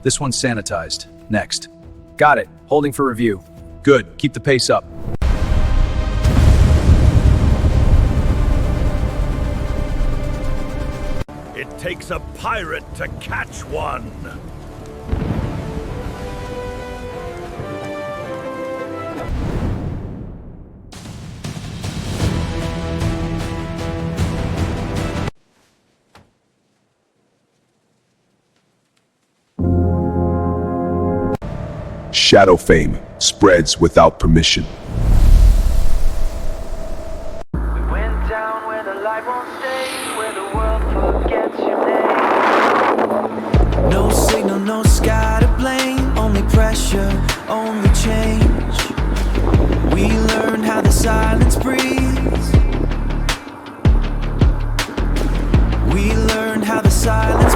This one's sanitized. Next. Got it. Holding for review. Good. Keep the pace up. It takes a pirate to catch one. Shadow fame spreads without permission. We went down where the light won't stay, where the world forgets your name. No signal, no sky to blame, only pressure, only change. We learned how the silence breathes. We learned how the silence